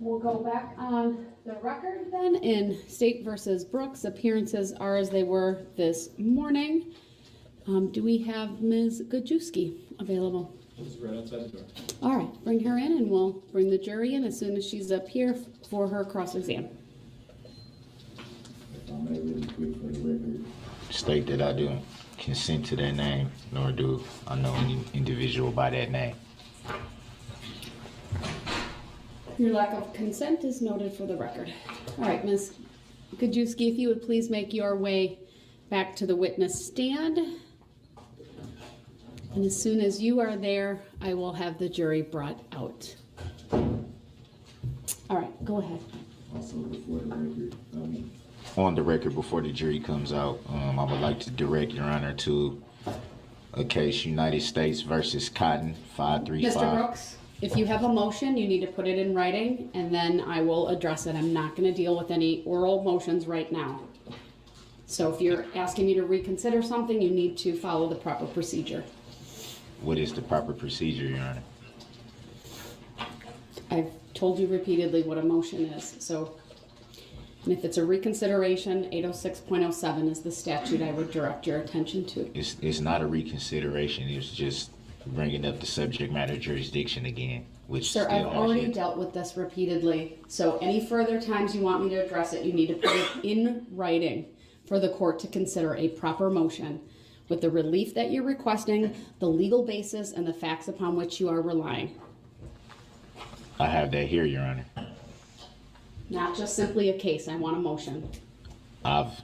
We'll go back on the record then in State versus Brooks. Appearances are as they were this morning. Do we have Ms. Gajewski available? She's right outside the door. All right, bring her in and we'll bring the jury in as soon as she's up here for her cross-exam. If I may really quick for the record, state that I do consent to that name, nor do I know any individual by that name. Your lack of consent is noted for the record. All right, Ms. Gajewski, if you would please make your way back to the witness stand. And as soon as you are there, I will have the jury brought out. All right, go ahead. Also, before the record, on the record, before the jury comes out, I would like to direct Your Honor to a case, United States versus Cotton, 535. Mr. Brooks, if you have a motion, you need to put it in writing, and then I will address it. I'm not going to deal with any oral motions right now. So if you're asking me to reconsider something, you need to follow the proper procedure. What is the proper procedure, Your Honor? I've told you repeatedly what a motion is, so, and if it's a reconsideration, 806.07 is the statute I would direct your attention to. It's not a reconsideration, it's just bringing up the subject matter jurisdiction again, which Sir, still I've already has dealt with this repeatedly, so any further times you want me to address it, you need to put it in writing for the court to consider a proper motion with the relief that you're requesting, the legal basis, and the facts upon which you are relying. I have that here, Your Honor. Not just simply a case, I want a motion. I've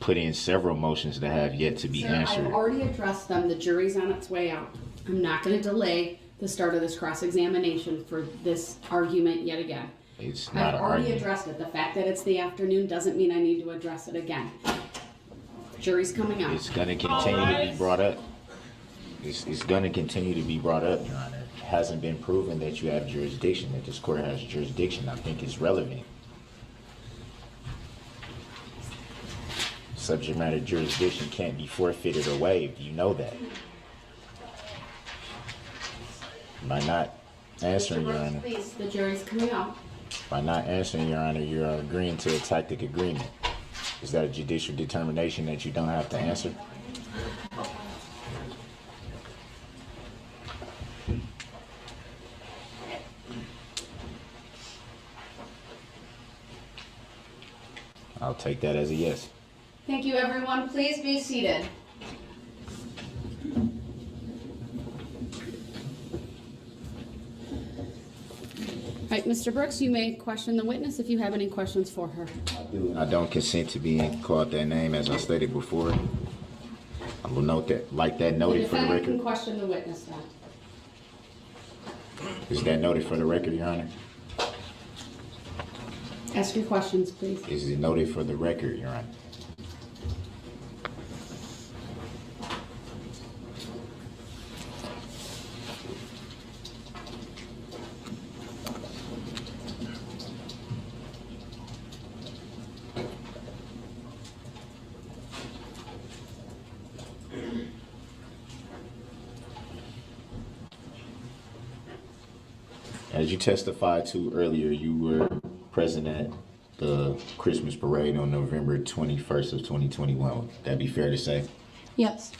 put in several motions that have yet to be Sir, answered. I've already addressed them. The jury's on its way out. I'm not going to delay the start of this cross-examination for this argument yet again. It's not I've an already argument. addressed it. The fact that it's the afternoon doesn't mean I need to address it again. Jury's coming out. It's going to continue to be brought up. It's going to continue to be brought up, Your Honor. It hasn't been proven that you have jurisdiction, that this court has jurisdiction. I think it's relevant. Subject matter jurisdiction can't be forfeited or waived. You know that. By not answering, Your Honor, Please, the jury's coming out. by not answering, Your Honor, you're agreeing to a tactic agreement. Is that a judicial determination that you don't have to answer? I'll take that as a yes. Thank you, everyone. Please be seated. All right, Mr. Brooks, you may question the witness if you have any questions for her. I don't consent to being called that name, as I stated before. I will note that, like that The noted for the defendant can record. question the witness then. Is that noted for the record, Your Honor? Ask your questions, please. Is it noted for the record, Your Honor? As you testified to earlier, you were present at the Christmas parade on November 21st of 2021. Would that be fair to say? Yes.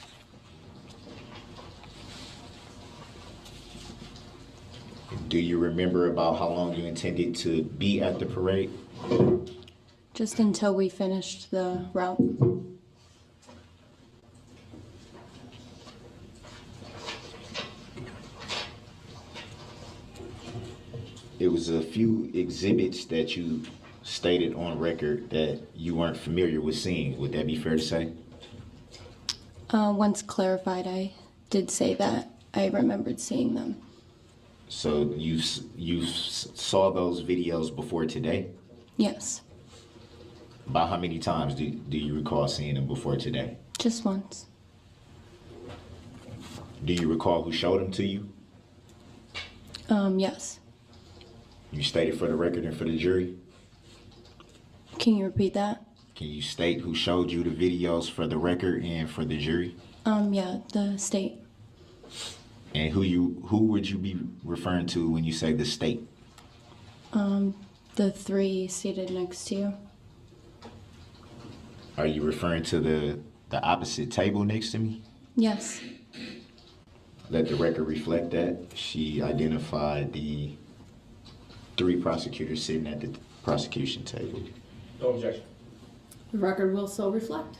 Do you remember about how long you intended to be at the parade? Just until we finished the route. It was a few exhibits that you stated on record that you weren't familiar with seeing. Would that be fair to say? Once clarified, I did say that I remembered seeing them. So you saw those videos before today? Yes. About how many times do you recall seeing them before today? Just once. Do you recall who showed them to you? Yes. You stated for the record and for the jury? Can you repeat that? Can you state who showed you the videos for the record and for the jury? Yeah, the state. And who would you be referring to when you say the state? The three seated next to you. Are you referring to the opposite table next to me? Yes. Let the record reflect that. She identified the 3 prosecutors sitting at the prosecution table. No objection. The record will so reflect.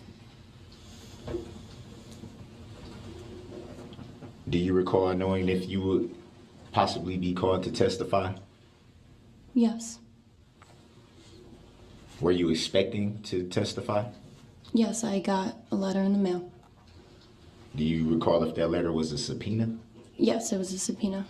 Do you recall knowing if you would possibly be called to testify? Yes. Were you expecting to testify? Yes, I got a letter in the mail. Do you recall if that letter was a subpoena? Yes, it was a subpoena.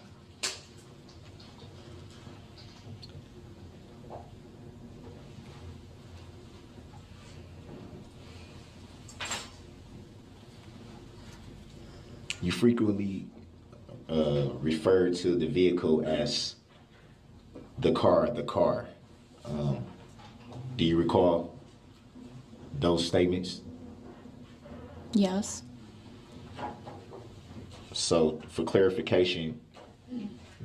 You frequently referred to the vehicle as the car. Do you recall those statements? Yes. So, for clarification,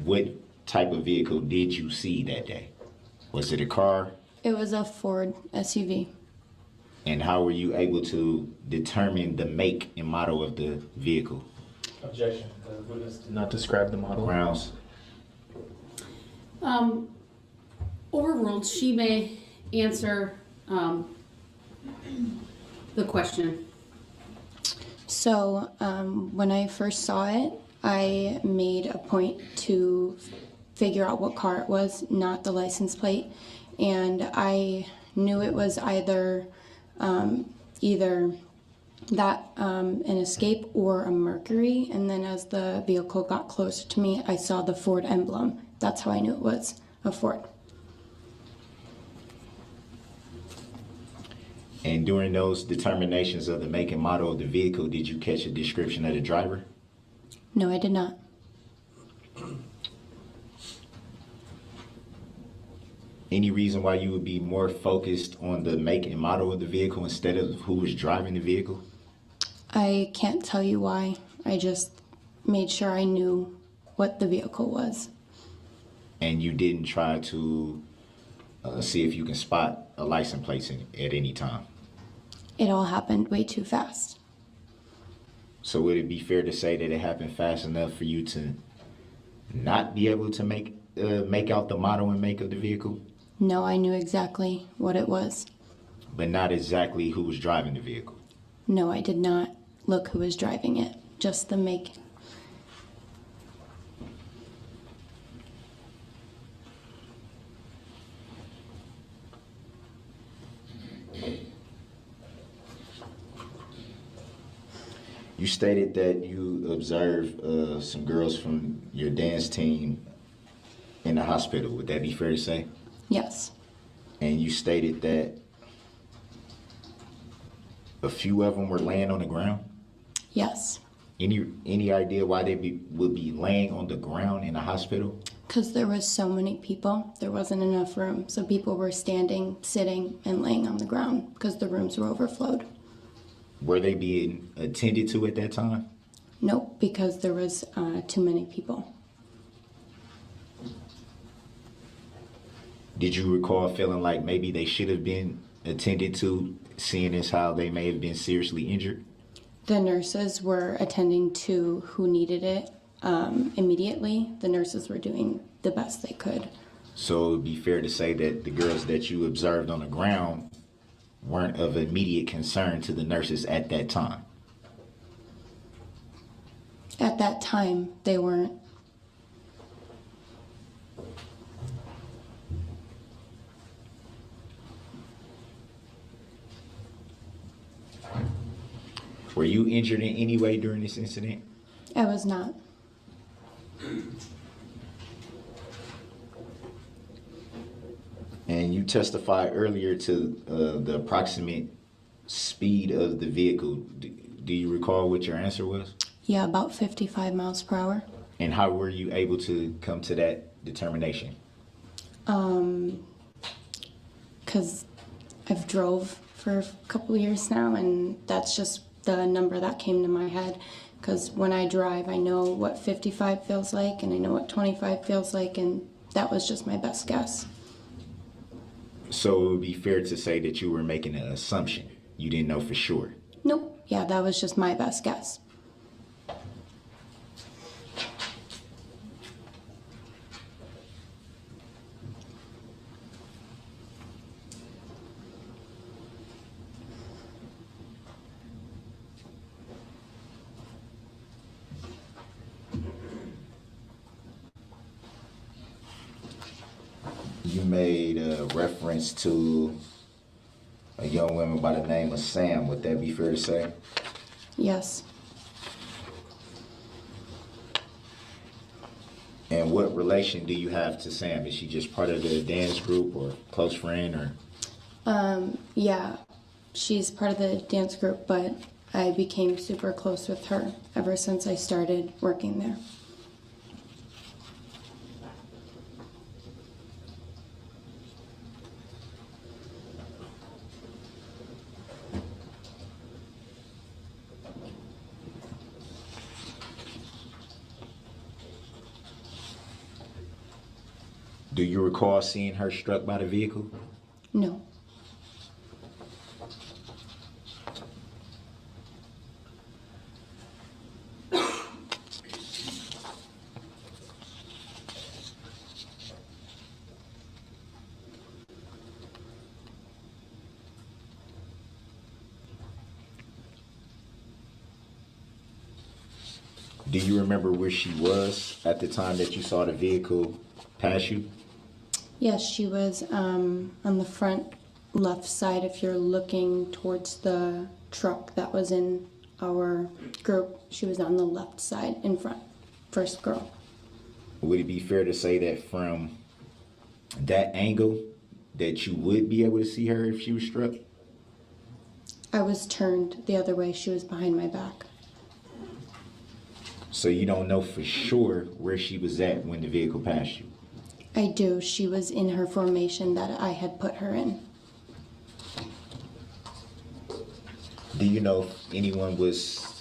what type of vehicle did you see that day? Was it a car? It was a Ford SUV. And how were you able to determine the make and model of the vehicle? Objection. The witness did not describe the model. Grounds? Overruled. She may answer the question. So when I first saw it, I made a point to figure out what car it was, not the license plate. And I knew it was either that an Escape or a Mercury. And then as the vehicle got closer to me, I saw the Ford emblem. That's how I knew it was a Ford. And during those determinations of the make and model of the vehicle, did you catch a description of the driver? No, I did not. Any reason why you would be more focused on the make and model of the vehicle instead of who was driving the vehicle? I can't tell you why. I just made sure I knew what the vehicle was. And you didn't try to see if you can spot a license plate at any time? It all happened way too fast. So would it be fair to say that it happened fast enough for you to not be able to make out the model and make of the vehicle? No, I knew exactly what it was. But not exactly who was driving the vehicle? No, I did not look who was driving it, just the make. You stated that you observed some girls from your dance team in the hospital. Would that be fair to say? Yes. And you stated that a few of them were laying on the ground? Yes. Any idea why they would be laying on the ground in a hospital? Because there was so many people, there wasn't enough room. So people were standing, sitting, and laying on the ground because the rooms were overflowed. Were they being attended to at that time? Nope, because there was too many people. Did you recall feeling like maybe they should have been attended to, seeing as how they may have been seriously injured? The nurses were attending to who needed it immediately. The nurses were doing the best they could. So it would be fair to say that the girls that you observed on the ground weren't of immediate concern to the nurses at that time? At that time, they weren't. Were you injured in any way during this incident? I was not. And you testified earlier to the approximate speed of the vehicle. Do you recall what your answer was? Yeah, about 55 miles per hour. And how were you able to come to that determination? Because I've drove for a couple of years now, and that's just the number that came to my head. Because when I drive, I know what 55 feels like, and I know what 25 feels like, and that was just my best guess. So it would be fair to say that you were making an assumption. You didn't know for sure. Nope. Yeah, that was just my best guess. You made a reference to a young woman by the name of Sam. Would that be fair to say? Yes. And what relation do you have to Sam? Is she just part of the dance group or close friend or? Yeah, she's part of the dance group, but I became super close with her ever since I started working there. Do you recall seeing her struck by the vehicle? No. Do you remember where she was at the time that you saw the vehicle pass you? Yes, she was on the front left side if you're looking towards the truck that was in our group. She was on the left side in front, first girl. Would it be fair to say that from that angle that you would be able to see her if she was struck? I was turned the other way. She was behind my back. So you don't know for sure where she was at when the vehicle passed you? I do. She was in her formation that I had put her in. Do you know if anyone was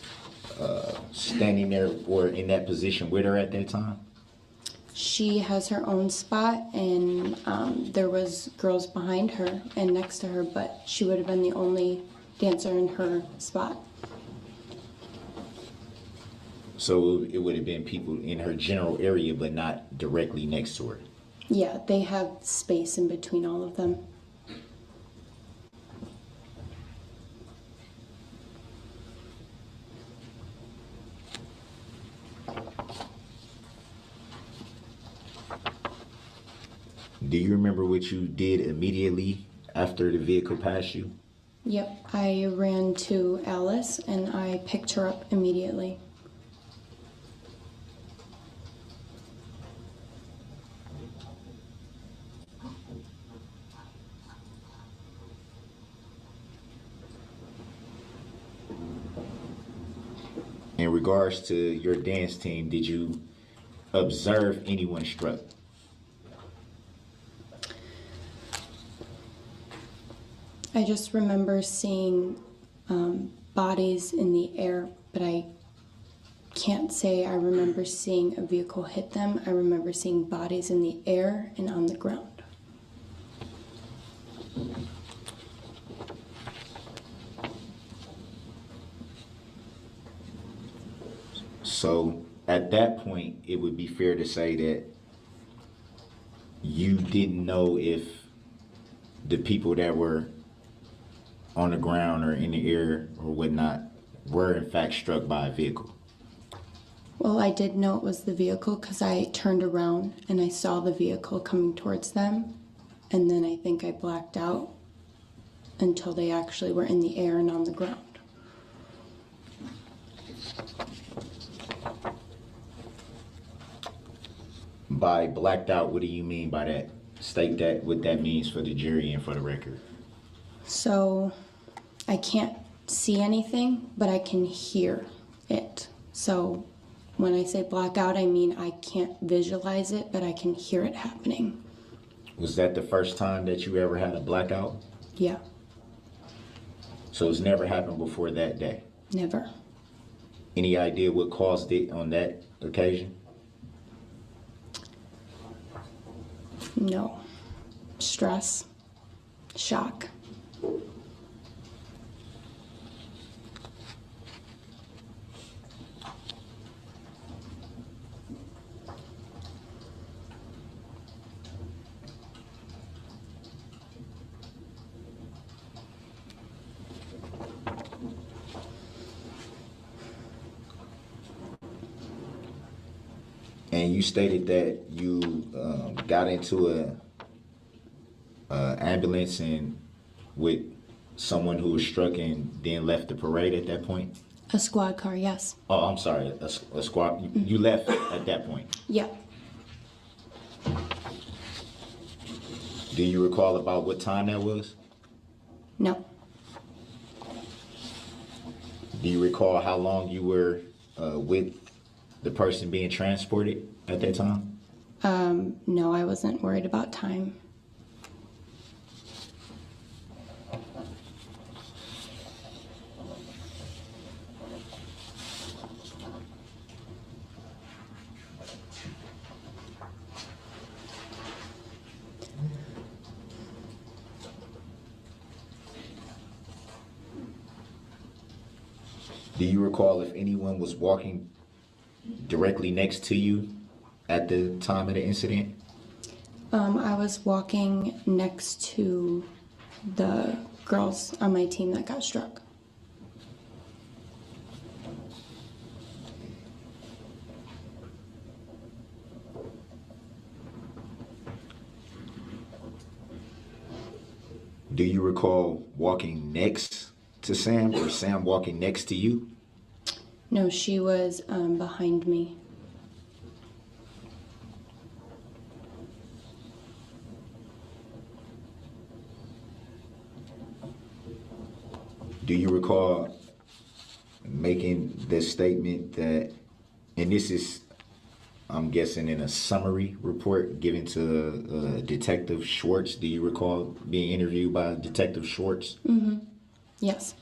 standing there or in that position with her at that time? She has her own spot, and there was girls behind her and next to her, but she would have been the only dancer in her spot. So it would have been people in her general area, but not directly next to her. Yeah, they have space in between all of them. Do you remember what you did immediately after the vehicle passed you? Yep, I ran to Alice and I picked her up immediately. In regards to your dance team, did you observe anyone struck? I just remember seeing bodies in the air, but I can't say I remember seeing a vehicle hit them. I remember seeing bodies in the air and on the ground. So at that point, it would be fair to say that you didn't know if the people that were on the ground or in the air or whatnot were in fact struck by a vehicle. Well, I did know it was the vehicle because I turned around and I saw the vehicle coming towards them. And then I think I blacked out until they actually were in the air and on the ground. By blacked out, what do you mean by that? State that, what that means for the jury and for the record. So I can't see anything, but I can hear it. So when I say blackout, I mean I can't visualize it, but I can hear it happening. Was that the first time that you ever had a blackout? Yeah, So it's never happened before that day? never. Any idea what caused it on that occasion? No. Stress. Shock. And you stated that you got into a ambulance and with someone who was struck and then left the parade at that point? A squad car, yes. Oh, I'm sorry, a squad. You left at that point. Yeah. Do you recall about what time that was? No. Do you recall how long you were with the person being transported at that time? No, I wasn't worried about time. Do you recall if anyone was walking directly next to you at the time of the incident? I was walking next to the girls on my team that got struck. Do you recall walking next to Sam or Sam walking next to you? No, she was behind me. Do you recall making the statement that, and this is, I'm guessing, in a summary report given to Detective Schwartz? Do you recall being interviewed by Detective Schwartz? Mm-hmm. Yes.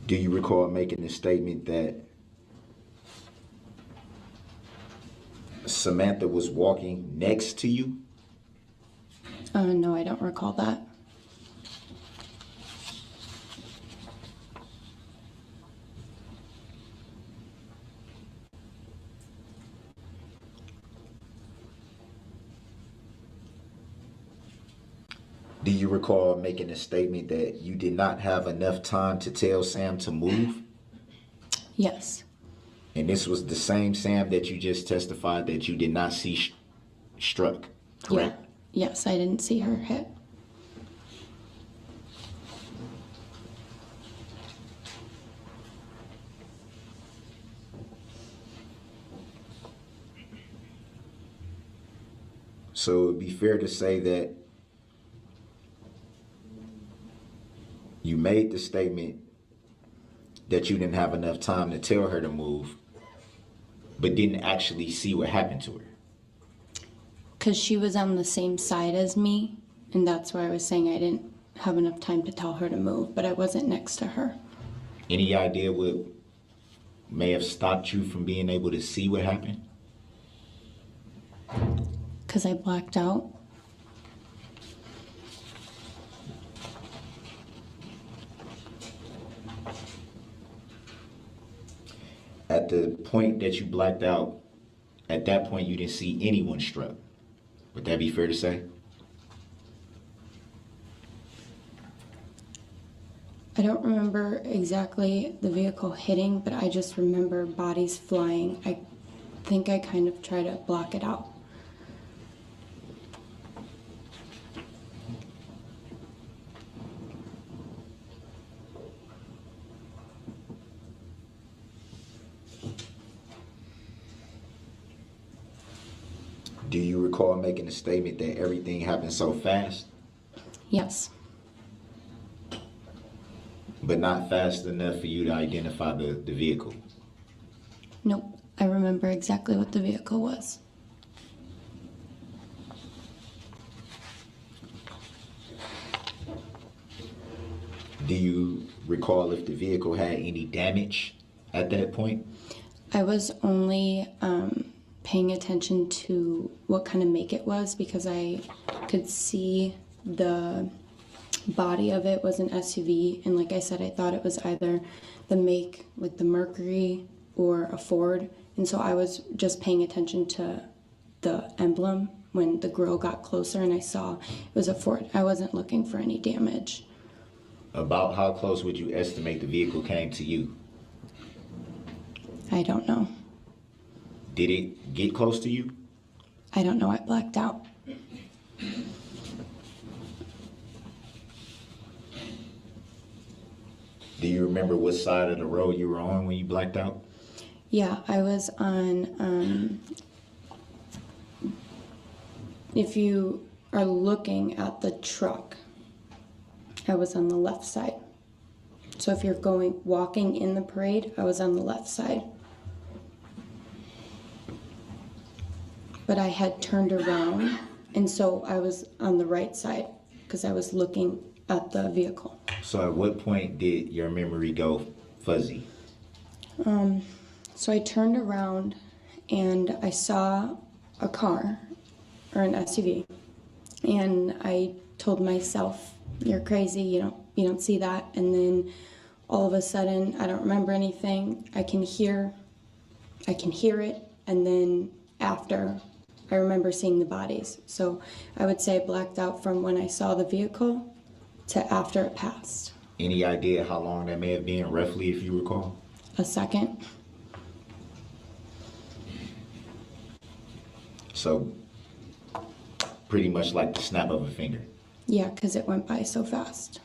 Do you recall making the statement that Samantha was walking next to you? No, I don't recall that. Do you recall making a statement that you did not have enough time to tell Sam to move? Yes. And this was the same Sam that you just testified that you did not see struck, correct? Yeah. Yes, I didn't see her hit. So it would be fair to say that you made the statement that you didn't have enough time to tell her to move, but didn't actually see what happened to her. Because she was on the same side as me, and that's why I was saying I didn't have enough time to tell her to move, but I wasn't next to her. Any idea what may have stopped you from being able to see what happened? Because I blacked out. At the point that you blacked out, at that point you didn't see anyone struck. Would that be fair to say? I don't remember exactly the vehicle hitting, but I just remember bodies flying. I think I kind of try to block it out. Do you recall making a statement that everything happened so fast, Yes. but not fast enough for you to identify the vehicle? Nope. I remember exactly what the vehicle was. Do you recall if the vehicle had any damage at that point? I was only paying attention to what kind of make it was because I could see the body of it was an SUV, and like I said, I thought it was either the make, like the Mercury, or a Ford, and so I was just paying attention to the emblem when the grill got closer and I saw it was a Ford. I wasn't looking for any damage. About how close would you estimate the vehicle came to you? I don't know. Did it get close to you? I don't know. I blacked out. Do you remember what side of the road you were on when you blacked out? Yeah, I was on, if you are looking at the truck, I was on the left side. So if you're walking in the parade, I was on the left side. But I had turned around, and so I was on the right side because I was looking at the vehicle. So at what point did your memory go fuzzy? So I turned around and I saw a car or an SUV, and I told myself, "You're crazy. You don't see that." And then all of a sudden, I don't remember anything. I can hear it, and then after, I remember seeing the bodies. So I would say I blacked out from when I saw the vehicle to after it passed. Any idea how long that may have been, roughly, if you recall? A second. So, pretty much like the snap of a finger. Yeah, because it went by so fast.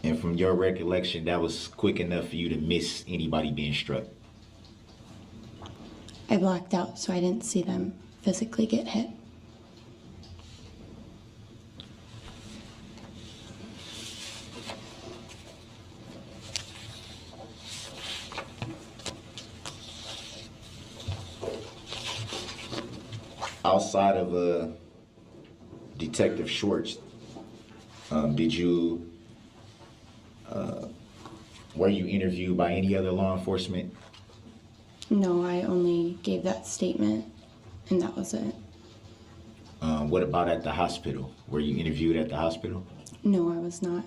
And from your recollection, that was quick enough for you to miss anybody being struck. I blacked out, so I didn't see them physically get hit. Outside of Detective Schwartz, were you interviewed by any other law enforcement? No, I only gave that statement, and that was it. What about at the hospital? Were you interviewed at the hospital? No, I was not.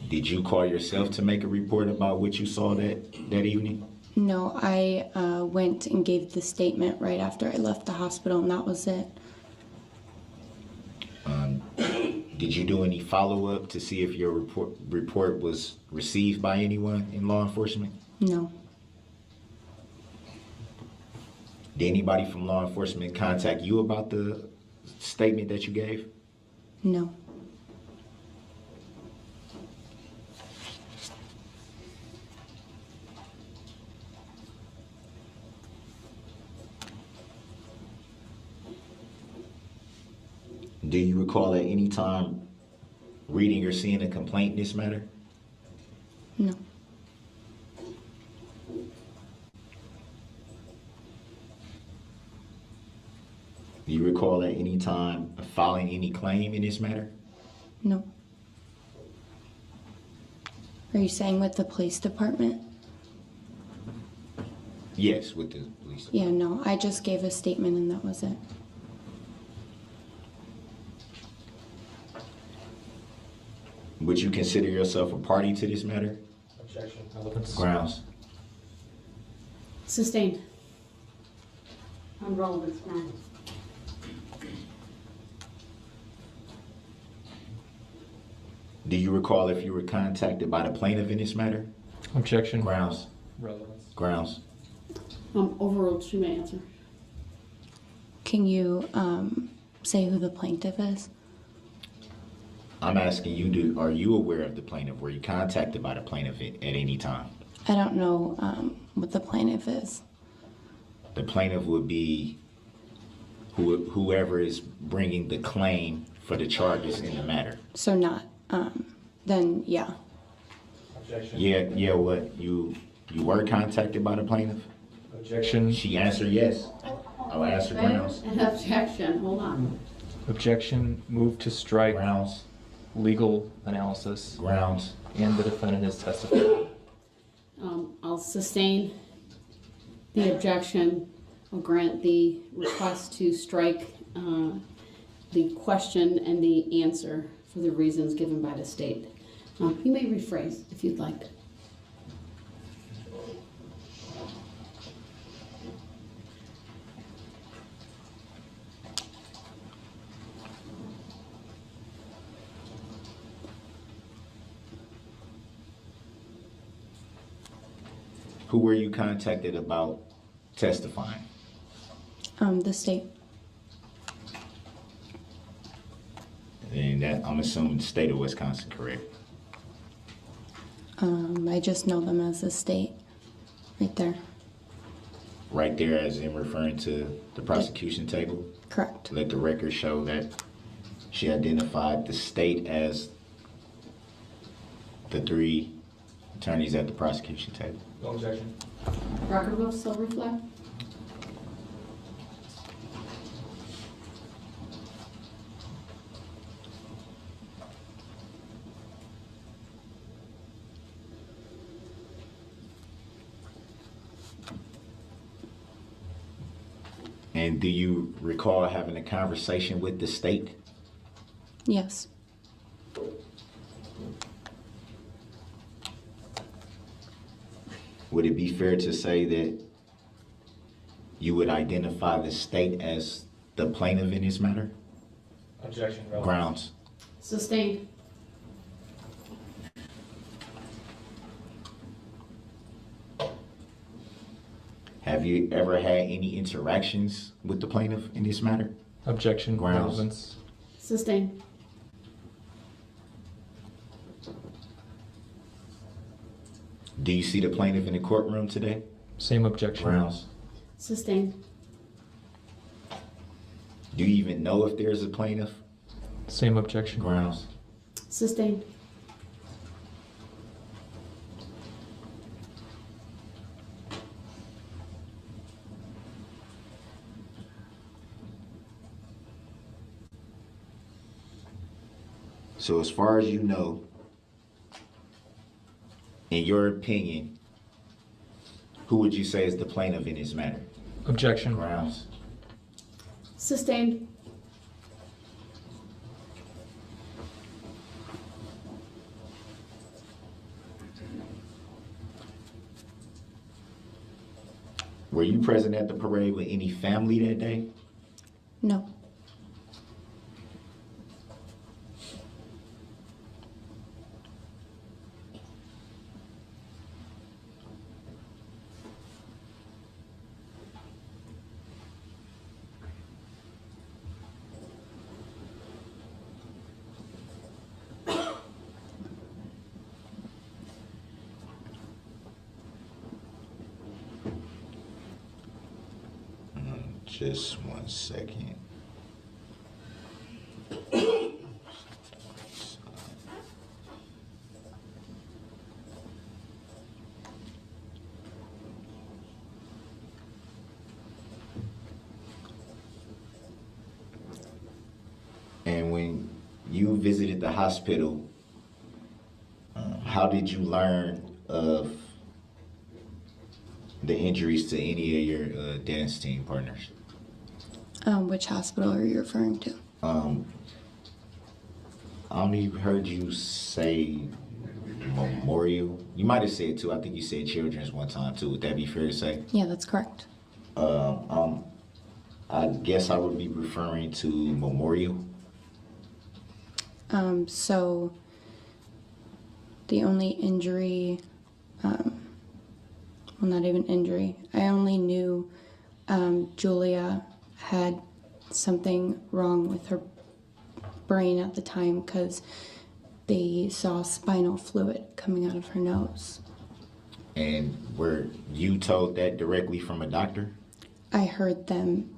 Did you call yourself to make a report about what you saw that evening? No, I went and gave the statement right after I left the hospital, and that was it. Did you do any follow-up to see if your report was received by anyone in law enforcement? No. Did anybody from law enforcement contact you about the statement that you gave? No. Do you recall at any time reading or seeing a complaint in this matter? No. Do you recall at any time filing any claim in this matter? No. Are you saying with the police department? Yes, with the police. Yeah, no. I just gave a statement, and that was it. Would you consider yourself a party to this matter? Objection. Grounds. Sustained. On relevance grounds. Do you recall if you were contacted by the plaintiff in this matter? Objection. Grounds. Relevance. Grounds. Overruled. She may answer. Can you say who the plaintiff is? I'm asking you, are you aware of the plaintiff? Were you contacted by the plaintiff at any time? I don't know what the plaintiff is. The plaintiff would be whoever is bringing the claim for the charges in the matter. So not. Then yeah. Objection. Yeah, what? You were contacted by the plaintiff? Objection. She answered yes. I'll answer grounds. An objection. Hold on. Objection. Move to strike. Grounds. legal analysis, grounds. and the defendant has testified. I'll sustain the objection. I'll grant the request to strike the question and the answer for the reasons given by the state. You may rephrase if you'd like. Who were you contacted about testifying? The state. And that, I'm assuming the state of Wisconsin, correct? I just know them as the state, right there. Right there, as in referring to the prosecution table? Correct. Let the record show that she identified the state as the three attorneys at the prosecution table. No objection. Record will still reflect. And do you recall having a conversation with the state? Yes. Would it be fair to say that you would identify the state as the plaintiff in this matter? Objection. Relevance. Grounds. Sustained. Have you ever had any interactions with the plaintiff in this matter? Objection. Grounds. Relevance. Sustained. Do you see the plaintiff in the courtroom today? Same objection. Grounds. Sustained. Do you even know if there's a plaintiff? Same objection. Grounds. Sustained. So as far as you know, in your opinion, who would you say is the plaintiff in this matter? Objection. Grounds. Sustained. Were you present at the parade with any family that day? No. Just 1 second. And when you visited the hospital, how did you learn of the injuries to any of your dance team partners? Which hospital are you referring to? I only heard you say Memorial. You might have said two. I think you said Children's one time too. Would that be fair to say? Yeah, that's correct. I guess I would be referring to Memorial. So the only injury, well, not even injury, I only knew Julia had something wrong with her brain at the time because they saw spinal fluid coming out of her nose. And were you told that directly from a doctor? I heard them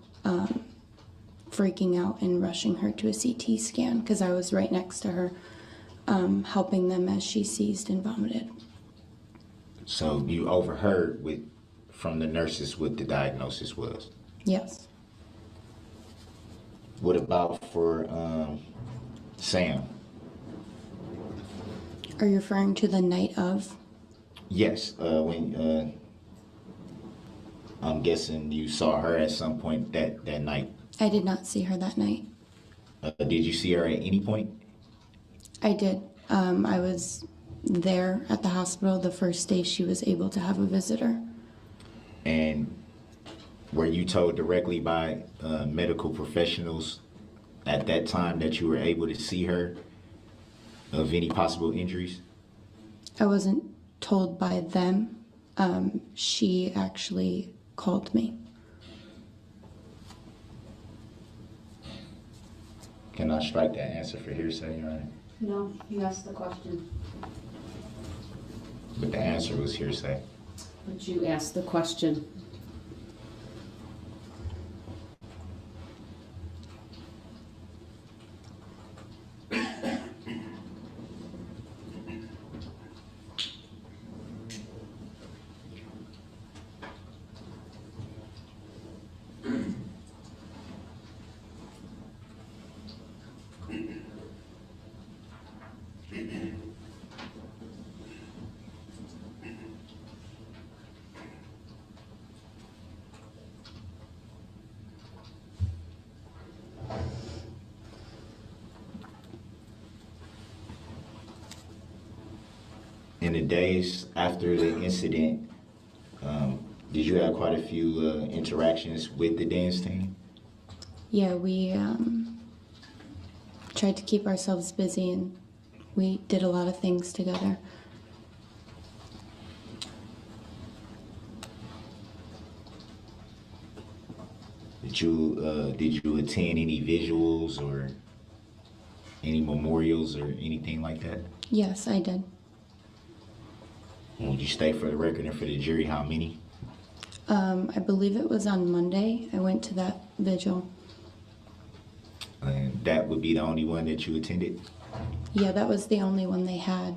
freaking out and rushing her to a CT scan because I was right next to her, helping them as she seized and vomited. So you overheard from the nurses what the diagnosis was? Yes. What about for Sam? Are you referring to the night of? Yes, when I'm guessing you saw her at some point that night. I did not see her that night. Did you see her at any point? I did. I was there at the hospital the first day she was able to have a visitor. And were you told directly by medical professionals at that time that you were able to see her of any possible injuries? I wasn't told by them. She actually called me. Can I strike that answer for hearsay, Your Honor? No, you asked the question. But the answer was hearsay. But you asked the question. In the days after the incident, did you have quite a few interactions with the dance team? Yeah, we tried to keep ourselves busy and we did a lot of things together. Did you attend any visuals or any memorials or anything like that? Yes, I did. And would you state for the record and for the jury how many? I believe it was on Monday. I went to that vigil. And that would be the only one that you attended? Yeah, that was the only one they had.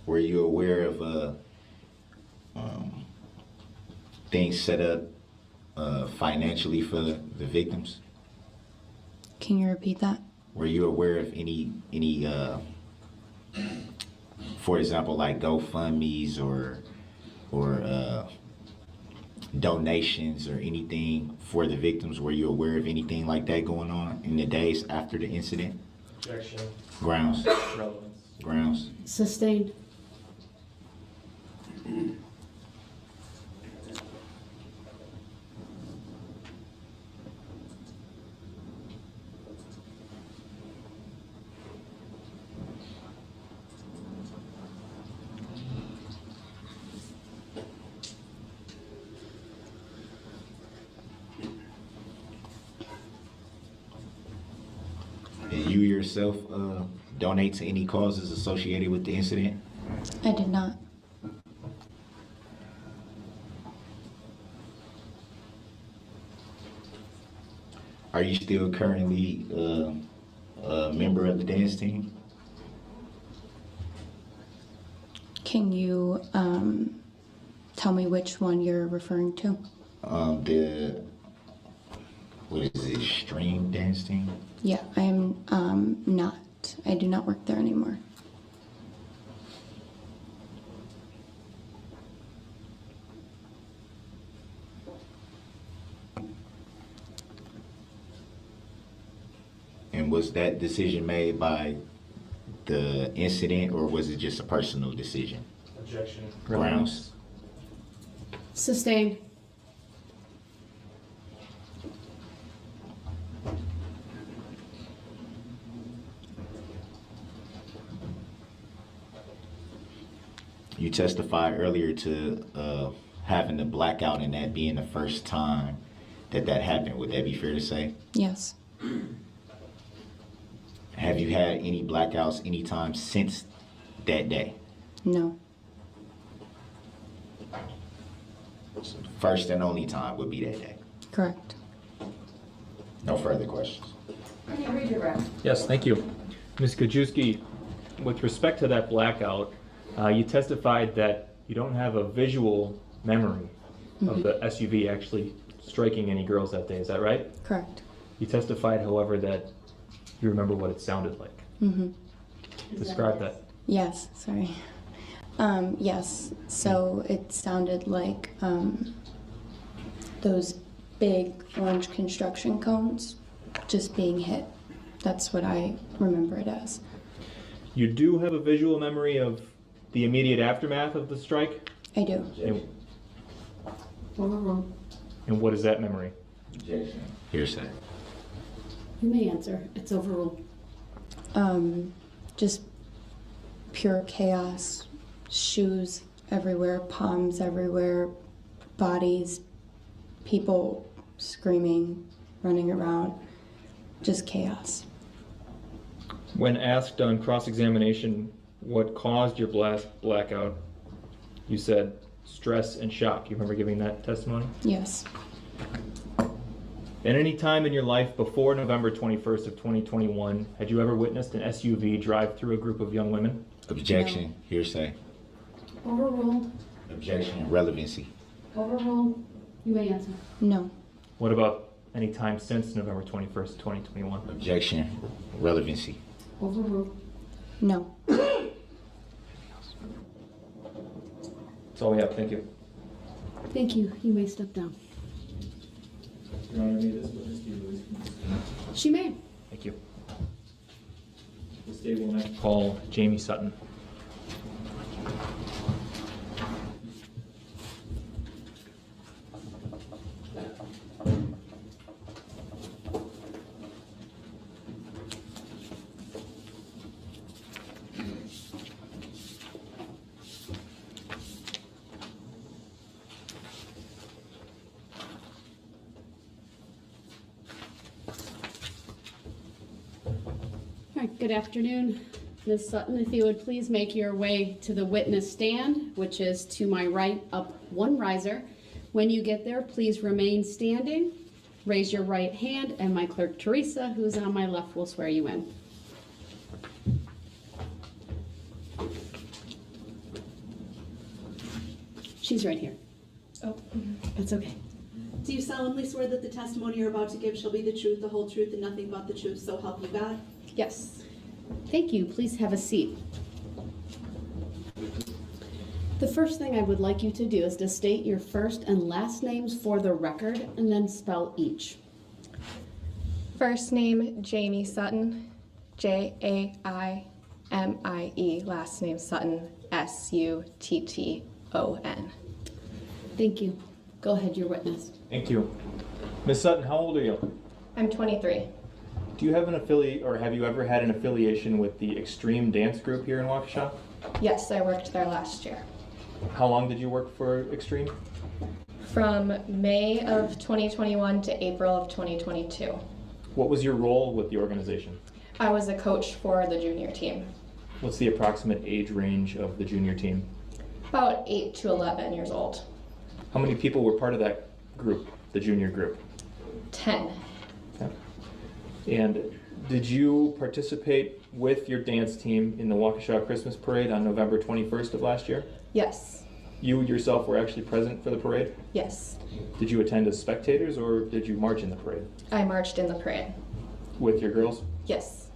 Were you aware of things set up financially for the victims? Can you repeat that? Were you aware of any for example, like GoFundMe's or donations or anything for the victims? Were you aware of anything like that going on in the days after the incident? Objection. Grounds. Relevance. Grounds. Sustained. Did you yourself donate to any causes associated with the incident? I did not. Are you still currently a member of the dance team? Can you tell me which one you're referring to? What is it, stream dance team? Yeah, I am not. I do not work there anymore. And was that decision made by the incident or was it just a personal decision? Objection. Grounds. Sustained. You testified earlier to having the blackout and that being the first time that happened. Would that be fair to say? Yes. Have you had any blackouts anytime since that day? No. So the first and only time would be that day. Correct. No further questions. Can you read your rep? Yes, thank you. Ms. Kajewski, with respect to that blackout, you testified that you don't have a visual memory of the SUV actually striking any girls that day. Is that right? Correct. You testified, however, that you remember what it sounded like. Describe that. Yes, sorry. Yes, so it sounded like those big orange construction cones just being hit. That's what I remember it as. You do have a visual memory of the immediate aftermath of the strike? I do. And what is that memory? Objection. Hearsay. You may answer. It's overruled. Just pure chaos, shoes everywhere, palms everywhere, bodies, people screaming, running around, just chaos. When asked on cross-examination what caused your blackout, you said stress and shock. You remember giving that testimony? Yes. At any time in your life before November 21st of 2021, had you ever witnessed an SUV drive through a group of young women? Objection. No. Hearsay. Overruled. Objection. Relevancy. Overruled. You may answer. No. What about any time since November 21st, 2021? Objection. Relevancy. Overruled. No. That's all we have. Thank you. Thank you. You may step down. Your Honor, may this witness be released? She may. Thank you. The state will next call Jamie Sutton. All right, good afternoon. Ms. Sutton, if you would please make your way to the witness stand, which is to my right up one riser. When you get there, please remain standing. Raise your right hand, and my clerk Teresa, who's on my left, will swear you in. She's right here. Oh. That's okay. Do you solemnly swear that the testimony you're about to give shall be the truth, the whole truth, and nothing but the truth, so help you God? Yes. Thank you. Please have a seat. The first thing I would like you to do is to state your first and last names for the record and then spell each. First name, Jamie Sutton, Jaimie. Last name, Sutton, Sutton. Thank you. Go ahead, your witness. Thank you. Ms. Sutton, how old are you? I'm 23. Do you have an affiliate, or have you ever had an affiliation with the Extreme Dance Group here in Waukesha? Yes, I worked there last year. How long did you work for Extreme? From May of 2021 to April of 2022. What was your role with the organization? I was a coach for the junior team. What's the approximate age range of the junior team? About 8 to 11 years old. How many people were part of that group, the junior group? 10. Okay. And did you participate with your dance team in the Waukesha Christmas Parade on November 21st of last year? Yes. You yourself were actually present for the parade? Yes. Did you attend as spectators, or did you march in the parade? I marched in the parade. With your girls? Yes.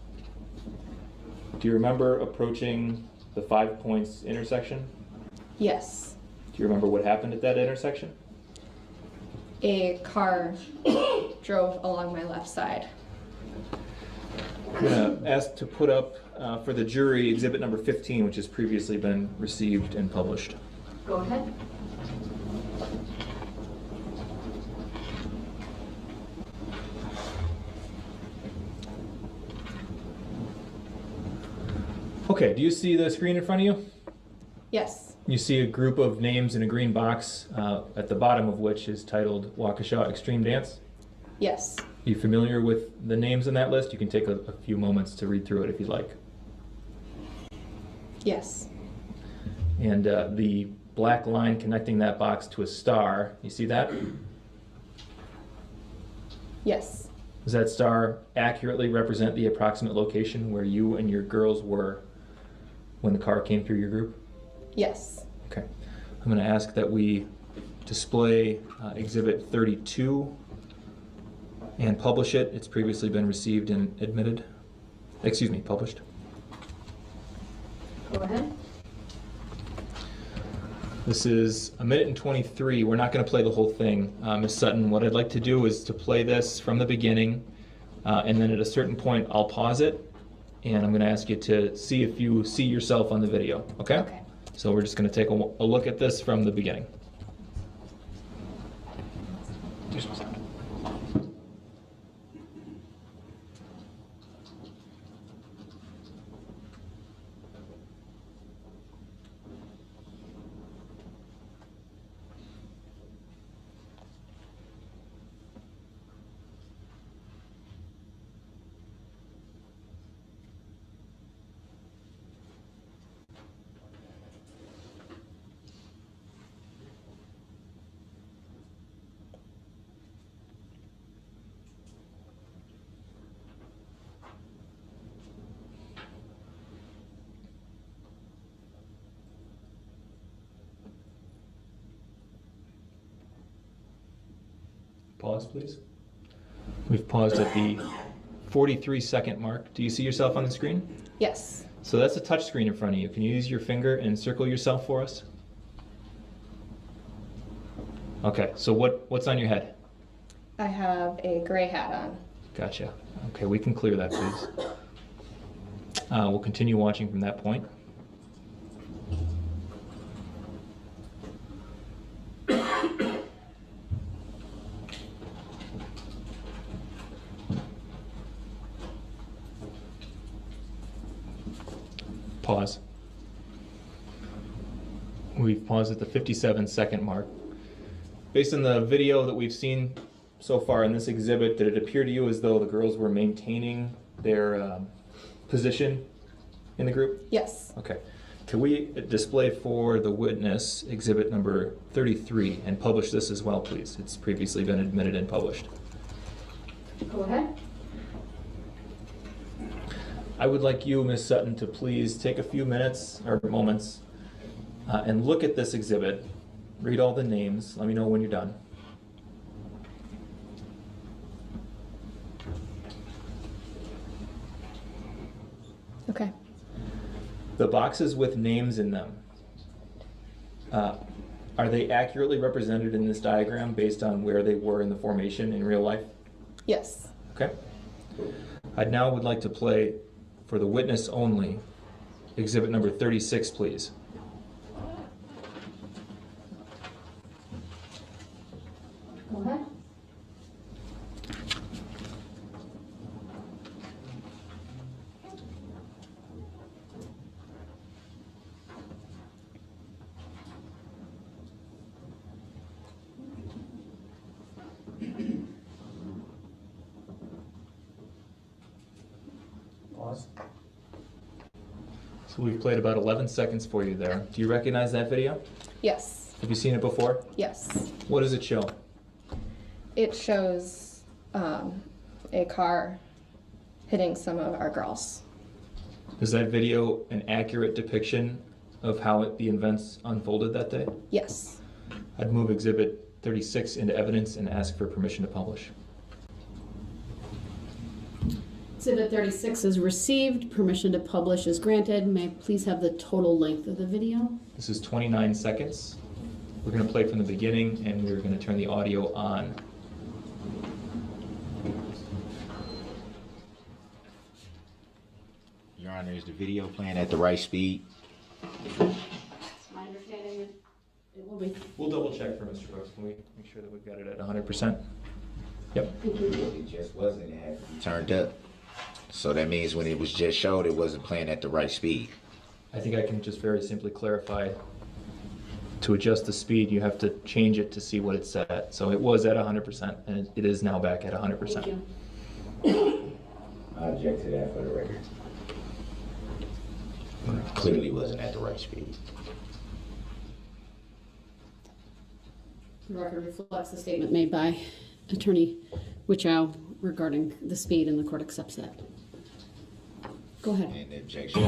Do you remember approaching the 5 Points intersection? Yes. Do you remember what happened at that intersection? A car drove along my left side. I'm going to ask to put up for the jury exhibit number 15, which has previously been received and published. Go ahead. Okay, do you see the screen in front of you? Yes. You see a group of names in a green box, at the bottom of which is titled Waukesha Extreme Dance. Yes. Are you familiar with the names in that list? You can take a few moments to read through it if you'd like. Yes. And the black line connecting that box to a star, you see that? Yes. Does that star accurately represent the approximate location where you and your girls were when the car came through your group? Yes. Okay. I'm going to ask that we display Exhibit 32 and publish it. It's previously been received and admitted. Excuse me, published. Go ahead. This is 1 minute and 23. We're not going to play the whole thing. Ms. Sutton, what I'd like to do is to play this from the beginning, and then at a certain point I'll pause it, and I'm going to ask you to see if you see yourself on the video, okay? Okay. So we're just going to take a look at this from the beginning. Pause, please. We've paused at the 43-second mark. Do you see yourself on the screen? Yes. So that's a touch screen in front of you. Can you use your finger and circle yourself for us? Okay, so what's on your head? I have a gray hat on. Gotcha. Okay, we can clear that, please. We'll continue watching from that point. Pause. We've paused at the 57-second mark. Based on the video that we've seen so far in this exhibit, did it appear to you as though the girls were maintaining their position in the group? Yes. Okay. Can we display for the witness exhibit number 33 and publish this as well, please? It's previously been admitted and published. Go ahead. I would like you, Ms. Sutton, to please take a few minutes or moments and look at this exhibit, read all the names, let me know when you're done. Okay. The boxes with names in them, are they accurately represented in this diagram based on where they were in the formation in real life? Yes. Okay. I now would like to play, for the witness only, exhibit number 36, please. Go ahead. Pause. So we've played about 11 seconds for you there. Do you recognize that video? Yes. Have you seen it before? Yes. What does it show? It shows a car hitting some of our girls. Is that video an accurate depiction of how the events unfolded that day? Yes. I'd move exhibit 36 into evidence and ask for permission to publish. Exhibit 36 is received. Permission to publish is granted. May I please have the total length of the video? This is 29 seconds. We're going to play from the beginning and we're going to turn the audio on. Your Honor, is the video playing at the right speed? My understanding is it will be. We'll double check for Mr. Brooks. Can we make sure that we've got it at 100%? Yep. It just wasn't. It had to be turned up. So that means when it was just showed, it wasn't playing at the right speed. I think I can just very simply clarify. To adjust the speed, you have to change it to see what it's set at. So it was at 100%, and it is now back at 100%. Thank you. I object to that for the record. Clearly wasn't at the right speed. The record reflects the statement made by Attorney Wichow regarding the speed, and the court accepts that. Go ahead. And objection.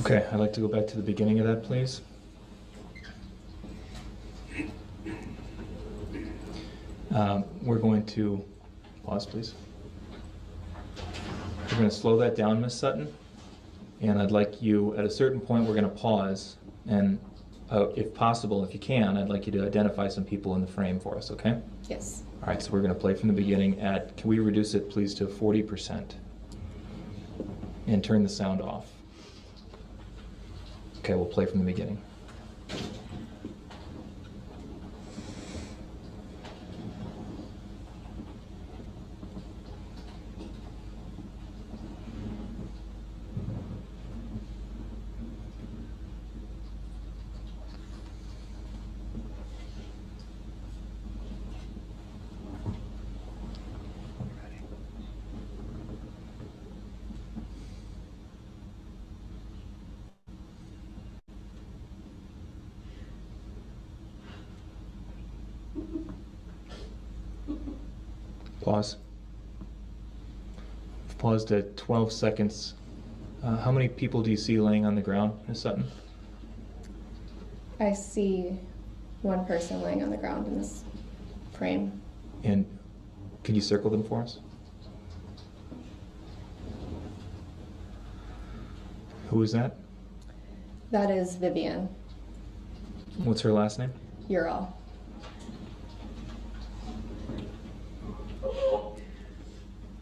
Okay, I'd like to go back to the beginning of that, please. We're going to pause, please. We're going to slow that down, Miss Sutton. And I'd like you, at a certain point, we're going to pause. And if possible, if you can, I'd like you to identify some people in the frame for us, okay? Yes. All right, so we're going to play from the beginning at, can we reduce it, please, to 40%? And turn the sound off. Okay, we'll play from the beginning. Pause. We've paused at 12 seconds. How many people do you see laying on the ground, Ms. Sutton? I see one person laying on the ground in this frame. And could you circle them for us? Who is that? That is Vivian What's her last name? Ural.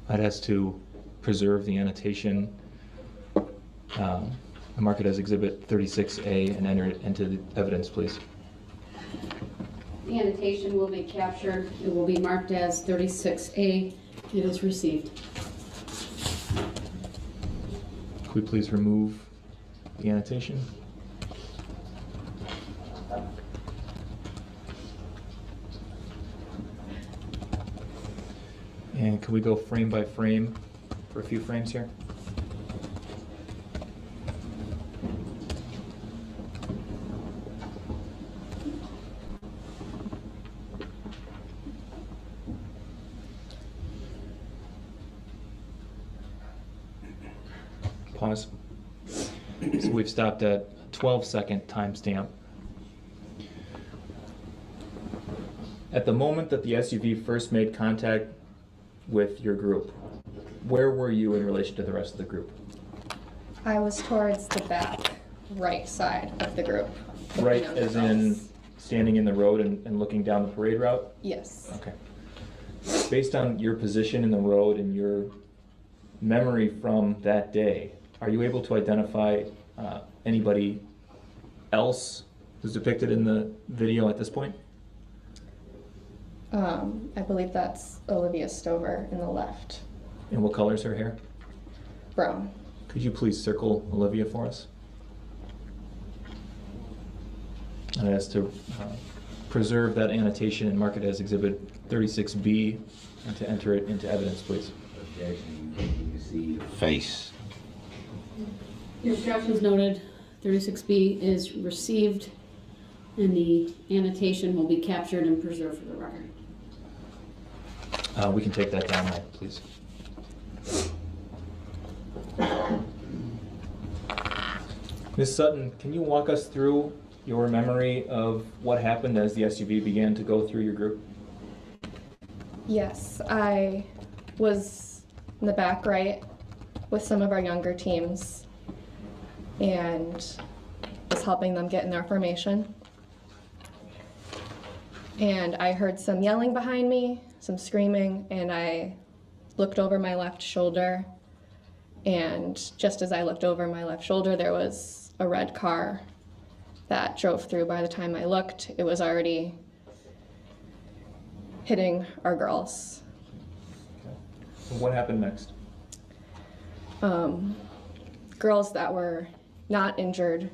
I'd ask to preserve the annotation, mark it as Exhibit 36A, and enter it into the evidence, please. The annotation will be captured. It will be marked as 36A. It is received. Could we please remove the annotation? And could we go frame by frame for a few frames here? Pause. So we've stopped at 12-second timestamp. At the moment that the SUV first made contact with your group, where were you in relation to the rest of the group? I was towards the back right side of the group. Right, looking as under in us. standing in the road and looking down the parade route? Yes. Okay. Based on your position in the road and your memory from that day, are you able to identify anybody else who's depicted in the video at this point? I believe that's Olivia Stover in the left. And what color is her hair? Brown. Could you please circle Olivia for us? And as to preserve that annotation and mark it as Exhibit 36B and to enter it into evidence, please. Objection. You can see face. Your objection is noted. 36B is received, and the annotation will be captured and preserved for the record. We can take that down now, please. Ms. Sutton, can you walk us through your memory of what happened as the SUV began to go through your group? Yes, I was in the back right with some of our younger teams and was helping them get in their formation. And I heard some yelling behind me, some screaming, and I looked over my left shoulder. And just as I looked over my left shoulder, there was a red car that drove through. By the time I looked, it was already hitting our girls. And what happened next? Girls that were not injured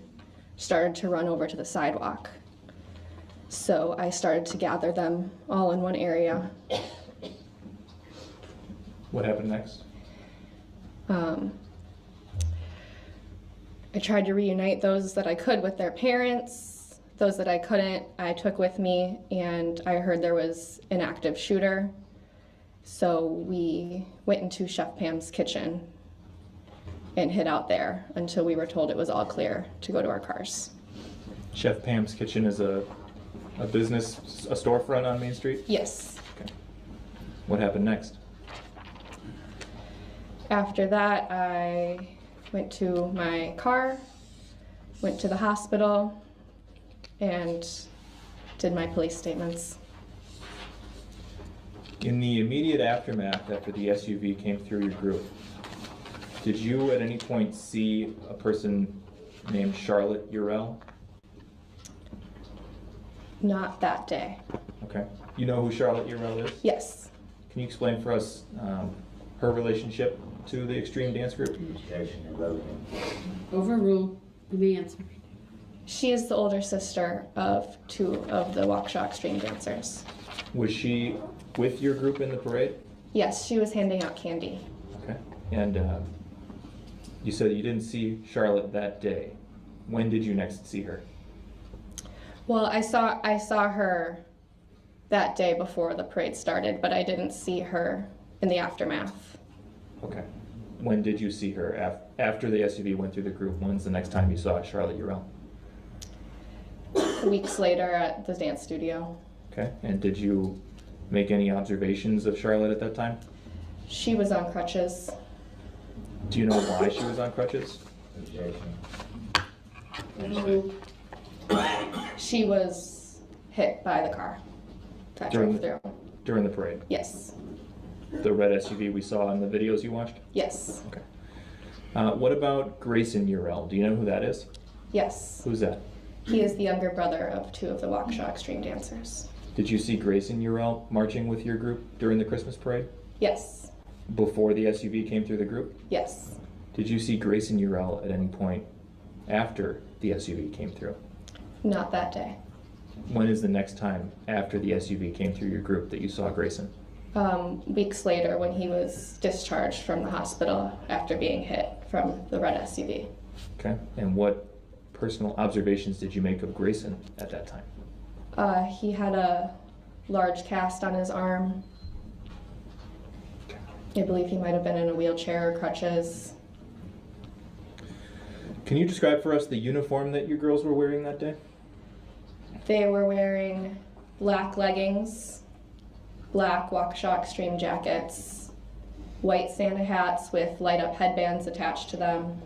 started to run over to the sidewalk. So I started to gather them all in one area. What happened next? I tried to reunite those that I could with their parents. Those that I couldn't, I took with me, and I heard there was an active shooter. So we went into Chef Pam's kitchen and hid out there until we were told it was all clear to go to our cars. Chef Pam's Kitchen is a business, a storefront on Main Street? Yes. Okay. What happened next? After that, I went to my car, went to the hospital, and did my police statements. In the immediate aftermath after the SUV came through your group, did you at any point see a person named Charlotte Urell? Not that day. Okay. You know who Charlotte Urell is? Yes. Can you explain for us her relationship to the extreme dance group? Overrule. You may answer. She is the older sister of 2 of the Waukesha extreme dancers. Was she with your group in the parade? Yes, she was handing out candy. Okay. And you said you didn't see Charlotte that day. When did you next see her? Well, I saw her that day before the parade started, but I didn't see her in the aftermath. Okay. When did you see her? After the SUV went through the group, when's the next time you saw Charlotte Urell? Weeks later at the dance studio. Okay. And did you make any observations of Charlotte at that time? She was on crutches. Do you know why she was on crutches? Overrule. She was hit by the car that drove through. During the parade? Yes. The red SUV we saw in the videos you watched? Yes. Okay. What about Grayson Urell? Do you know who that is? Yes. Who's that? He is the younger brother of 2 of the Waukesha extreme dancers. Did you see Grayson Urell marching with your group during the Christmas parade? Yes. Before the SUV came through the group? Yes. Did you see Grayson Urell at any point after the SUV came through? Not that day. When is the next time after the SUV came through your group that you saw Grayson? Weeks later when he was discharged from the hospital after being hit from the red SUV. Okay. And what personal observations did you make of Grayson at that time? He had a large cast on his arm. I believe he might have been in a wheelchair or crutches. Can you describe for us the uniform that your girls were wearing that day? They were wearing black leggings, black Waukesha extreme jackets, white Santa hats with light-up headbands attached to them,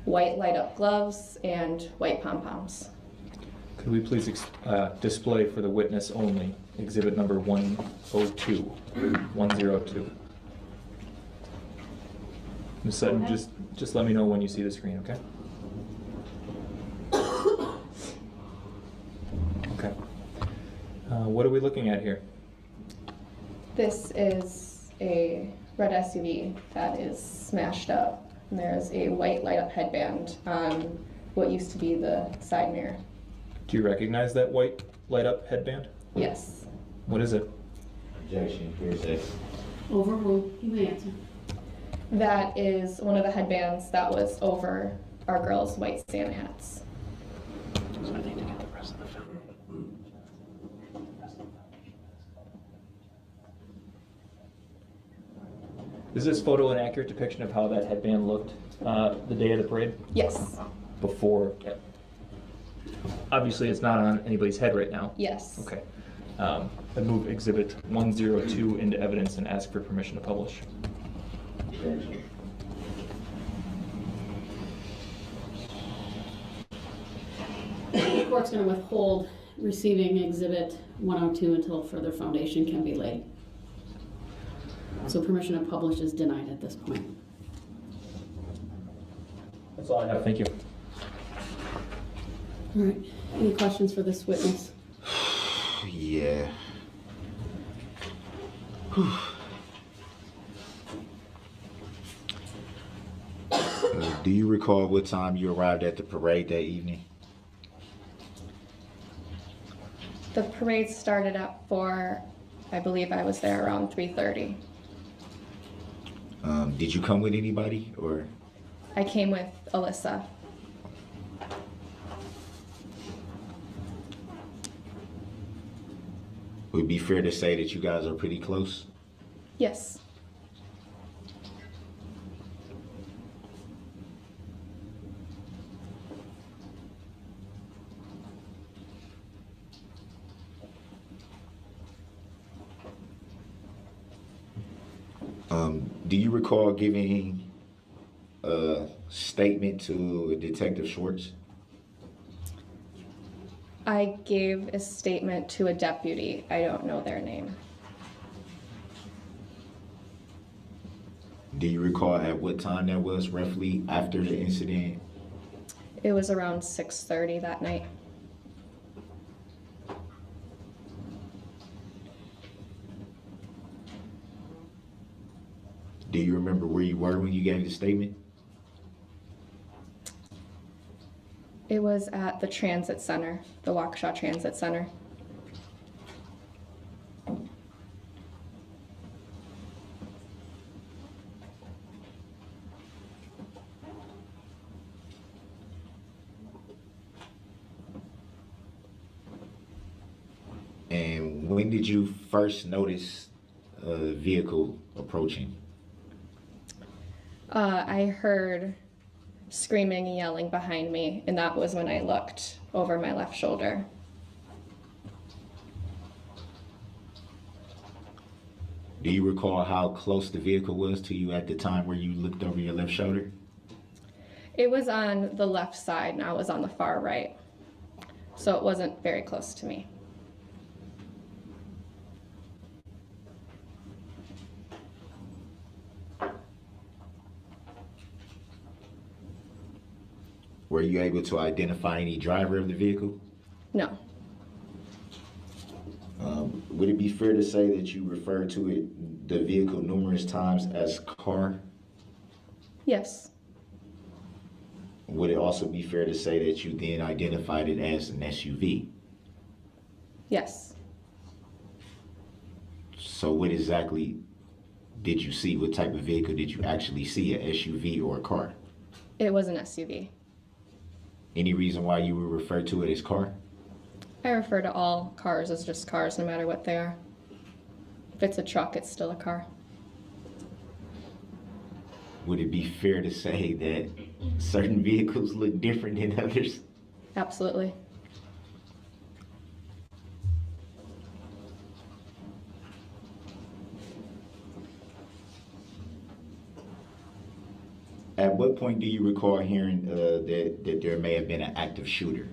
white light-up gloves, and white pom-poms. Could we please display for the witness only exhibit number 102, 102. Ms. Sutton, just let me know when you see the screen, okay? Okay. What are we looking at here? This is a red SUV that is smashed up. And there's a white light-up headband on what used to be the side mirror. Do you recognize that white light-up headband? Yes. What is it? Objection, hearsay. Overrule. You may answer. That is one of the headbands that was over our girls' white Santa hats. So I need to get the rest of the film. Is this photo an accurate depiction of how that headband looked the day of the parade? Yes. Before? Obviously, it's not on anybody's head right now. Yes. Okay. I move exhibit 102 into evidence and ask for permission to publish. The court's going to withhold receiving exhibit 102 until further foundation can be laid. So permission to publish is denied at this point. That's all I have. Thank you. All right. Any questions for this witness? Yeah. Do you recall what time you arrived at the parade that evening? The parade started at 4. I believe I was there around 3:30. Did you come with anybody, or? I came with Alyssa. Would it be fair to say that you guys are pretty close? Yes. Do you recall giving a statement to Detective Schwartz? I gave a statement to a deputy. I don't know their name. Do you recall at what time that was, roughly after the incident? It was around 6:30 that night. Do you remember where you were when you gave the statement? It was at the transit center, the Waukesha Transit Center. And when did you first notice a vehicle approaching? I heard screaming and yelling behind me, and that was when I looked over my left shoulder. Do you recall how close the vehicle was to you at the time where you looked over your left shoulder? It was on the left side, and I was on the far right, so it wasn't very close to me. Were you able to identify any driver of the vehicle? No. Would it be fair to say that you referred to it, the vehicle, numerous times as car? Yes. Would it also be fair to say that you then identified it as an SUV? Yes. So what exactly did you see? What type of vehicle did you actually see, a SUV or a car? It was an SUV. Any reason why you would refer to it as car? I refer to all cars as just cars, no matter what they are. If it's a truck, it's still a car. Would it be fair to say that certain vehicles look different than others? Absolutely. At what point do you recall hearing that there may have been an active shooter?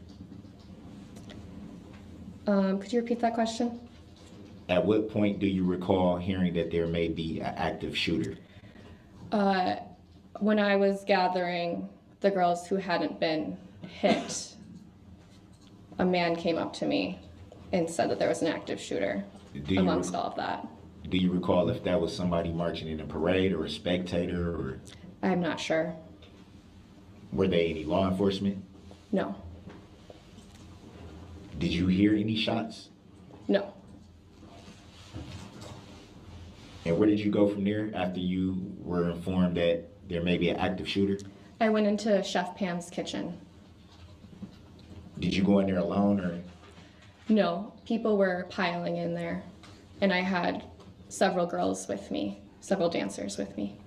Could you repeat that question? At what point do you recall hearing that there may be an active shooter? When I was gathering the girls who hadn't been hit, a man came up to me and said that there was an active shooter amongst all of that. Do you recall if that was somebody marching in a parade or a spectator, or I'm not sure. were they any law enforcement? No. Did you hear any shots? No. And where did you go from there after you were informed that there may be an active shooter? I went into Chef Pam's kitchen. Did you go in there alone, or? No, people were piling in there, and I had several girls with me, several dancers with me.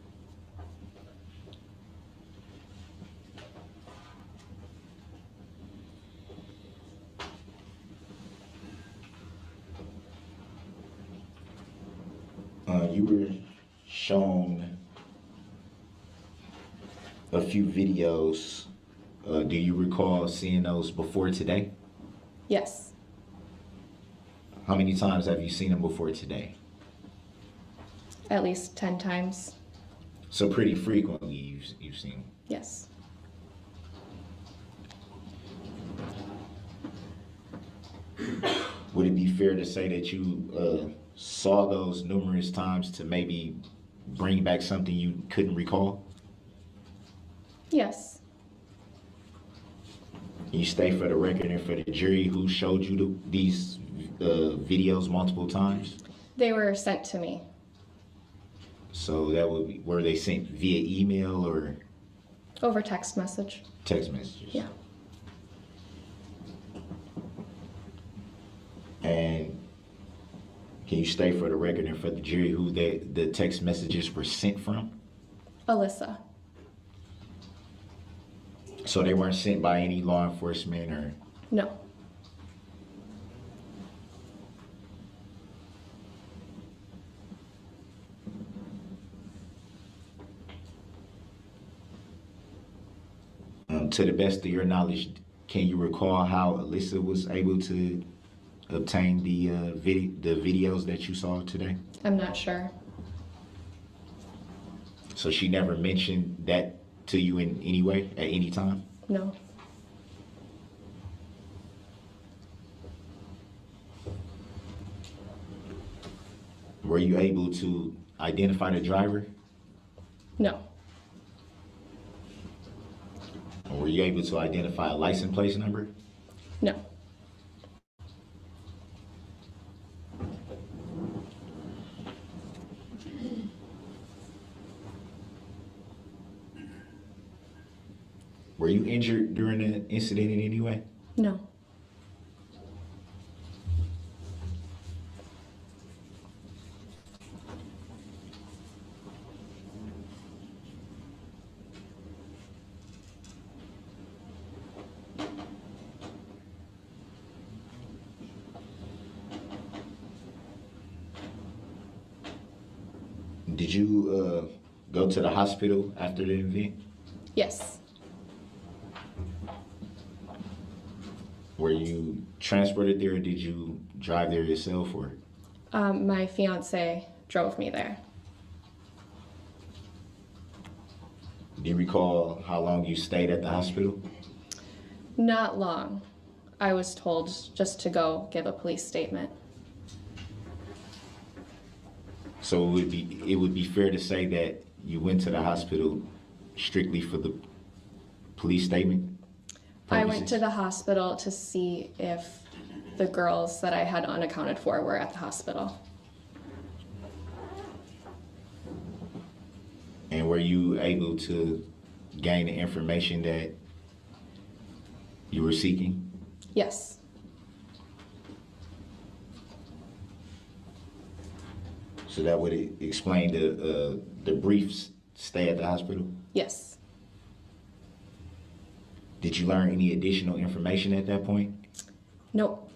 You were shown a few videos. Do you recall seeing those before today? Yes. How many times have you seen them before today? At least 10 times. So pretty frequently you've seen them. Yes. Would it be fair to say that you saw those numerous times to maybe bring back something you couldn't recall? Yes. Can you state for the record and for the jury who showed you these videos multiple times? They were sent to me. So that would be, were they sent via email or Over text message. text messages? Yeah. And can you state for the record and for the jury who the text messages were sent from? Alyssa. So they weren't sent by any law enforcement or? No. To the best of your knowledge, can you recall how Alyssa was able to obtain the videos that you saw today? I'm not sure. So she never mentioned that to you in any way at any time? No. Were you able to identify the driver? No. Or were you able to identify a license plate number? No. Were you injured during the incident in any way? No. Did you go to the hospital after the event? Yes. Were you transported there or did you drive there yourself or? My fiance drove me there. Do you recall how long you stayed at the hospital? Not long. I was told just to go give a police statement. So it would be fair to say that you went to the hospital strictly for the police statement I went purposes? to the hospital to see if the girls that I had unaccounted for were at the hospital. And were you able to gain the information that you were seeking? Yes. So that would explain the brief stay at the hospital? Yes. Did you learn any additional information at that point? Nope.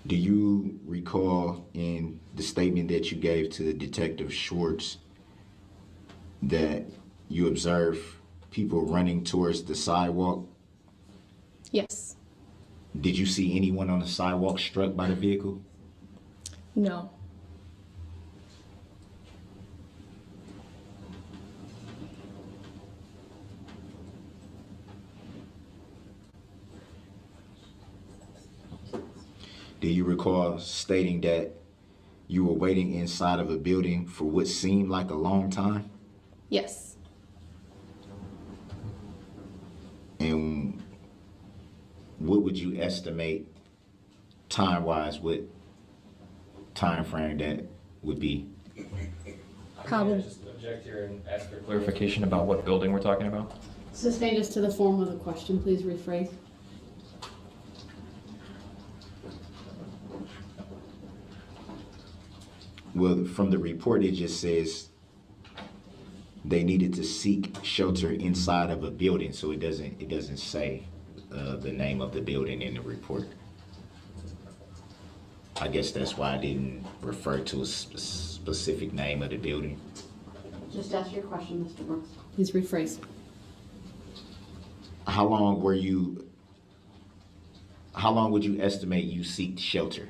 Do you recall in the statement that you gave to Detective Schwartz that you observed people running towards the sidewalk? Yes. Did you see anyone on the sidewalk struck by the vehicle? No. Do you recall stating that you were waiting inside of a building for what seemed like a long time? Yes. And what would you estimate time-wise, what time frame that would be? Probably. Just object here and ask for clarification about what building we're talking about. Sustain us to the form of the question, please rephrase. Well, from the report, it just says they needed to seek shelter inside of a building, so it doesn't say the name of the building in the report. I guess that's why I didn't refer to a specific name of the building. Just ask your question, Mr. Brooks. Please rephrase. How long would you estimate you seeked shelter?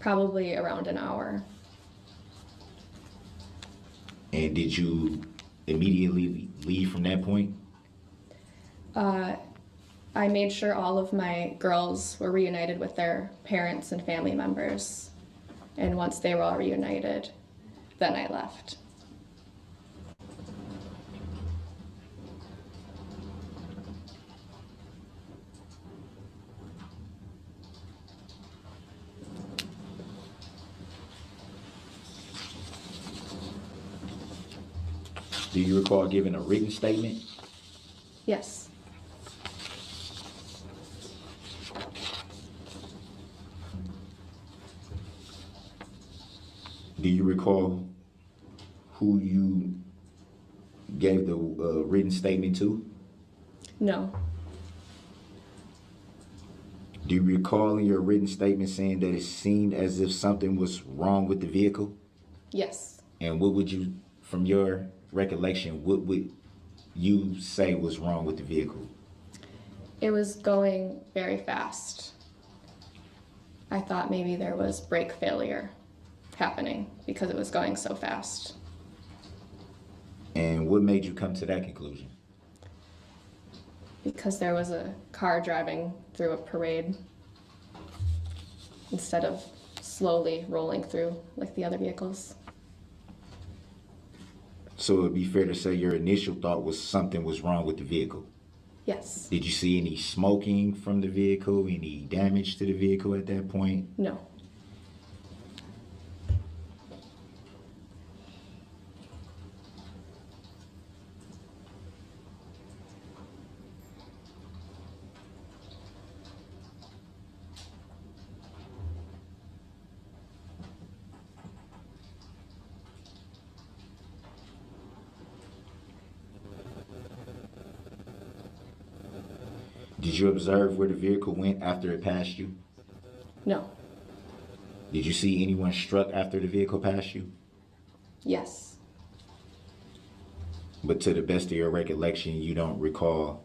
Probably around an hour. And did you immediately leave from that point? I made sure all of my girls were reunited with their parents and family members. And once they were all reunited, then I left. Do you recall giving a written statement? Yes. Do you recall who you gave the written statement to? No. Do you recall in your written statement saying that it seemed as if something was wrong with the vehicle? Yes. And what would you, from your recollection, what would you say was wrong with the vehicle? It was going very fast. I thought maybe there was brake failure happening because it was going so fast. And what made you come to that conclusion? Because there was a car driving through a parade instead of slowly rolling through like the other vehicles. So it'd be fair to say your initial thought was something was wrong with the vehicle. Yes. Did you see any smoking from the vehicle, any damage to the vehicle at that point? No. Did you observe where the vehicle went after it passed you? No. Did you see anyone struck after the vehicle passed you? Yes. But to the best of your recollection, you don't recall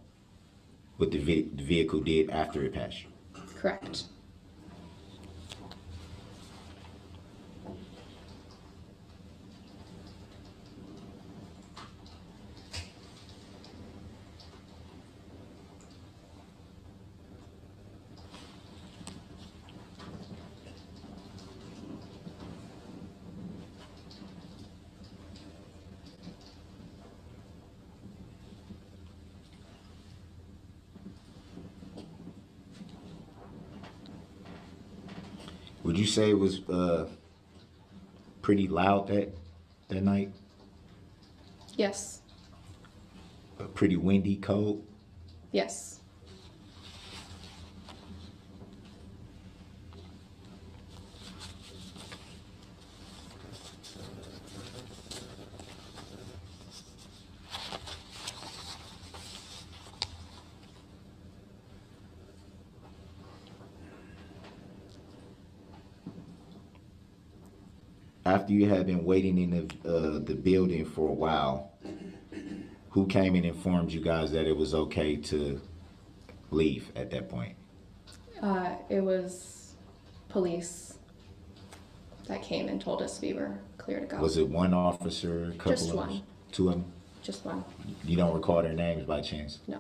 what the vehicle did after it passed you? Correct. Would you say it was pretty loud that night? Yes. Pretty windy, cold? Yes. After you had been waiting in the building for a while, who came and informed you guys that it was okay to leave at that point? It was police that came and told us we were clear to go. Was it one officer, a couple Just of one. them? Two of them? Just one. You don't recall their names by chance? No.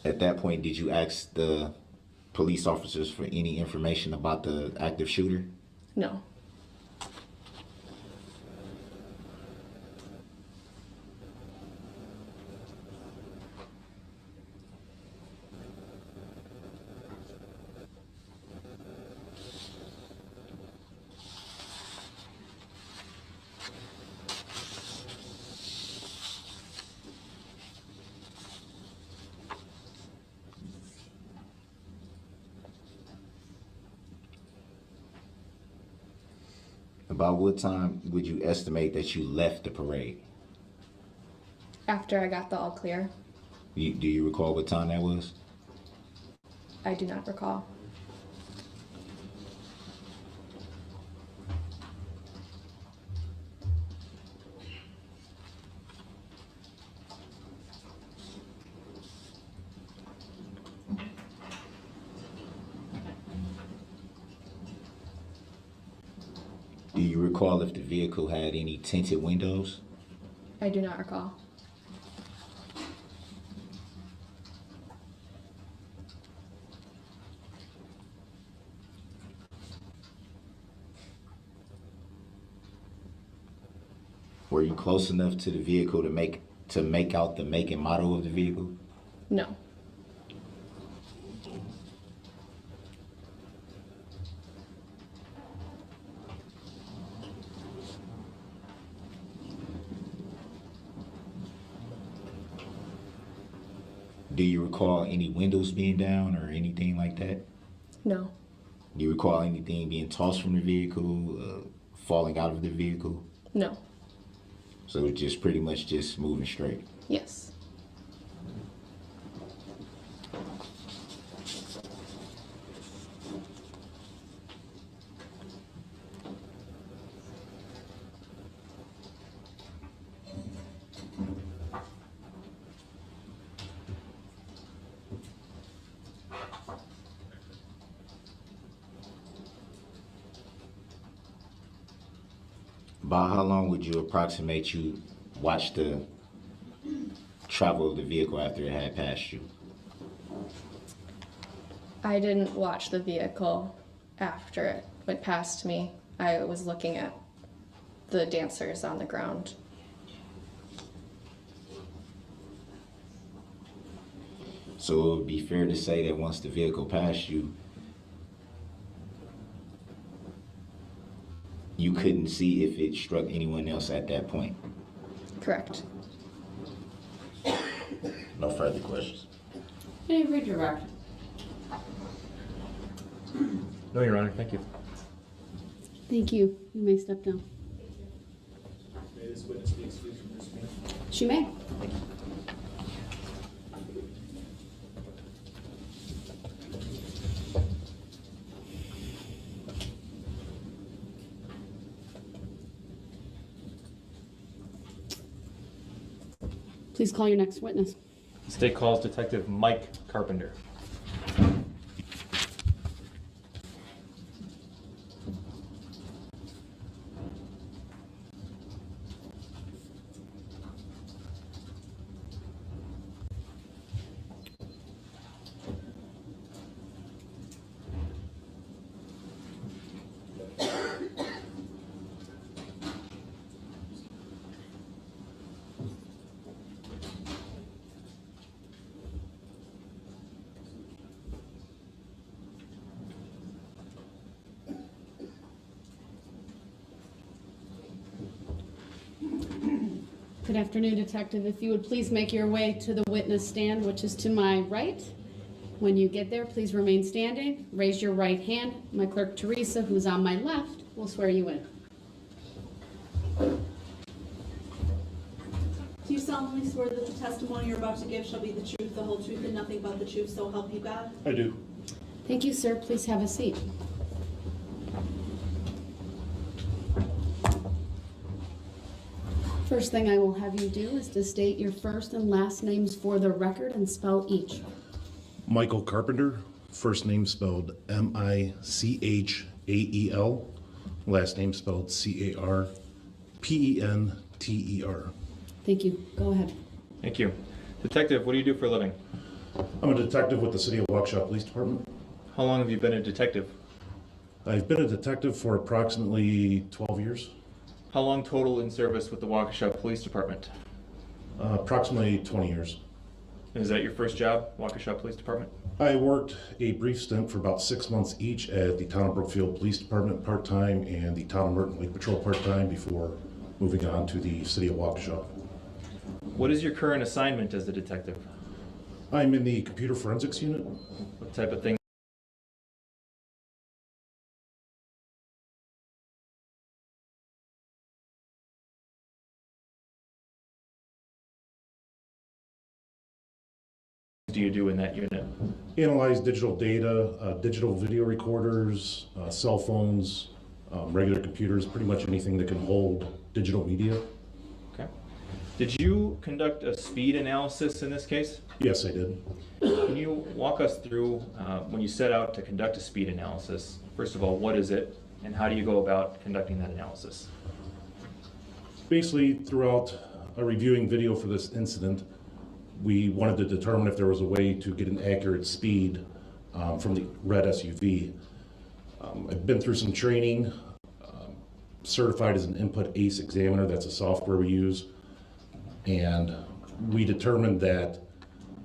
At that point, did you ask the police officers for any information about the active shooter? No. About what time would you estimate that you left the parade? After I got the all clear, Do you recall what time that was? I do not recall. Do you recall if the vehicle had any tinted windows? I do not recall. Were you close enough to the vehicle to make out the make and model of the vehicle? No. Do you recall any windows being down or anything like that? No. Do you recall anything being tossed from the vehicle, falling out of the vehicle? No. So it's just pretty much just moving straight. Yes. About how long would you approximate you watched the travel of the vehicle after it had passed you? I didn't watch the vehicle after it went past me. I was looking at the dancers on the ground. So it would be fair to say that once the vehicle passed you, you couldn't see if it struck anyone else at that point. Correct. No further questions. Any redirect? No, Your Honor, thank you. Thank you. You may step down. May this witness be excused from this meeting? She may. Please call your next witness. State calls Detective Mike Carpenter. Good afternoon, Detective. If you would please make your way to the witness stand, which is to my right. When you get there, please remain standing. Raise your right hand. My clerk, Teresa, who's on my left, will swear you in. Do you solemnly swear that the testimony you're about to give shall be the truth, the whole truth, and nothing but the truth, so help you God? I do. Thank you, sir. Please have a seat. First thing I will have you do is to state your first and last names for the record and spell each. Michael Carpenter, first name spelled Michael, last name spelled Carpenter. Thank you. Go ahead. Thank you. Detective, what do you do for a living? I'm a detective with the City of Waukesha Police Department. How long have you been a detective? I've been a detective for approximately 12 years, How long total in service with the Waukesha Police Department? approximately 20 years. Is that your first job, Waukesha Police Department? I worked a brief stint for about 6 months each at the Town of Brookfield Police Department part-time and the Town of Merton Lake Patrol part-time before moving on to the City of Waukesha. What is your current assignment as a detective? I'm in the computer forensics unit. What type of thing? Do you do in that unit? Analyze digital data, digital video recorders, cell phones, regular computers, pretty much anything that can hold digital media. Okay. Did you conduct a speed analysis in this case? Yes, I did. Can you walk us through when you set out to conduct a speed analysis? First of all, what is it? And how do you go about conducting that analysis? Basically, throughout reviewing video for this incident, we wanted to determine if there was a way to get an accurate speed from the red SUV. I've been through some training, certified as an input ACE examiner. That's a software we use. And we determined that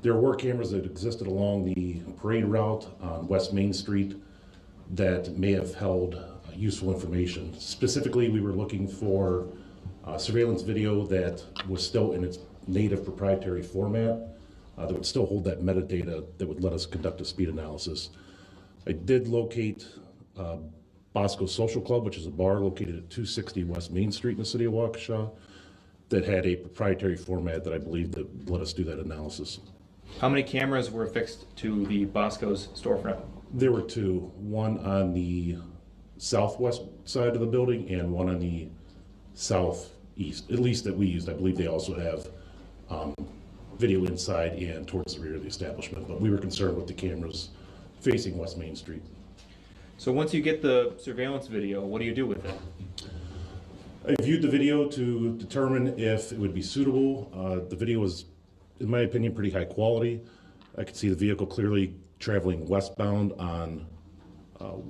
there were cameras that existed along the parade route on West Main Street that may have held useful information. Specifically, we were looking for surveillance video that was still in its native proprietary format that would still hold that metadata that would let us conduct a speed analysis. I did locate Bosco Social Club, which is a bar located at 260 West Main Street in the city of Waukesha, that had a proprietary format that I believe that let us do that analysis. How many cameras were affixed to the Bosco's storefront? There were two, one on the southwest side of the building and one on the southeast, at least that we used. I believe they also have video inside and towards the rear of the establishment, but we were concerned with the cameras facing West Main Street. So once you get the surveillance video, what do you do with it? I viewed the video to determine if it would be suitable. The video was, in my opinion, pretty high quality. I could see the vehicle clearly traveling westbound on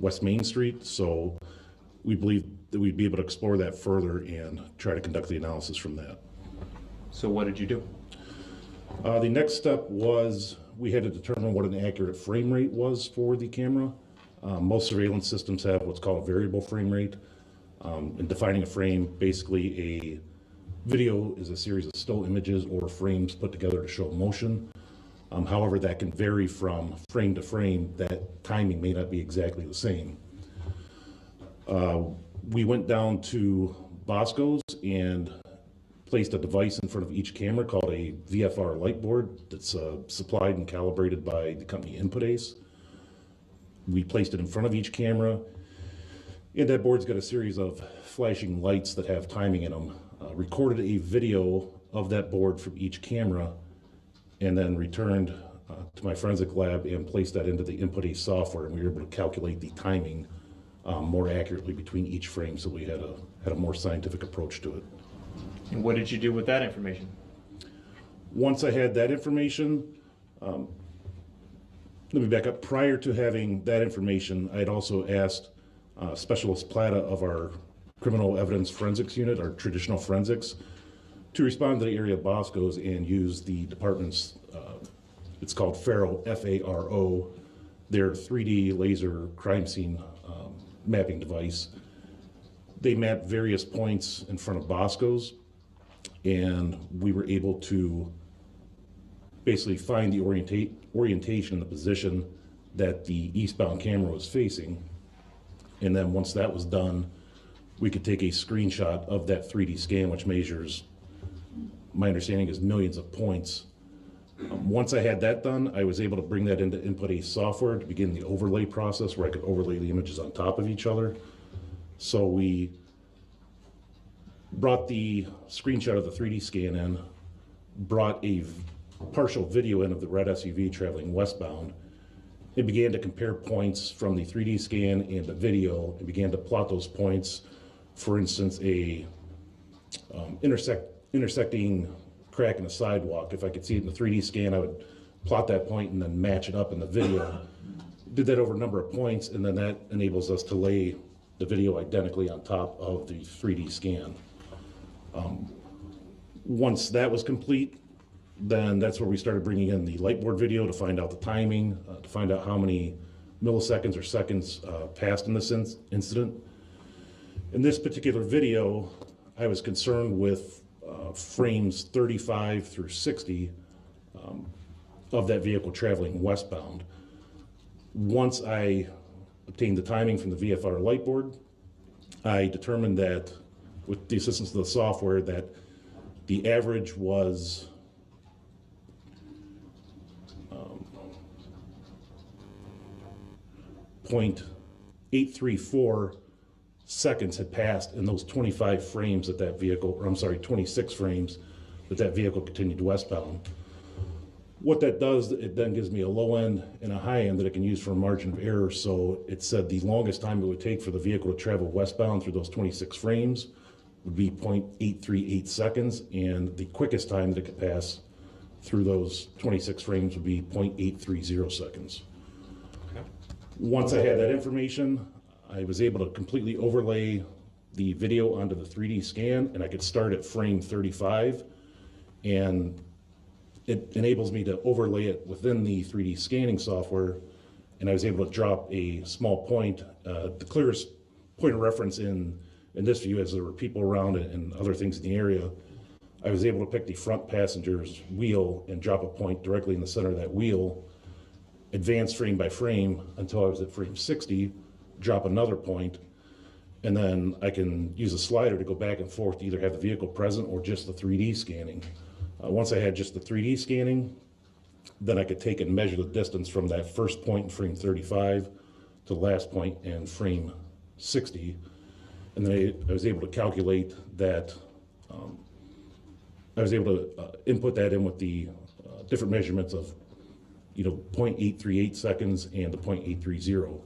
West Main Street, so we believe that we'd be able to explore that further and try to conduct the analysis from that. So what did you do? The next step was we had to determine what an accurate frame rate was for the camera. Most surveillance systems have what's called a variable frame rate. In defining a frame, basically a video is a series of still images or frames put together to show motion. However, that can vary from frame to frame. That timing may not be exactly the same. We went down to Bosco's and placed a device in front of each camera called a VFR light board that's supplied and calibrated by the company Input Ace. We placed it in front of each camera, and that board's got a series of flashing lights that have timing in them. Recorded a video of that board from each camera, and then returned to my forensic lab and placed that into the Input Ace software, and we were able to calculate the timing more accurately between each frame, so we had a more scientific approach to it. And what did you do with that information? Once I had that information, let me back up. Prior to having that information, I had also asked Specialist Plata of our Criminal Evidence Forensics Unit, our traditional forensics, to respond to the area of Bosco's and use the department's, it's called FARO, F-A-R-O, their 3D laser crime scene mapping device. They mapped various points in front of Bosco's, and we were able to basically find the orientation and the position that the eastbound camera was facing. And then once that was done, we could take a screenshot of that 3D scan, which measures, my understanding is millions of points. Once I had that done, I was able to bring that into Input Ace software to begin the overlay process where I could overlay the images on top of each other. So we brought the screenshot of the 3D scan in, brought a partial video in of the red SUV traveling westbound. It began to compare points from the 3D scan and the video, and began to plot those points. For instance, a intersecting crack in the sidewalk. If I could see it in the 3D scan, I would plot that point and then match it up in the video. Did that over a number of points, and then that enables us to lay the video identically on top of the 3D scan. Once that was complete, then that's where we started bringing in the light board video to find out the timing, to find out how many milliseconds or seconds passed in this incident. In this particular video, I was concerned with frames 35 through 60 of that vehicle traveling westbound. Once I obtained the timing from the VFR light board, I determined that with the assistance of the software that the average was 0.834 seconds had passed in those 25 frames that vehicle, or I'm sorry, 26 frames that vehicle continued westbound. What that does, it then gives me a low end and a high end that I can use for a margin of error. So it said the longest time it would take for the vehicle to travel westbound through those 26 frames would be 0.838 seconds, and the quickest time that it could pass through those 26 frames would be 0.830 seconds. Okay. Once I had that information, I was able to completely overlay the video onto the 3D scan, and I could start at frame 35, and it enables me to overlay it within the 3D scanning software, and I was able to drop a small point. The clearest point of reference in this view, as there were people around it and other things in the area, I was able to pick the front passenger's wheel and drop a point directly in the center of that wheel, advance frame by frame until I was at frame 60, drop another point, and then I can use a slider to go back and forth to either have the vehicle present or just the 3D scanning. Once I had just the 3D scanning, then I could take and measure the distance from that first point in frame 35 to the last point in frame 60. And then I was able to calculate that, I was able to input that in with the different measurements of, 0.838 seconds and the 0.830.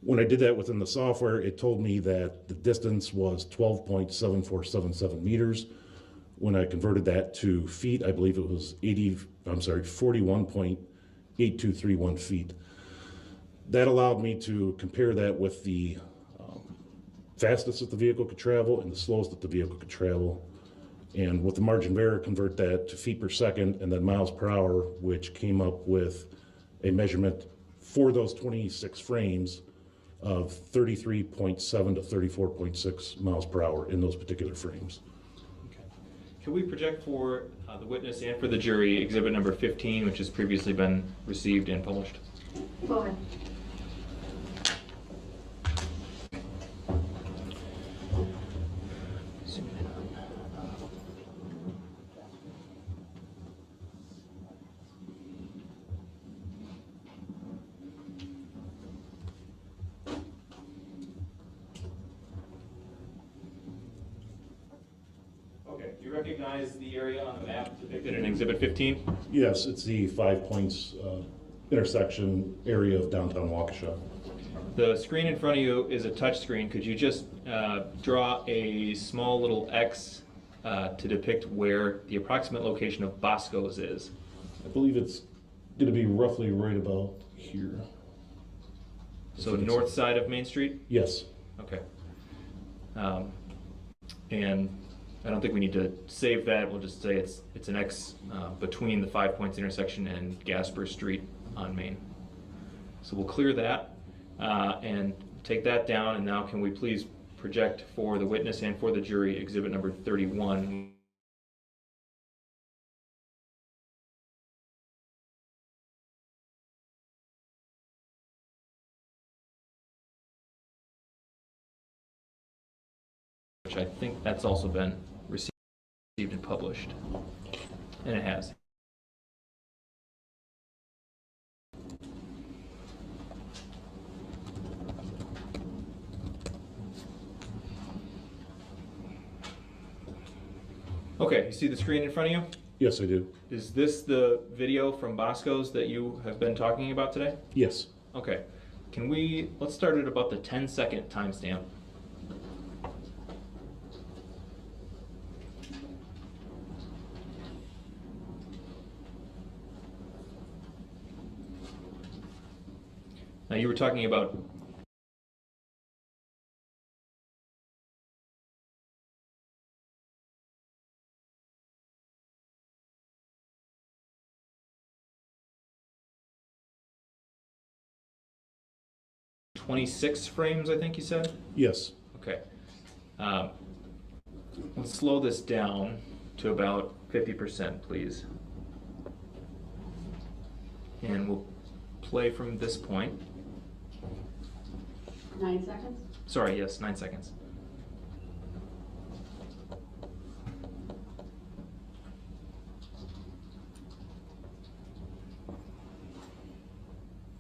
When I did that within the software, it told me that the distance was 12.7477 meters. When I converted that to feet, I believe it was 41.8231 feet. That allowed me to compare that with the fastest that the vehicle could travel and the slowest that the vehicle could travel. And with the margin of error, convert that to feet per second and then miles per hour, which came up with a measurement for those 26 frames of 33.7 to 34.6 miles per hour in those particular frames. Can we project for the witness and for the jury exhibit number 15, which has previously been received and published? Go ahead. Okay, do you recognize the area on the map depicted in exhibit 15? Yes, it's the 5 Points intersection area of downtown Waukesha. The screen in front of you is a touch screen. Could you just draw a small little X to depict where the approximate location of Bosco's is? I believe it's going to be roughly right about here. So north side of Main Street? Yes. Okay. And I don't think we need to save that. We'll just say it's an X between the 5 Points intersection and Gasper Street on Main. So we'll clear that and take that down. And now can we please project for the witness and for the jury exhibit number 31. Which I think that's also been received and published. And it has. Okay, you see the screen in front of you? Yes, I do. Is this the video from Bosco's that you have been talking about today? Yes. Okay. Let's start at about the 10-second timestamp. Now you were talking about .26 frames, I think you said? Yes. Okay. Let's slow this down to about 50%, please. And we'll play from this point. 9 seconds? Sorry, yes, 9 seconds.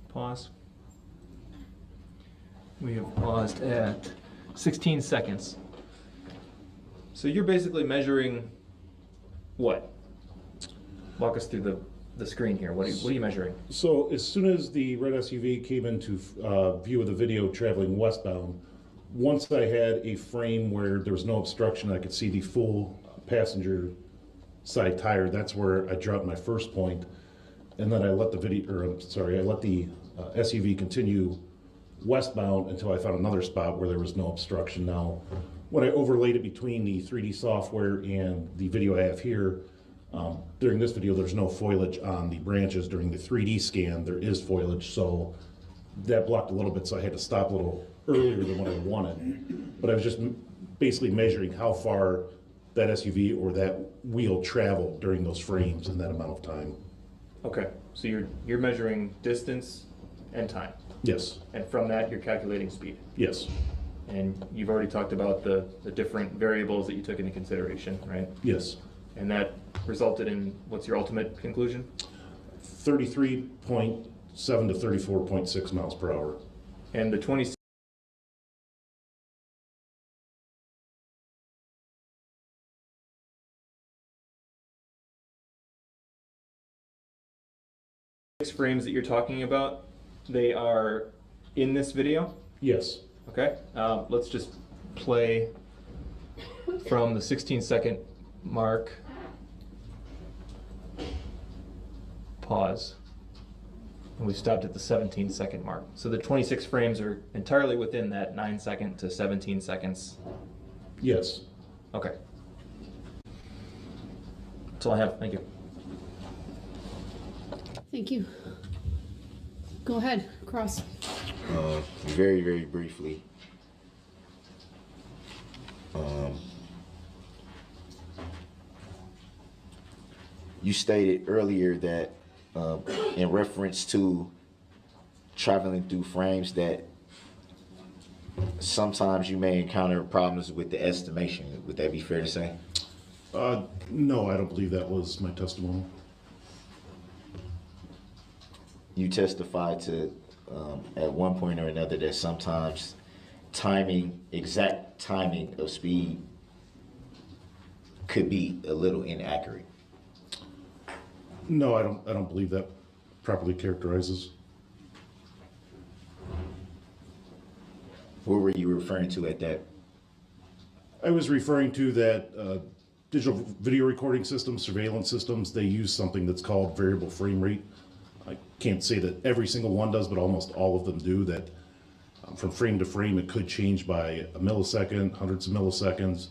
Pause. We have paused at 16 seconds. So you're basically measuring what? Walk us through the screen here? What are you measuring? So as soon as the red SUV came into view of the video traveling westbound, once I had a frame where there was no obstruction, I could see the full passenger side tire. That's where I dropped my first point, and then I let the SUV continue westbound until I found another spot where there was no obstruction. Now, when I overlaid it between the 3D software and the video I have here, during this video, there's no foliage on the branches. During the 3D scan, there is foliage, so that blocked a little bit, so I had to stop a little earlier than what I wanted. But I was just basically measuring how far that SUV or that wheel traveled during those frames in that amount of time. Okay, so you're measuring distance and time, Yes, and from that you're calculating speed. yes, And you've already talked about the different variables that you took into consideration, right? yes. And that resulted in, what's your ultimate conclusion? 33.7 to 34.6 miles per hour. And the 26 frames that you're talking about, they are in this video? Yes. Okay, let's just play from the 16-second mark. Pause. And we stopped at the 17-second mark. So the 26 frames are entirely within that 9 second to 17 seconds. Yes. Okay. That's all I have. Thank you. Thank you. Go ahead, Cross. Very, very briefly. You stated earlier that in reference to traveling through frames that sometimes you may encounter problems with the estimation. Would that be fair to say? No, I don't believe that was my testimony. You testified to at one point or another that sometimes exact timing of speed could be a little inaccurate. No, I don't believe that properly characterizes. What were you referring to at that? I was referring to that digital video recording systems, surveillance systems, they use something that's called variable frame rate. I can't say that every single one does, but almost all of them do. That from frame to frame, it could change by a millisecond, hundreds of milliseconds.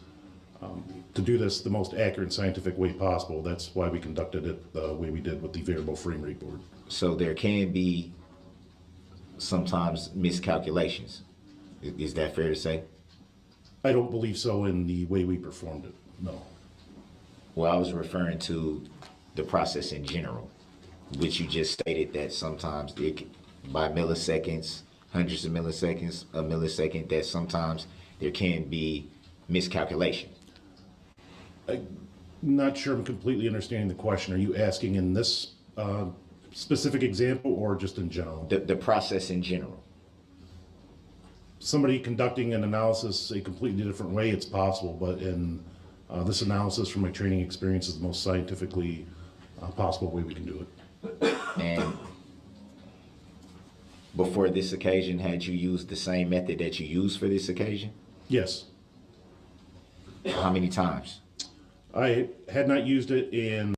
To do this the most accurate and scientific way possible, that's why we conducted it the way we did with the variable frame rate board. So there can be sometimes miscalculations. Is that fair to say? I don't believe so in the way we performed it, no. Well, I was referring to the process in general, which you just stated that sometimes by milliseconds, hundreds of milliseconds, a millisecond, that sometimes there can be miscalculation. I'm not sure I'm completely understanding the question. Are you asking in this specific example or just in general? The process in general. Somebody conducting an analysis a completely different way, it's possible, but in this analysis from my training experience is the most scientifically possible way we can do it. And before this occasion, had you used the same method that you used for this occasion? Yes. How many times? I had not used it in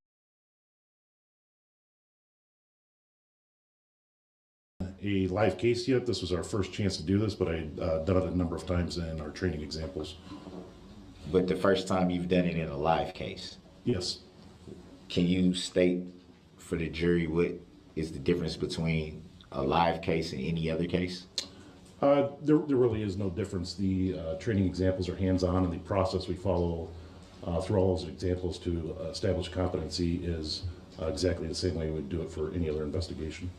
a live case yet. This was our first chance to do this, but I'd done it a number of times in our training examples. But the first time you've done it in a live case. Yes. Can you state for the jury what is the difference between a live case and any other case? There really is no difference. The training examples are hands-on, and the process we follow through all those examples to establish competency is exactly the same way we would do it for any other investigation.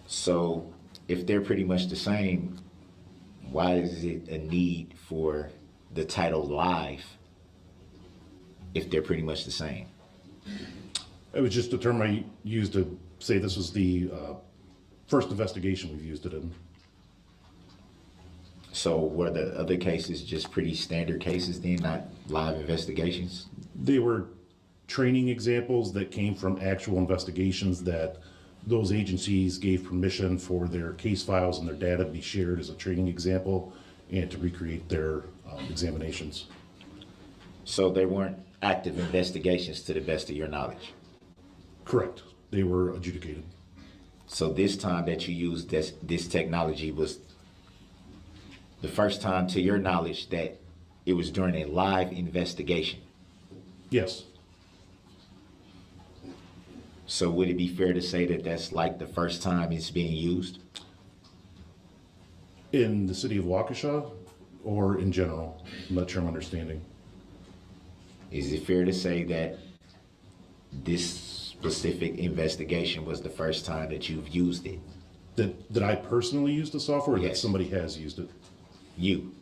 So if they're pretty much the same, why is it a need for the title live if they're pretty much the same? It was just a term I used to say this was the first investigation we've used it in. So were the other cases just pretty standard cases then, not live investigations? They were training examples that came from actual investigations that those agencies gave permission for their case files and their data to be shared as a training example and to recreate their examinations. So they weren't active investigations to the best of your knowledge. Correct. They were adjudicated. So this time that you used this technology was the first time to your knowledge that it was during a live investigation. Yes. So would it be fair to say that that's like the first time it's being used? In the city of Waukesha or in general? I'm not sure I'm understanding. Is it fair to say that this specific investigation was the first time that you've used it? That I personally used the software or that Yes. somebody has used it? You.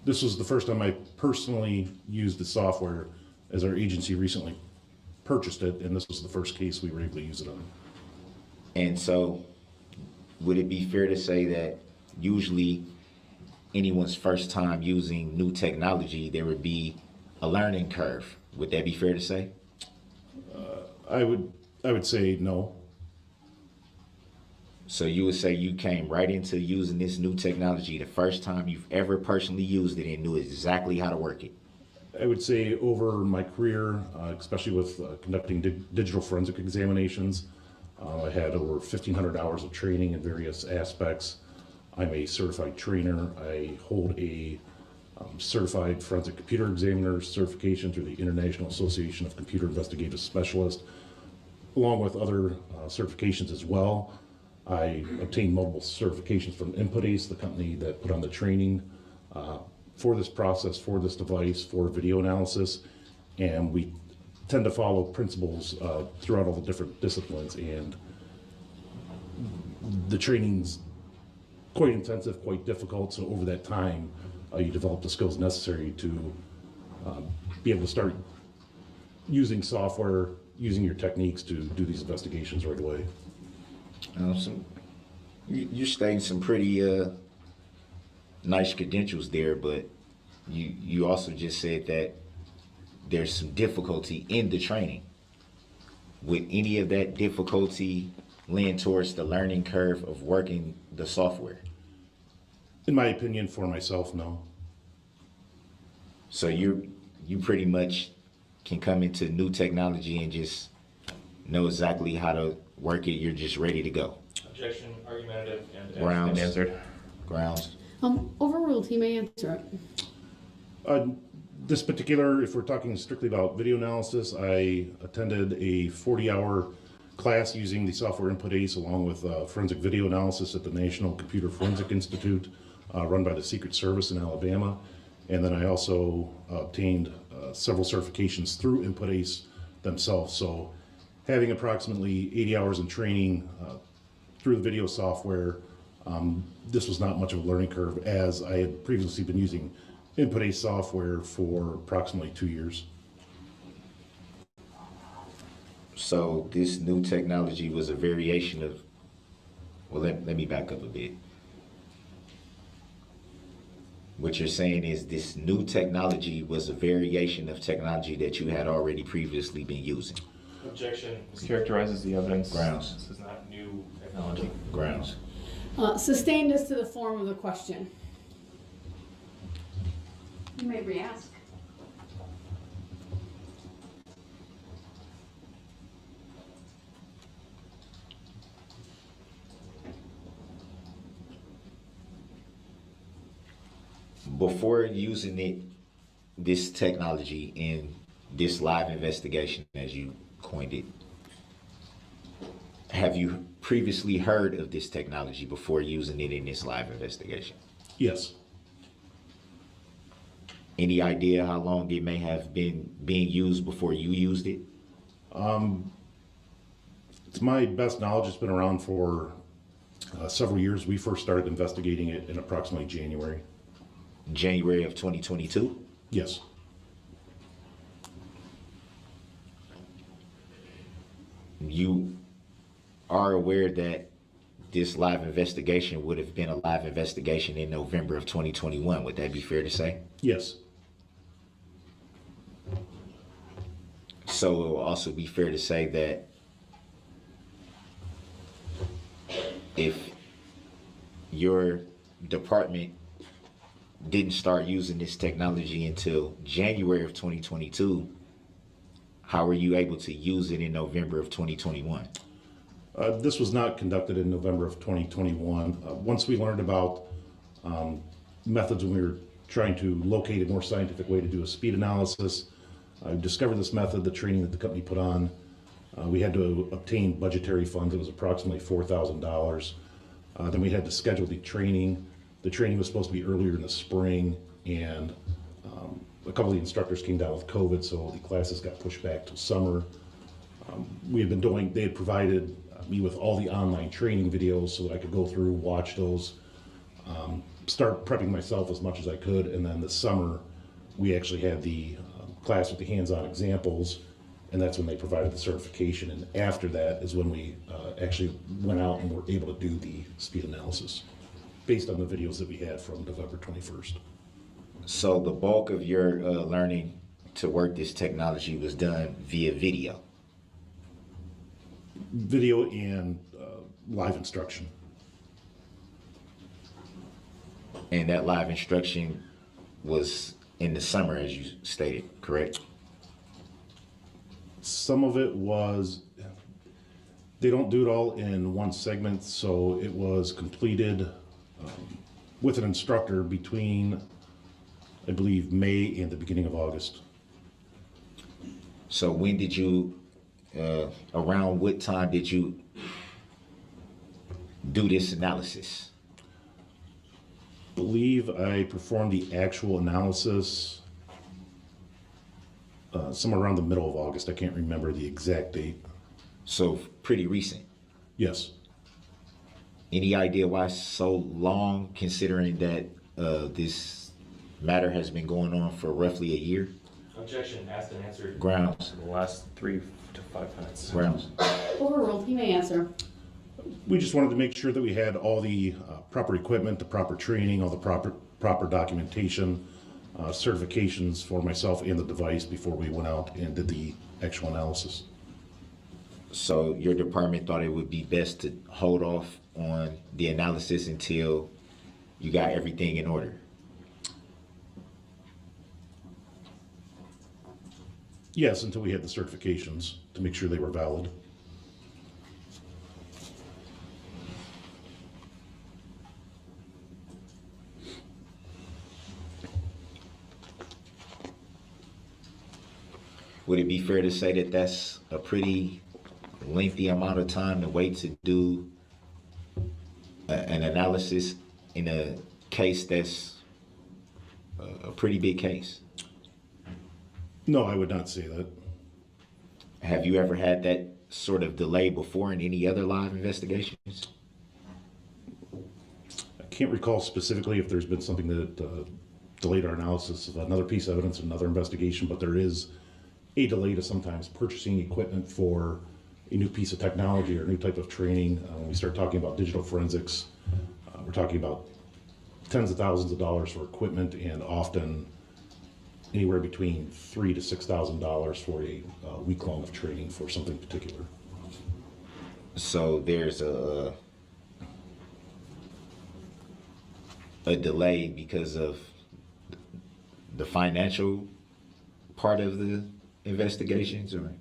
This was the first time I personally used the software, as our agency recently purchased it, and this was the first case we were able to use it on. And so would it be fair to say that usually anyone's first time using new technology, there would be a learning curve? Would that be fair to say? I would say no. So you would say you came right into using this new technology the first time you've ever personally used it and knew exactly how to work it? I would say over my career, especially with conducting digital forensic examinations, I had over 1,500 hours of training in various aspects. I'm a certified trainer. I hold a certified forensic computer examiner certification through the International Association of Computer Investigative Specialists, along with other certifications as well. I obtained multiple certifications from InputAce, the company that put on the training for this process, for this device, for video analysis. And we tend to follow principles throughout all the different disciplines. And the training's quite intensive, quite difficult. So over that time, you develop the skills necessary to be able to start using software, using your techniques to do these investigations right away. You're stating some pretty nice credentials there, but you also just said that there's some difficulty in the training. Would any of that difficulty lean towards the learning curve of working the software? In my opinion, for myself, no. So you pretty much can come into new technology and just know exactly how to work it. You're just ready to go. Objection, argumentative, and Grounds. answered. Grounds. Overruled, he may answer it. This particular, if we're talking strictly about video analysis, I attended a 40-hour class using the software InputAce along with forensic video analysis at the National Computer Forensic Institute, run by the Secret Service in Alabama. And then I also obtained several certifications through InputAce themselves. So having approximately 80 hours in training through the video software, this was not much of a learning curve, as I had previously been using InputAce software for approximately 2 years. So this new technology was a variation of, well, let me back up a bit. What you're saying is this new technology was a variation of technology that you had already previously been using. Objection, mischaracterizes the evidence. Grounds. This is not new technology. Grounds. Sustained as to the form of the question. You may re-ask. Before using this technology in this live investigation, as you coined it, have you previously heard of this technology before using it in this live investigation? Yes. Any idea how long it may have been being used before you used it? To my best knowledge, it's been around for several years. We first started investigating it in approximately January. January of 2022? Yes. You are aware that this live investigation would have been a live investigation in November of 2021. Would that be fair to say? Yes. So it will also be fair to say that if your department didn't start using this technology until January of 2022, how were you able to use it in November of 2021? This was not conducted in November of 2021. Once we learned about methods when we were trying to locate a more scientific way to do a speed analysis, I discovered this method, the training that the company put on. We had to obtain budgetary funds. It was approximately $4,000. Then we had to schedule the training. The training was supposed to be earlier in the spring, and a couple of the instructors came down with COVID, so the classes got pushed back to summer. They had provided me with all the online training videos so that I could go through, watch those, start prepping myself as much as I could, and then this summer we actually had the class with the hands-on examples, and that's when they provided the certification, and after that is when we actually went out and were able to do the speed analysis based on the videos that we had from November 21st. So the bulk of your learning to work this technology was done via video. Video and live instruction. And that live instruction was in the summer, as you stated, correct? Some of it was, they don't do it all in one segment, so it was completed with an instructor between, I believe, May and the beginning of August. So when did you, around what time did you do this analysis? I believe I performed the actual analysis somewhere around the middle of August. I can't remember the exact date. So pretty recent. Yes. Any idea why so long, considering that this matter has been going on for roughly a year? Objection asked and answered. Grounds. In the last 3 to 5 minutes. Grounds. Overruled. You may answer. We just wanted to make sure that we had all the proper equipment, the proper training, all the proper documentation, certifications for myself and the device before we went out and did the actual analysis. So your department thought it would be best to hold off on the analysis until you got everything in order? Yes, until we had the certifications to make sure they were valid. Would it be fair to say that that's a pretty lengthy amount of time to wait to do an analysis in a case that's a pretty big case? No, I would not say that. Have you ever had that sort of delay before in any other live investigations? I can't recall specifically if there's been something that delayed our analysis of another piece of evidence, another investigation, but there is a delay to sometimes purchasing equipment for a new piece of technology or a new type of training. When we start talking about digital forensics, we're talking about tens of thousands of dollars for equipment and often anywhere between $3,000 to $6,000 for a week long of training for something particular. So there's a delay because of the financial part of the investigations, or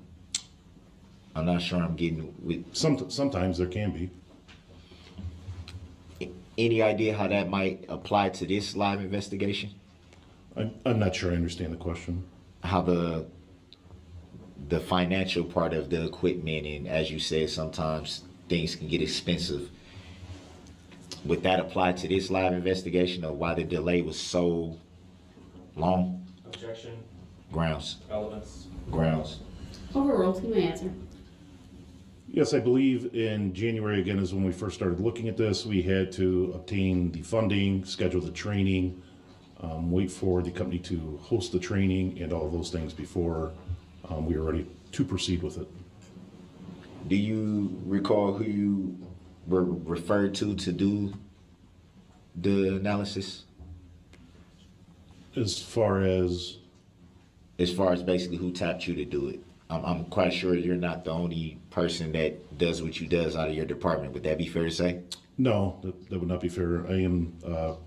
I'm not sure I'm getting with. Sometimes there can be. Any idea how that might apply to this live investigation? I'm not sure I understand the question. How the financial part of the equipment, and as you said, sometimes things can get expensive. Would that apply to this live investigation, or why the delay was so long? Objection. Grounds. Relevance. Grounds. Overruled. You may answer. Yes, I believe in January again is when we first started looking at this. We had to obtain the funding, schedule the training, wait for the company to host the training and all of those things before we were ready to proceed with it. Do you recall who you were referred to do the analysis? As far as As far as basically who tapped you to do it? I'm quite sure you're not the only person that does what you does out of your department. Would that be fair to say? No, that would not be fair. I am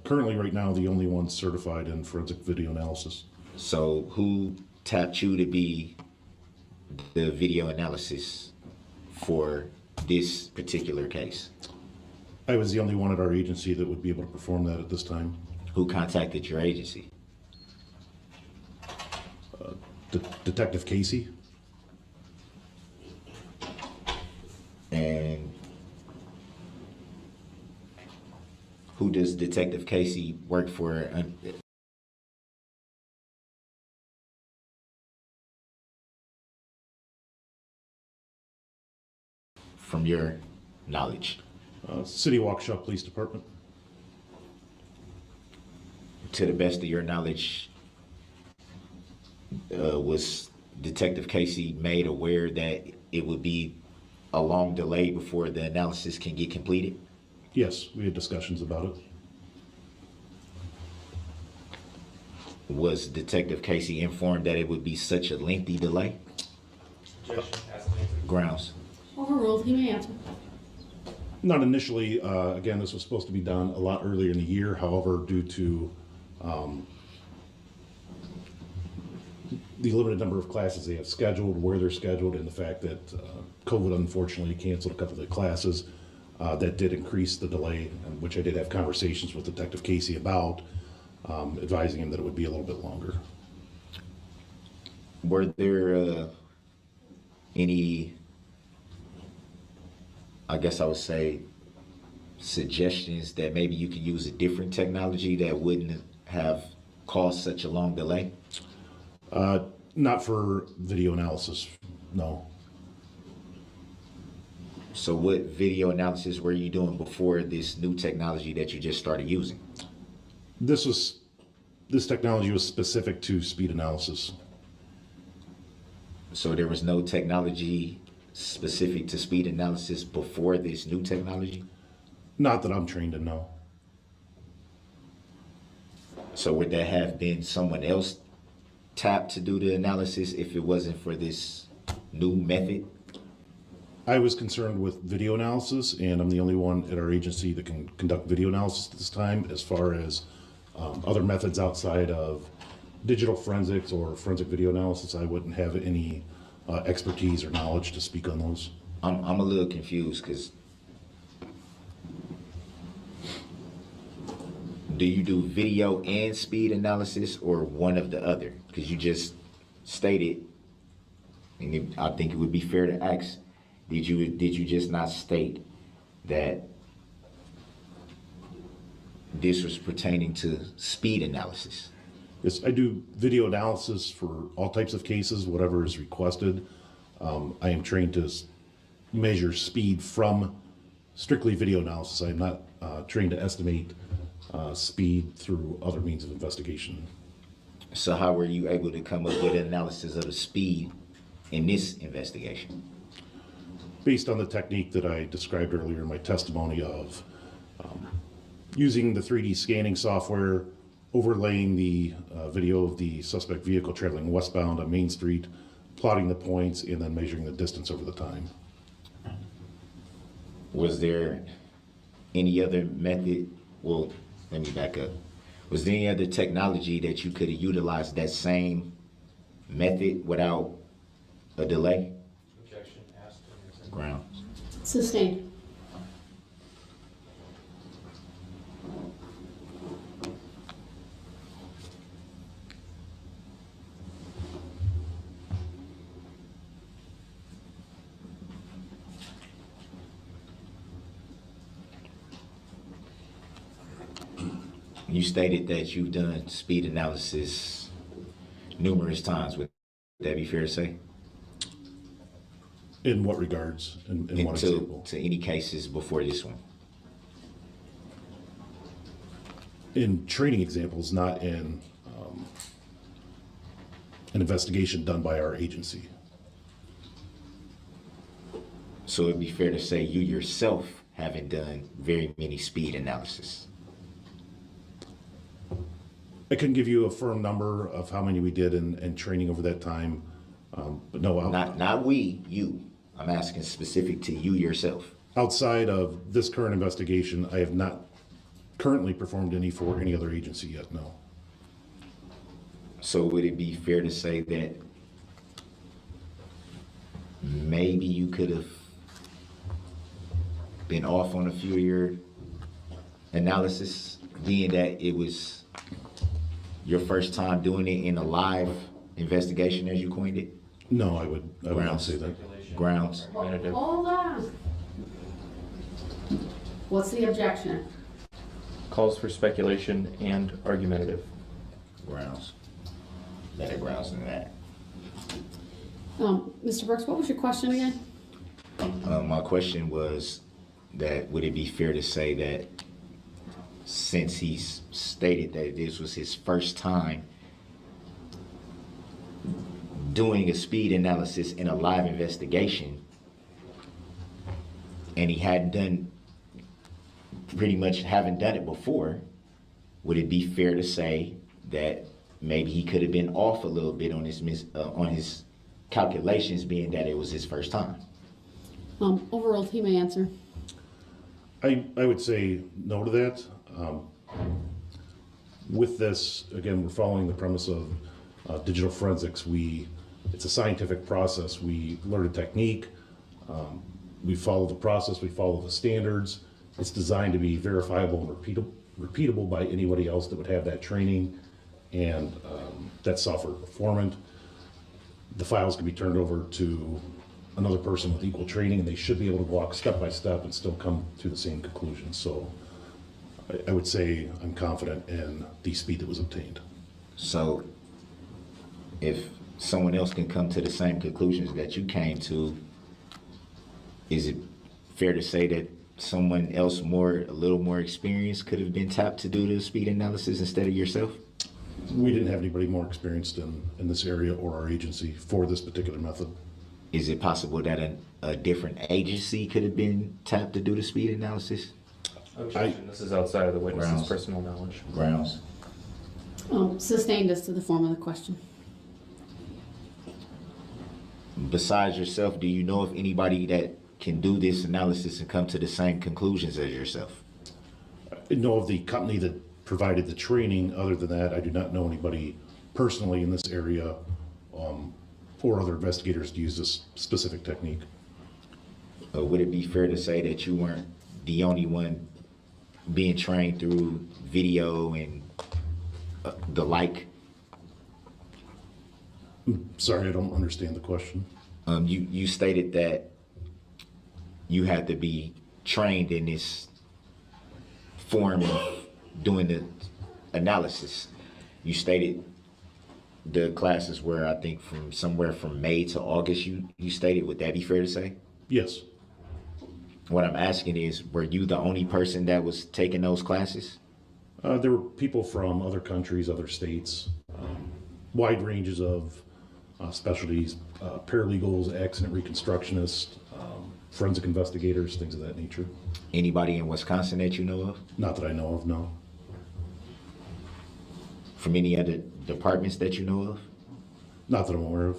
currently right now the only one certified in forensic video analysis. So who tapped you to be the video analysis for this particular case? I was the only one at our agency that would be able to perform that at this time. Who contacted your agency? Detective Casey. And who does Detective Casey work for? From your knowledge? City Waukesha Police Department. To the best of your knowledge, was Detective Casey made aware that it would be a long delay before the analysis can get completed? Yes, we had discussions about it. Was Detective Casey informed that it would be such a lengthy delay? Grounds. Overruled, he may answer. Not initially. Again, this was supposed to be done a lot earlier in the year. However, due to the limited number of classes they have scheduled, where they're scheduled, and the fact that COVID unfortunately canceled a couple of the classes, that did increase the delay, which I did have conversations with Detective Casey about, advising him that it would be a little bit longer. Were there any, I guess I would say, suggestions that maybe you could use a different technology that wouldn't have caused such a long delay? Not for video analysis, no. So what video analysis were you doing before this new technology that you just started using? This technology was specific to speed analysis. So there was no technology specific to speed analysis before this new technology? Not that I'm trained in, no. So would there have been someone else tapped to do the analysis if it wasn't for this new method? I was concerned with video analysis, and I'm the only one at our agency that can conduct video analysis at this time. As far as other methods outside of digital forensics or forensic video analysis, I wouldn't have any expertise or knowledge to speak on those. I'm a little confused because do you do video and speed analysis or one of the other? Because you just stated, and I think it would be fair to ask, did you just not state that this was pertaining to speed analysis? Yes, I do video analysis for all types of cases, whatever is requested. I am trained to measure speed from strictly video analysis. I am not trained to estimate speed through other means of investigation. So how were you able to come up with an analysis of the speed in this investigation? Based on the technique that I described earlier in my testimony of using the 3D scanning software, overlaying the video of the suspect vehicle traveling westbound on Main Street, plotting the points, and then measuring the distance over the time. Was there any other method? Well, let me back up. Was there any other technology that you could have utilized that same method without a delay? Objection asked. Grounds. Sustained. You stated that you've done speed analysis numerous times. Would that be fair to say? In what regards? In what example? To any cases before this one? In training examples, not in an investigation done by our agency. So it'd be fair to say you yourself haven't done very many speed analysis. I couldn't give you a firm number of how many we did in training over that time. But no, Not we, you. I'm asking specific to you yourself. outside of this current investigation, I have not currently performed any for any other agency yet, no. So would it be fair to say that maybe you could have been off on a few of your analysis, being that it was your first time doing it in a live investigation, as you coined it? No, I would not say that. Grounds? Argumentative. Hold on. What's the objection? Calls for speculation and argumentative. Grounds. Better grounds than that. Mr. Brooks, what was your question again? My question was that would it be fair to say that since he's stated that this was his first time doing a speed analysis in a live investigation, and he pretty much haven't done it before, would it be fair to say that maybe he could have been off a little bit on his calculations, being that it was his first time? Overruled, he may answer. I would say no to that. With this, again, we're following the premise of digital forensics. It's a scientific process. We learn a technique. We follow the process. We follow the standards. It's designed to be verifiable and repeatable by anybody else that would have that training and that software performant. The files can be turned over to another person with equal training, and they should be able to walk step by step and still come to the same conclusion. So I would say I'm confident in the speed that was obtained. So if someone else can come to the same conclusions that you came to, is it fair to say that someone else a little more experienced could have been tapped to do the speed analysis instead of yourself? We didn't have anybody more experienced in this area or our agency for this particular method. Is it possible that a different agency could have been tapped to do the speed analysis? Objection. This is outside of the witness's Grounds. personal knowledge. Grounds. Sustained as to the form of the question. Besides yourself, do you know of anybody that can do this analysis and come to the same conclusions as yourself? I know of the company that provided the training. Other than that, I do not know anybody personally in this area or other investigators to use this specific technique. Would it be fair to say that you weren't the only one being trained through video and the like? Sorry, I don't understand the question. You stated that you had to be trained in this form of doing the analysis. You stated the classes were, I think, from somewhere from May to August, you stated. Would that be fair to say? Yes, What I'm asking is, were you the only person that was taking those classes? there were people from other countries, other states, wide ranges of specialties, paralegals, accident reconstructionists, forensic investigators, things of that nature. Anybody in Wisconsin that you know of? Not that I know of, no. From any other departments that you know of? Not that I'm aware of.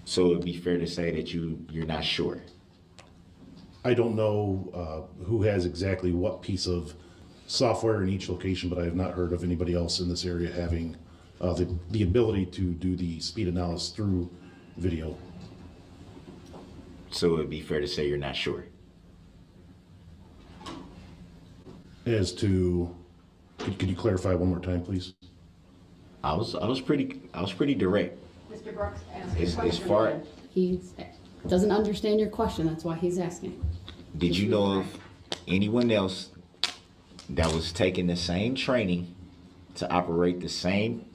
So it would be fair to say that you're not sure. I don't know who has exactly what piece of software in each location, but I have not heard of anybody else in this area having the ability to do the speed analysis through video. So it would be fair to say you're not sure. As to, could you clarify one more time, please? I was pretty direct. Mr. Brooks, As far, he doesn't understand your question. That's why he's asking. did you know of anyone else that was taking the same training to operate the same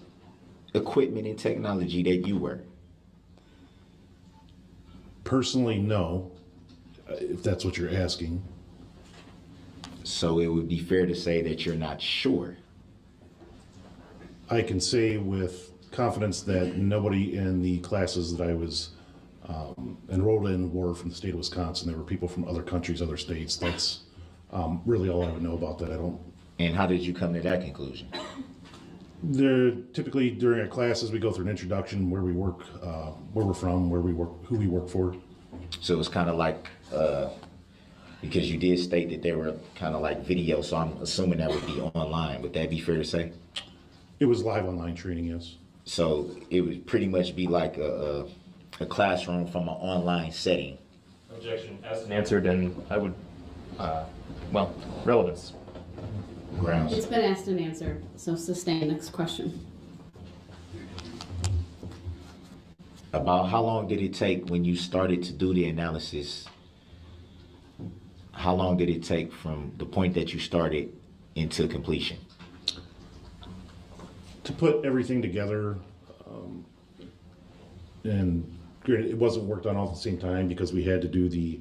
equipment and technology that you were? Personally, no, if that's what you're asking. So it would be fair to say that you're not sure. I can say with confidence that nobody in the classes that I was enrolled in were from the state of Wisconsin. There were people from other countries, other states. That's really all I would know about that. I don't. And how did you come to that conclusion? They're typically during our classes, we go through an introduction, where we work, where we're from, where we work, who we work for. So it's kind of like, because you did state that they were kind of like video, so I'm assuming that would be online. Would that be fair to say? It was live online training, yes. So it would pretty much be like a classroom from an online setting. Objection asked and answered, and I would, well, relevance. Grounds. It's been asked and answered, so sustain. Next question. About how long did it take when you started to do the analysis? How long did it take from the point that you started into completion? To put everything together, and granted, it wasn't worked on all at the same time because we had to do the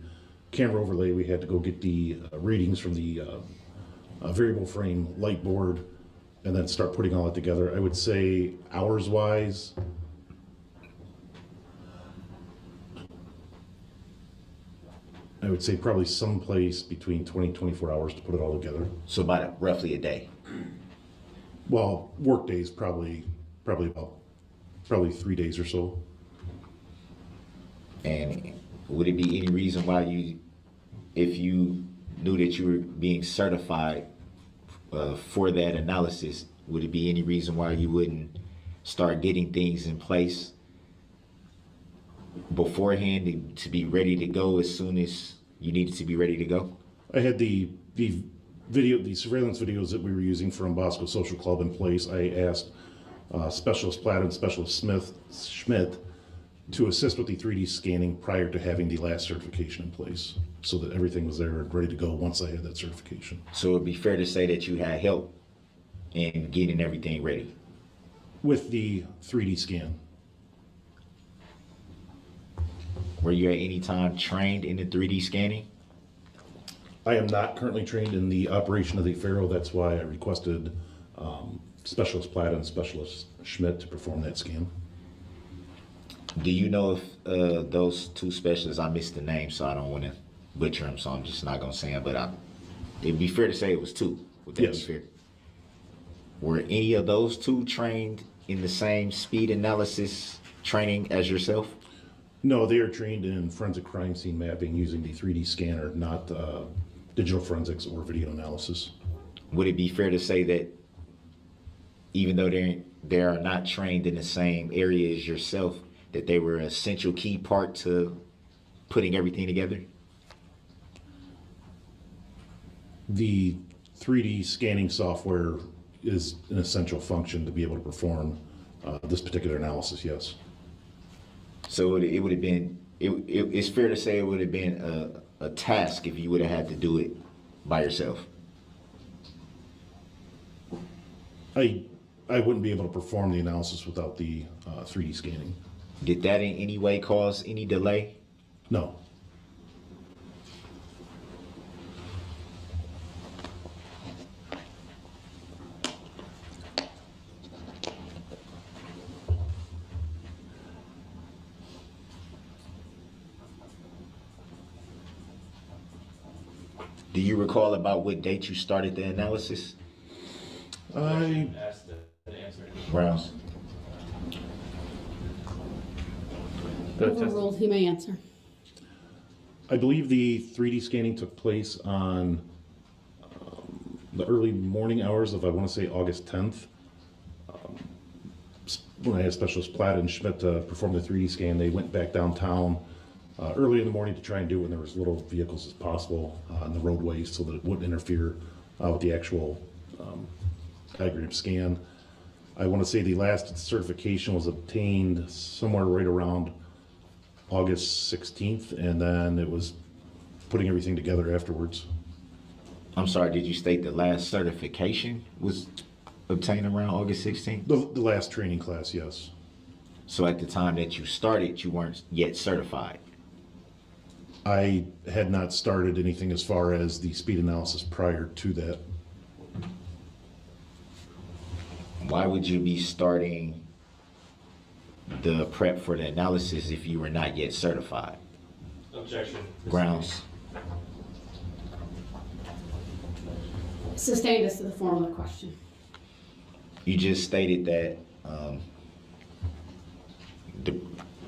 camera overlay. We had to go get the readings from the variable frame light board and then start putting all that together. I would say hours wise, I would say probably someplace between 20 and 24 hours to put it all together. So about roughly a day. Well, work days probably 3 days or so. And would it be any reason why you, if you knew that you were being certified for that analysis, would it be any reason why you wouldn't start getting things in place beforehand to be ready to go as soon as you needed to be ready to go? I had the surveillance videos that we were using from Bosco Social Club in place. I asked Specialist Platt and Specialist Schmidt to assist with the 3D scanning prior to having the last certification in place, so that everything was there and ready to go once I had that certification. So it'd be fair to say that you had help in getting everything ready. With the 3D scan, Were you at any time trained in the 3D scanning? I am not currently trained in the operation of the Faro. That's why I requested Specialist Platt and Specialist Schmidt to perform that scan. Do you know if those two specialists, I missed the name, so I don't want to butcher them, so I'm just not going to say them, but it'd be fair to say it was two. Would that Yes. be fair? Were any of those two trained in the same speed analysis training as yourself? No, they are trained in forensic crime scene mapping using the 3D scanner, not digital forensics or video analysis. Would it be fair to say that even though they are not trained in the same area as yourself, that they were an essential key part to putting everything together? The 3D scanning software is an essential function to be able to perform this particular analysis, yes. So it would have been, it's fair to say it would have been a task if you would have had to do it by yourself. I wouldn't be able to perform the analysis without the 3D scanning. Did that in any way cause any delay? No. Do you recall about what date you started the analysis? I Asked and answered. Browns. Overruled, he may answer. believe the 3D scanning took place on the early morning hours of, I want to say, August 10th. When I had Specialist Platt and Schmidt perform the 3D scan, they went back downtown early in the morning to try and do it when there was little vehicles as possible on the roadways so that it wouldn't interfere with the actual diagram scan. I want to say the last certification was obtained somewhere right around August 16th, and then it was putting everything together afterwards. I'm sorry, did you state the last certification was obtained around August 16th? The last training class, yes. So at the time that you started, you weren't yet certified? I had not started anything as far as the speed analysis prior to that. Why would you be starting the prep for the analysis if you were not yet certified? Objection. Grounds. Sustained as to the form of the question. You just stated that the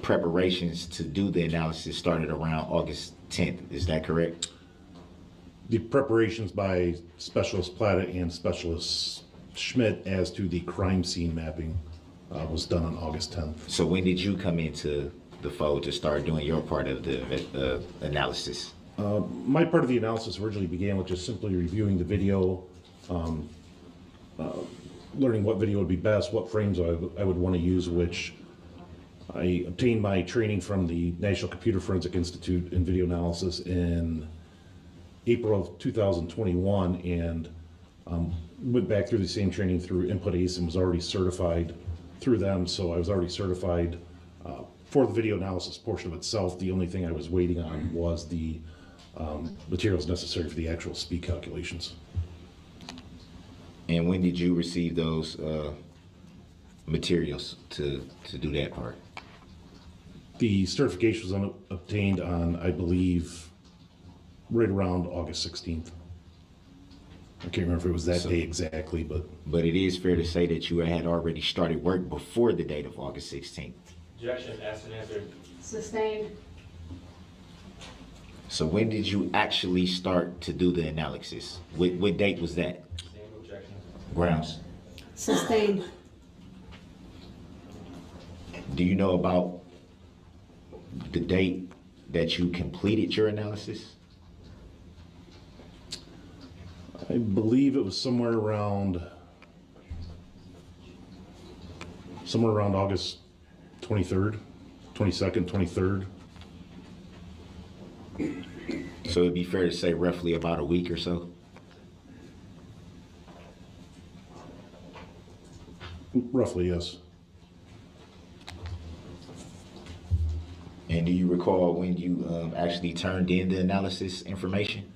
preparations to do the analysis started around August 10th. Is that correct? The preparations by Specialist Plata and Specialist Schmidt as to the crime scene mapping was done on August 10th. So when did you come into the fold to start doing your part of the analysis? My part of the analysis originally began with just simply reviewing the video, learning what video would be best, what frames I would want to use, which I obtained my training from the National Computer Forensic Institute in video analysis in April of 2021, and went back through the same training through Input ACE and was already certified through them. So I was already certified for the video analysis portion of itself. The only thing I was waiting on was the materials necessary for the actual speed calculations. And when did you receive those materials to do that part? The certification was obtained on, I believe, right around August 16th. I can't remember if it was that day exactly, but But it is fair to say that you had already started work before the date of August 16th. Objection, asked and answered. Sustained. So when did you actually start to do the analysis? What date was that? Same objection. Grounds. Sustained. Do you know about the date that you completed your analysis? I believe it was somewhere around August 23rd, 22nd, 23rd. So it'd be fair to say roughly about a week or so? Roughly, yes. And do you recall when you actually turned in the analysis information?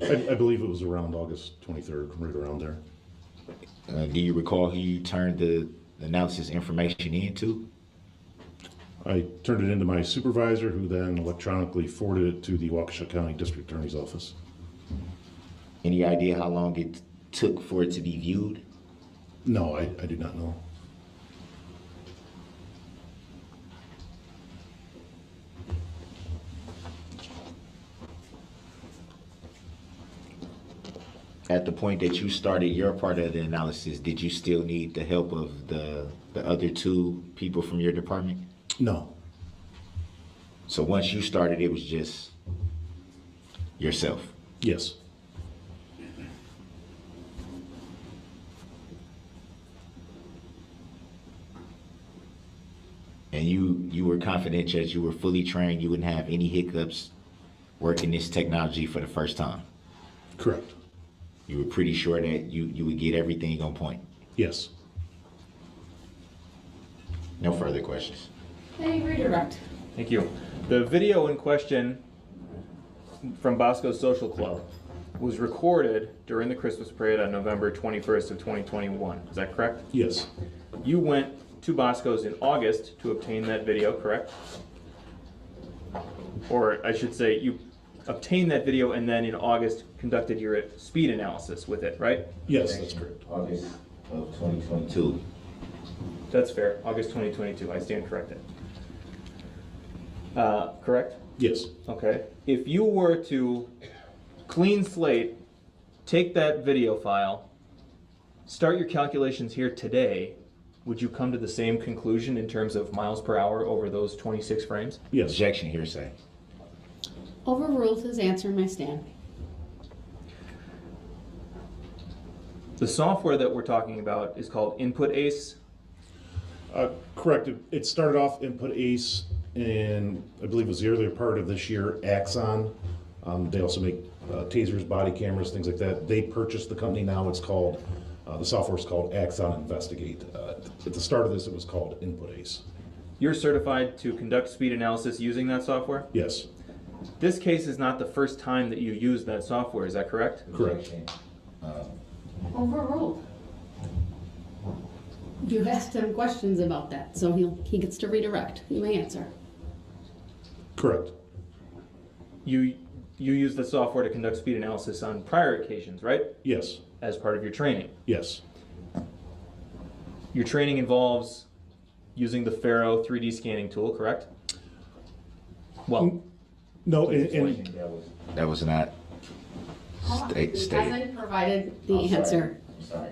I believe it was around August 23rd, right around there. Do you recall who you turned the analysis information in to? I turned it into my supervisor, who then electronically forwarded it to the Waukesha County District Attorney's Office. Any idea how long it took for it to be viewed? No, I do not know. At the point that you started your part of the analysis, did you still need the help of the other two people from your department? No. So once you started, it was just yourself. Yes. And you were confident that you were fully trained, you wouldn't have any hiccups working this technology for the first time. Correct. You were pretty sure that you would get everything on point. Yes. No further questions. Hey, redirect. Thank you. The video in question from Bosco's Social Club was recorded during the Christmas parade on November 21st of 2021. Is that correct? Yes. You went to Bosco's in August to obtain that video, correct? Or I should say you obtained that video and then in August conducted your speed analysis with it, right? Yes, that's correct. August of 2022. That's fair. August 2022. I stand corrected. Correct? Yes. Okay. If you were to clean slate, take that video file, start your calculations here today, would you come to the same conclusion in terms of miles per hour over those 26 frames? Yes. Objection, hearsay. Overruled his answer in my stand. The software that we're talking about is called Input ACE. Correct. It started off Input ACE in, I believe it was the earlier part of this year, Axon. They also make tasers, body cameras, things like that. They purchased the company now. It's called, the software is called Axon Investigate. At the start of this, it was called Input ACE. You're certified to conduct speed analysis using that software? Yes. This case is not the first time that you used that software, is that correct? Correct. Overruled. You asked him questions about that, so he gets to redirect. He may answer. Correct. You used the software to conduct speed analysis on prior occasions, right? Yes. As part of your training. Yes. Your training involves using the Faro 3D scanning tool, correct? Well, No, That was not He stated. hasn't provided the answer.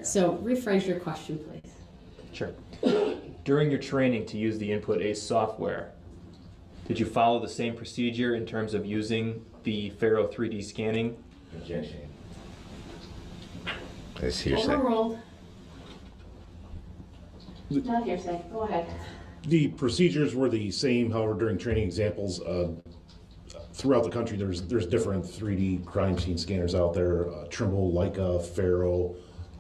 So rephrase your question, please. sure. During your training to use the Input ACE software, did you follow the same procedure in terms of using the Faro 3D scanning? Objection. That's hearsay. Overruled. Not hearsay. Go ahead. the procedures were the same. However, during training examples, throughout the country, there's different 3D crime scene scanners out there. Trimble, Leica, Faro,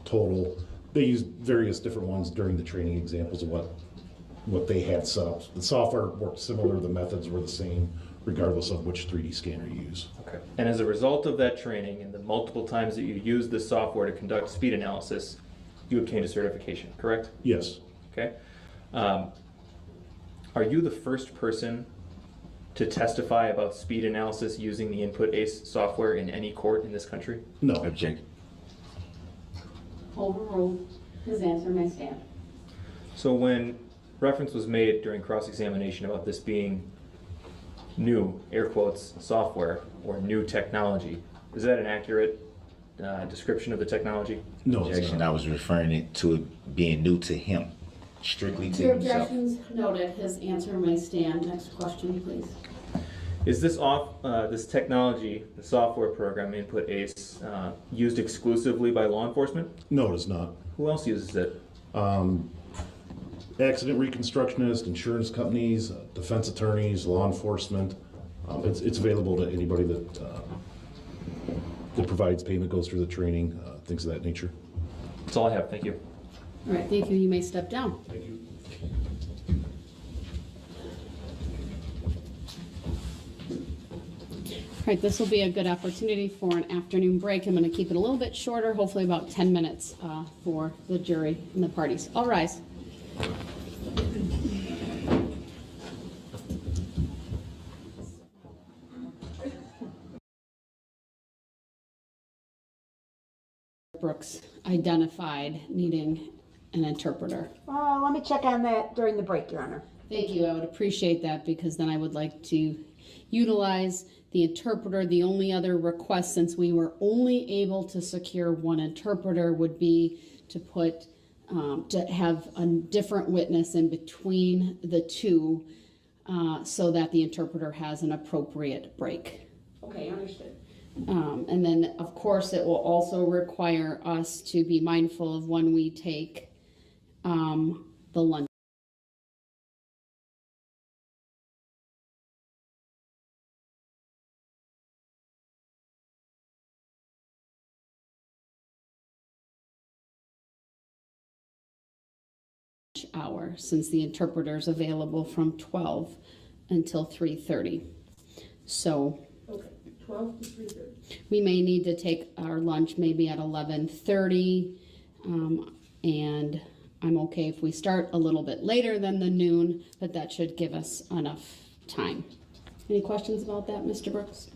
Total. They used various different ones during the training examples of what they had set up. The software worked similar. The methods were the same, regardless of which 3D scanner you use. Okay. And as a result of that training and the multiple times that you used this software to conduct speed analysis, you obtained a certification, correct? Yes. Okay. Are you the first person to testify about speed analysis using the Input ACE software in any court in this country? No. Objection. Overruled. His answer may stand. So when reference was made during cross-examination about this being new, air quotes, software or new technology, is that an accurate description of the technology? No. it's Objection. not. I was referring it to it being new to him, strictly to Your himself. objections noted. His answer may stand. Next question, please. Is this this technology, the software program Input ACE, used exclusively by law enforcement? No, it is not. Who else uses it? Accident reconstructionists, insurance companies, defense attorneys, law enforcement. It's available to anybody that provides payment, goes through the training, things of that nature. That's all I have. Thank you. All right, thank you. You may step down. Thank you. All right, this will be a good opportunity for an afternoon break. I'm going to keep it a little bit shorter, hopefully about 10 minutes for the jury and the parties. All rise. Brooks identified needing an interpreter. Let me check on that during the break, Your Honor. Thank you. I would appreciate that because then I would like to utilize the interpreter. The only other request, since we were only able to secure one interpreter, would be to put to have a different witness in between the two so that the interpreter has an appropriate break. Okay, understood. And then, of course, it will also require us to be mindful of when we take the lunch hour, since the interpreter is available from 12 until 3:30. So Okay, 12 to 3:30. we may need to take our lunch maybe at 11:30, and I'm okay if we start a little bit later than the noon, but that should give us enough time. Any questions about that, Mr. Brooks?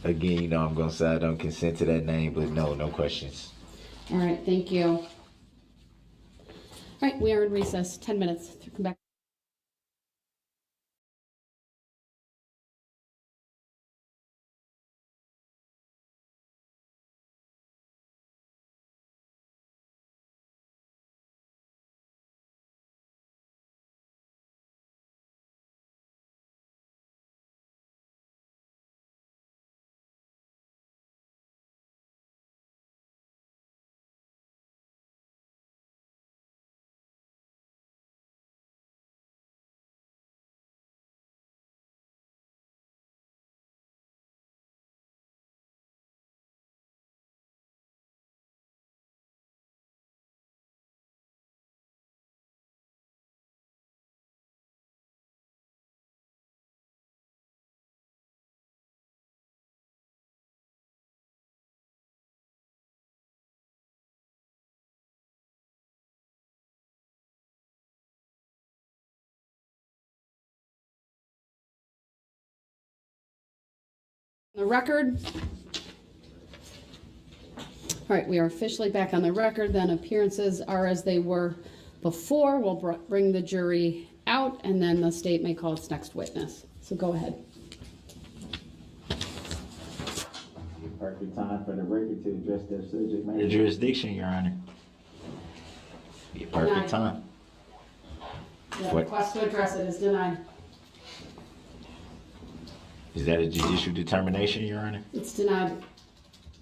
Again, I'm gonna say I don't consent to that name, but no questions. All right, thank you. All right, we are in recess, 10 minutes. Come back. The record, All right, we are officially back on the record. Then appearances are as they were before. We'll bring the jury out, and then the state may call its next witness. So go ahead. Perfect time for the record to address their subject matter. Your jurisdiction, Your Honor. Be a perfect Denied. time. The What? request to address it is denied. Is that a judicial determination, Your Honor? It's denied.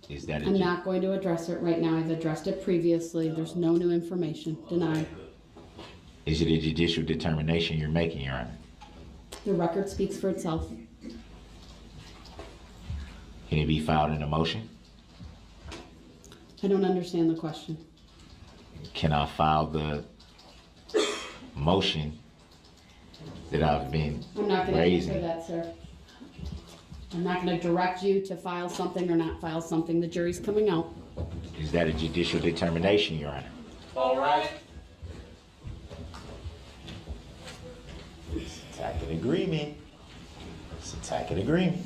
Is that I'm not going to address it right now. I've addressed it previously. There's no new information. Denied. Is it a judicial determination you're making, Your Honor? The record speaks for itself. Can it be filed in a motion? I don't understand the question. Can I file the motion that I've been I'm not going to answer raising? that, sir. I'm not going to direct you to file something or not file something. The jury's coming out. Is that a judicial determination, Your Honor? All right. It's a tacit agreement. It's a tacit agreement.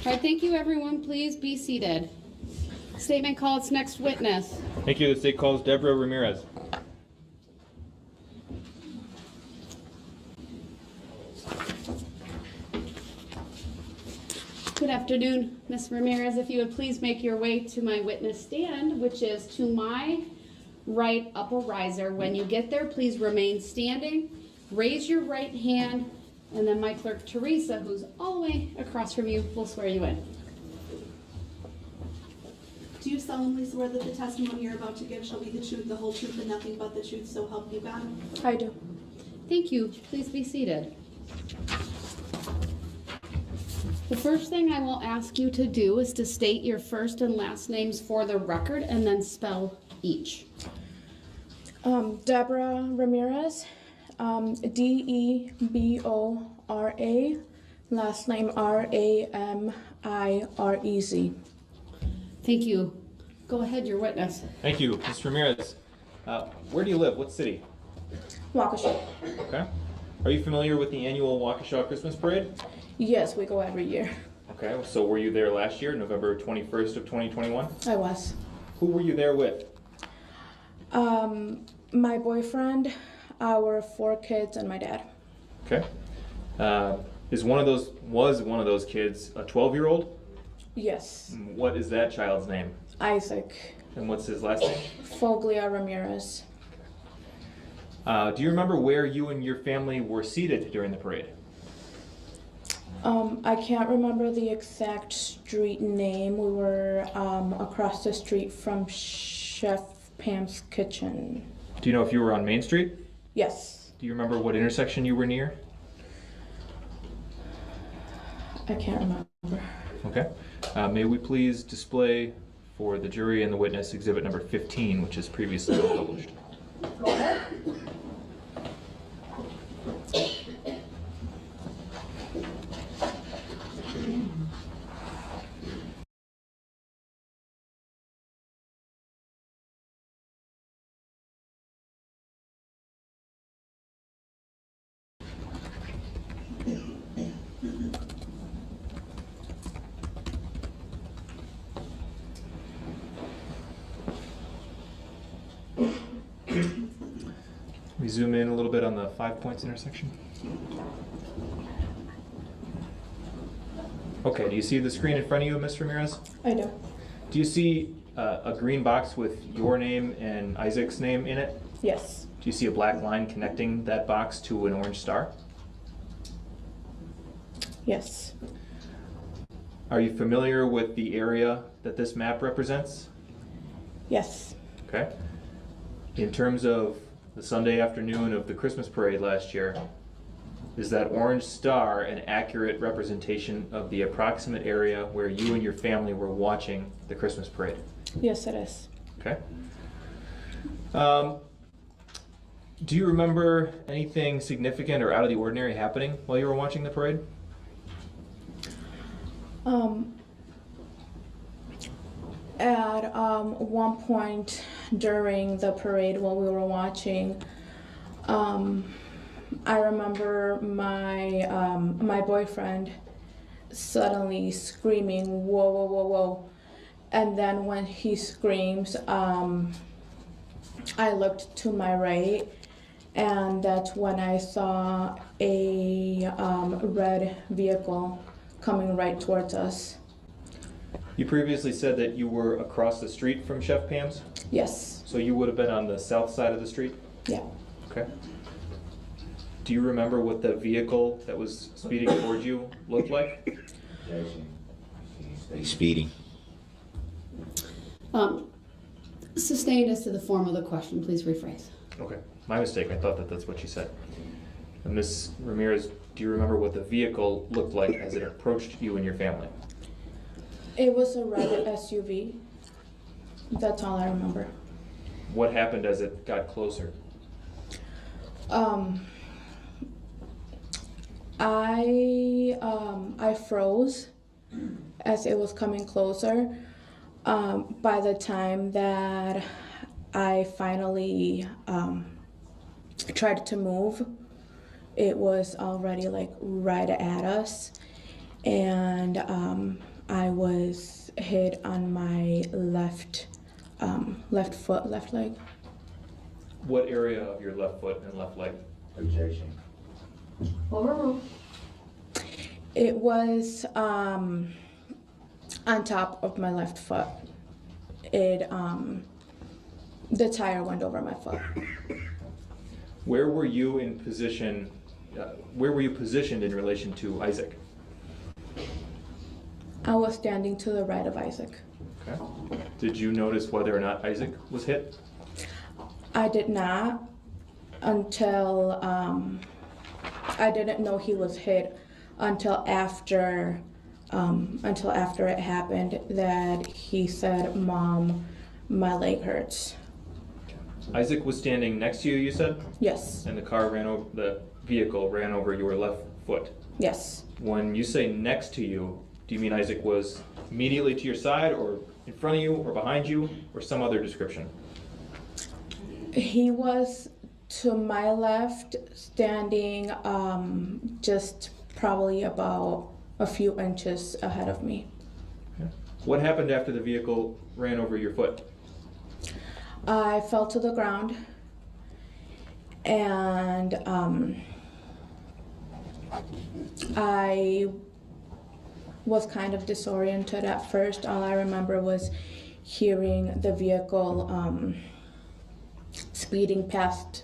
All right, thank you, everyone. Please be seated. Statement call its next witness. Thank you. The state calls Deborah Ramirez. Good afternoon, Ms. Ramirez. If you would please make your way to my witness stand, which is to my right up a riser. When you get there, please remain standing. Raise your right hand, and then my clerk, Teresa, who's all the way across from you, will swear you in. Do you solemnly swear that the testimony you're about to give shall be the truth, the whole truth, and nothing but the truth, so help you God? I do. Thank you. Please be seated. The first thing I will ask you to do is to state your first and last names for the record and then spell each. Deborah Ramirez, Debora, last name Ramirez. Thank you. Go ahead, your witness. Thank you. Ms. Ramirez, where do you live? What city? Waukesha. Okay. Are you familiar with the annual Waukesha Christmas Parade? Yes, we go every year. Okay, so were you there last year, November 21st of 2021? I was. Who were you there with? My boyfriend, our 4 kids, and my dad. Okay. Was one of those kids a 12-year-old? Yes. What is that child's name? Isaac. And what's his last name? Foglia Ramirez. Do you remember where you and your family were seated during the parade? I can't remember the exact street name. We were across the street from Chef Pam's kitchen. Do you know if you were on Main Street? Yes. Do you remember what intersection you were near? I can't remember. Okay. May we please display for the jury and the witness exhibit number 15, which is previously published. Go ahead. We zoom in a little bit on the 5 points intersection. Okay, do you see the screen in front of you, Ms. Ramirez? I do. Do you see a green box with your name and Isaac's name in it? Yes. Do you see a black line connecting that box to an orange star? Yes. Are you familiar with the area that this map represents? Yes. Okay. In terms of the Sunday afternoon of the Christmas parade last year, Is that orange star an accurate representation of the approximate area where you and your family were watching the Christmas parade? Yes, it is. Okay. Do you remember anything significant or out of the ordinary happening while you were watching the parade? At one point during the parade while we were watching, I remember my boyfriend suddenly screaming, "Whoa, whoa, whoa, whoa!" And then when he screams, I looked to my right, and that's when I saw a red vehicle coming right towards us. You previously said that you were across the street from Chef Pam's, Yes. so you would have been on the south side of the street? Yeah. Okay. Do you remember what the vehicle that was speeding towards you looked like? He's speeding. Sustained as to the form of the question, please rephrase. Okay, my mistake. I thought that that's what you said. And Ms. Ramirez, do you remember what the vehicle looked like as it approached you and your family? It was a red SUV. That's all I remember. What happened as it got closer? I froze as it was coming closer. By the time that I finally tried to move, it was already like right at us, and I was hit on my left foot, left leg. What area of your left foot and left leg? Objection. Overruled. It was on top of my left foot. The tire went over my foot. Where were you in position? Where were you positioned in relation to Isaac? I was standing to the right of Isaac. Okay. Did you notice whether or not Isaac was hit? I did not until I didn't know he was hit until after it happened, that he said, "Mom, my leg hurts." Isaac was standing next to you, you said? Yes. And the vehicle ran over your left foot. Yes. When you say next to you, do you mean Isaac was immediately to your side, or in front of you, or behind you, or some other description? He was to my left, standing just probably about a few inches ahead of me. Okay. What happened after the vehicle ran over your foot? I fell to the ground, and I was kind of disoriented at first. All I remember was hearing the vehicle speeding past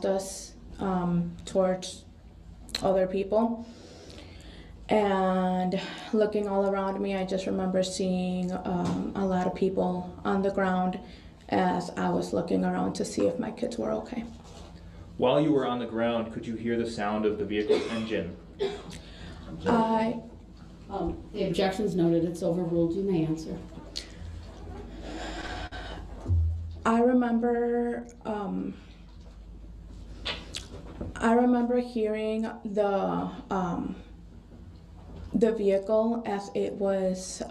us towards other people. And looking all around me, I just remember seeing a lot of people on the ground as I was looking around to see if my kids were okay. While you were on the ground, could you hear the sound of the vehicle's engine? I The objection's noted. It's overruled. You may answer. remember hearing the vehicle as it was.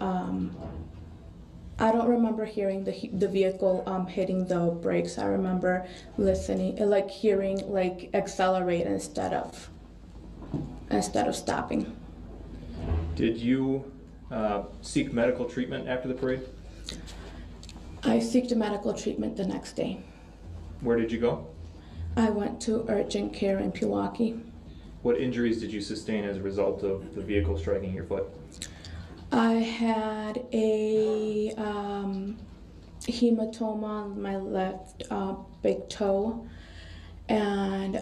I don't remember hearing the vehicle hitting the brakes. I remember listening, like hearing, like accelerate instead of stopping. Did you seek medical treatment after the parade? I sought medical treatment the next day. Where did you go? I went to urgent care in Pewaukee. What injuries did you sustain as a result of the vehicle striking your foot? I had a hematoma on my left big toe, and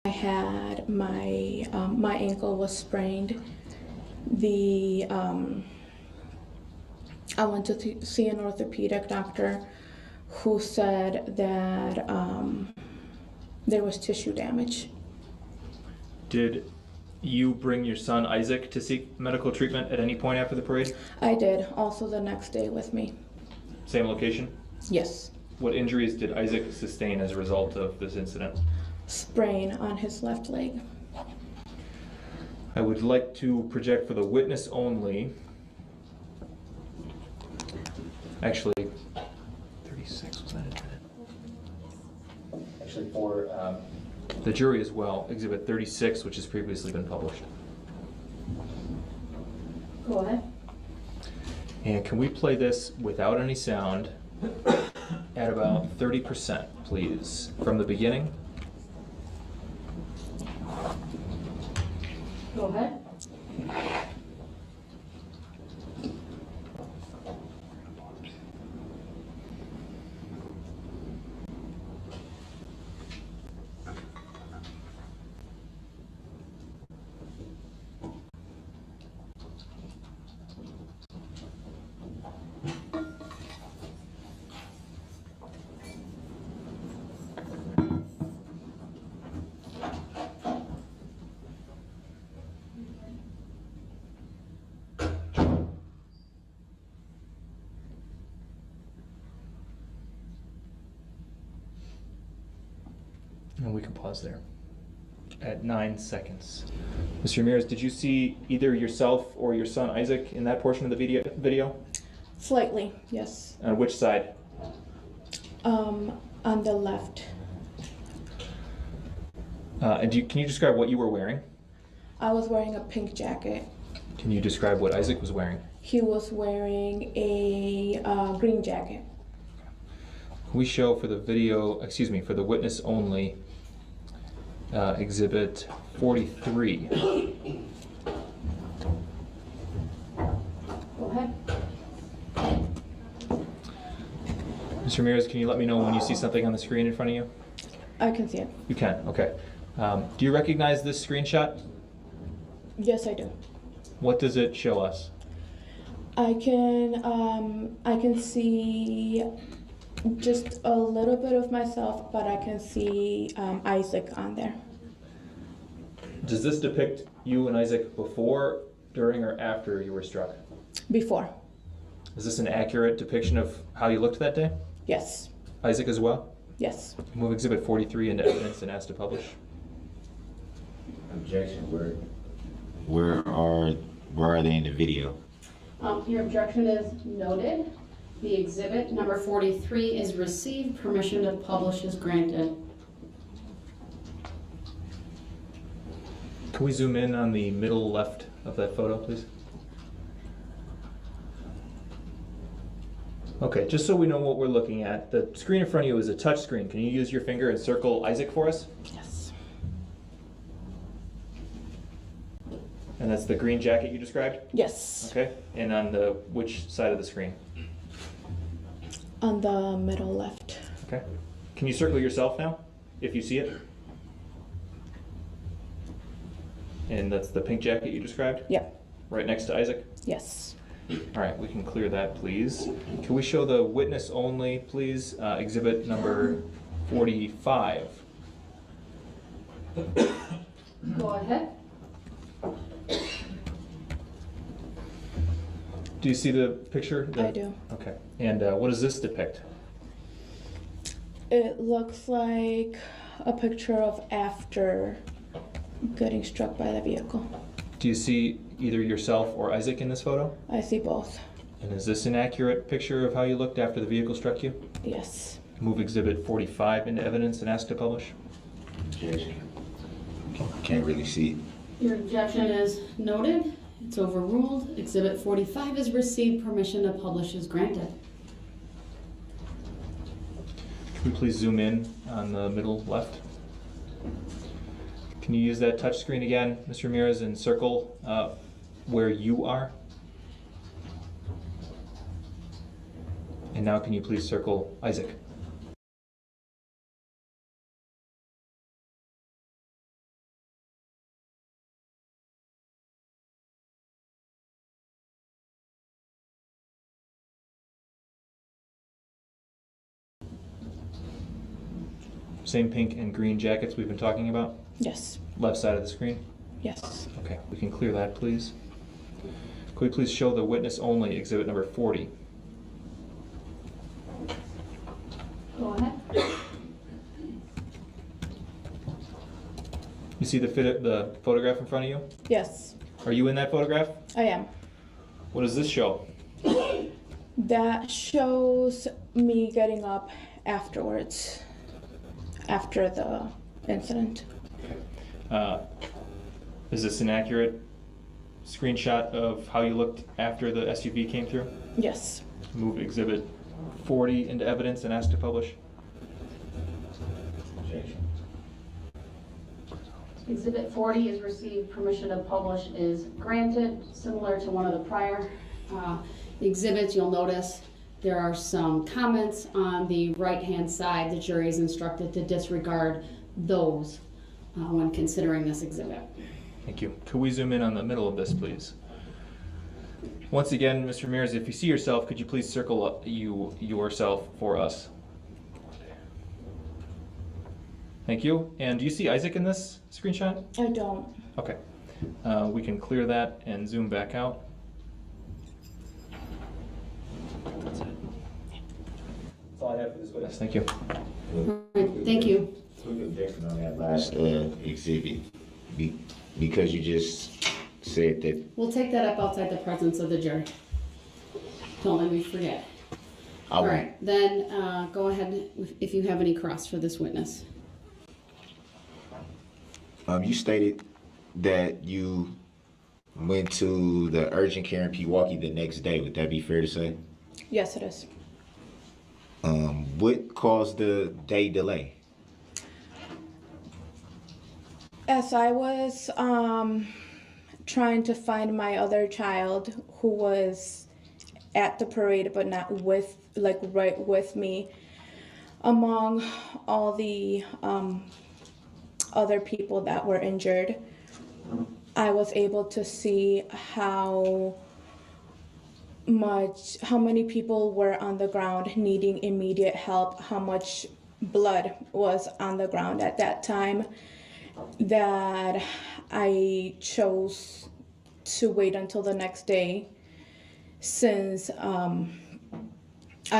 I had my ankle was sprained. I went to see an orthopedic doctor who said that there was tissue damage. Did you bring your son Isaac to seek medical treatment at any point after the parade? I did, also the next day with me. Same location? Yes. What injuries did Isaac sustain as a result of this incident? Sprain on his left leg. I would like to project for the witness only. Actually, 36 was that it? Actually, for the jury as well, Exhibit 36, which has previously been published. Go ahead. And can we play this without any sound at about 30%, please, from the beginning? Go ahead. And we can pause there at 9 seconds. Mr. Ramirez, did you see either yourself or your son Isaac in that portion of the video? Slightly, yes. On which side? On the left. And can you describe what you were wearing? I was wearing a pink jacket. Can you describe what Isaac was wearing? He was wearing a green jacket. Can we show for the for the witness only, Exhibit 43? Go ahead. Mr. Ramirez, can you let me know when you see something on the screen in front of you? I can see it. You can, okay. Do you recognize this screenshot? Yes, I do. What does it show us? I can see just a little bit of myself, but I can see Isaac on there. Does this depict you and Isaac before, during, or after you were struck? Before. Is this an accurate depiction of how you looked that day? Yes. Isaac as well? Yes. Move Exhibit 43 into evidence and ask to publish. Objection. Where are they in the video? Your objection is noted. The exhibit number 43 is received. Permission to publish is granted. Can we zoom in on the middle left of that photo, please? Okay, just so we know what we're looking at, the screen in front of you is a touch screen. Can you use your finger and circle Isaac for us? Yes. And that's the green jacket you described? Yes. Okay, and on which side of the screen? On the middle left. Okay. Can you circle yourself now, if you see it? And that's the pink jacket you described? Yep. Right next to Isaac? Yes. All right, we can clear that, please. Can we show the witness only, please? Exhibit number 45. Go ahead. Do you see the picture? I do. Okay. And what does this depict? It looks like a picture of after getting struck by the vehicle. Do you see either yourself or Isaac in this photo? I see both. And is this an accurate picture of how you looked after the vehicle struck you? Yes. Move Exhibit 45 into evidence and ask to publish. Objection. Can't really see it. Your objection is noted. It's overruled. Exhibit 45 is received. Permission to publish is granted. Can we please zoom in on the middle left? Can you use that touch screen again, Mr. Ramirez, and circle where you are? And now can you please circle Isaac? Same pink and green jackets we've been talking about? Yes. Left side of the screen? Yes. Okay, we can clear that, please. Could we please show the witness only, exhibit number 40? Go ahead. You see the photograph in front of you? Yes, Are you in that photograph? I am. What does this show? That shows me getting up afterwards, after the incident. Is this an accurate screenshot of how you looked after the SUV came through? Yes. Move exhibit 40 into evidence and ask to publish. Exhibit 40 is received, permission to publish is granted, similar to one of the prior exhibits. You'll notice there are some comments on the right-hand side. The jury is instructed to disregard those when considering this exhibit. Thank you. Could we zoom in on the middle of this, please? Once again, Mr. Ramirez, if you see yourself, could you please circle yourself for us? Thank you. And do you see Isaac in this screenshot? I don't. Okay. We can clear that and zoom back out. That's it. That's all I have for this witness. Thank you. All right, thank you. Quick objection on that last exhibit, because you just said that. We'll take that up outside the presence of the jury. Don't let me forget. All right, then go ahead if you have any cross for this witness. You stated that you went to the urgent care in Pewaukee the next day. Would that be fair to say? Yes, it is. What caused the day delay? As I was trying to find my other child who was at the parade but not with, like, right with me, among all the other people that were injured, I was able to see how many people were on the ground needing immediate help, how much blood was on the ground at that time, that I chose to wait until the next day, since I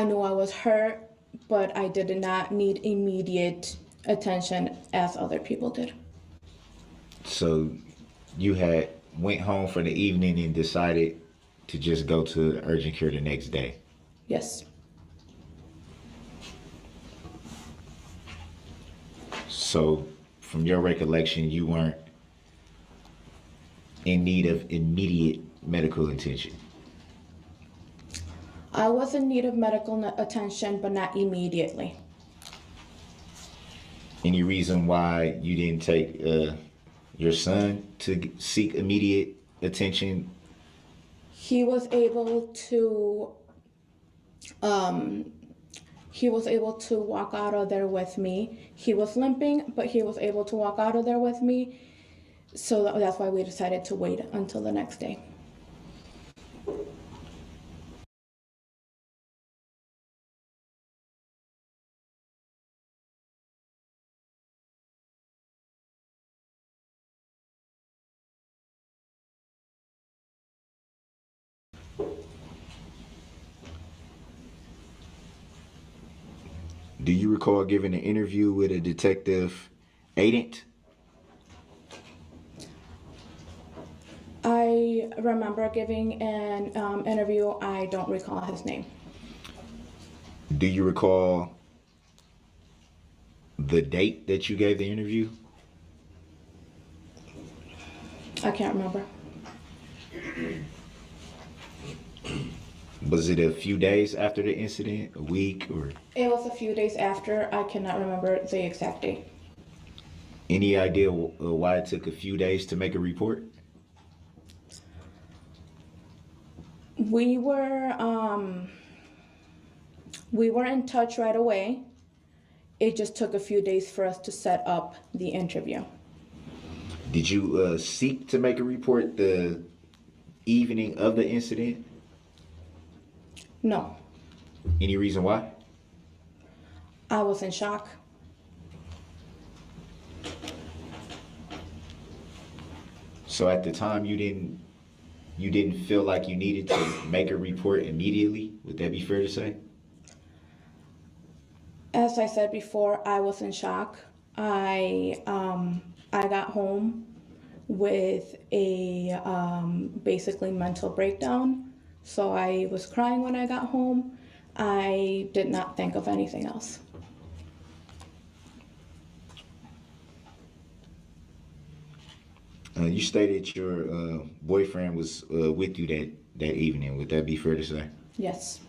knew I was hurt, but I did not need immediate attention as other people did. So you had went home for the evening and decided to just go to urgent care the next day? Yes. So from your recollection, you weren't in need of immediate medical attention? I was in need of medical attention, but not immediately. Any reason why you didn't take your son to seek immediate attention? He was able to walk out of there with me. He was limping, but he was able to walk out of there with me. So that's why we decided to wait until the next day. Do you recall giving an interview with a detective agent? I remember giving an interview. I don't recall his name. Do you recall the date that you gave the interview? I can't remember. Was it a few days after the incident, a week, or? It was a few days after. I cannot remember the exact date. Any idea why it took a few days to make a report? We were in touch right away. It just took a few days for us to set up the interview. Did you seek to make a report the evening of the incident? No. Any reason why? I was in shock. So at the time, you didn't feel like you needed to make a report immediately? Would that be fair to say? As I said before, I was in shock. I got home with a basically mental breakdown. So I was crying when I got home. I did not think of anything else. You stated your boyfriend was with you that evening. Would that be fair to say? Yes,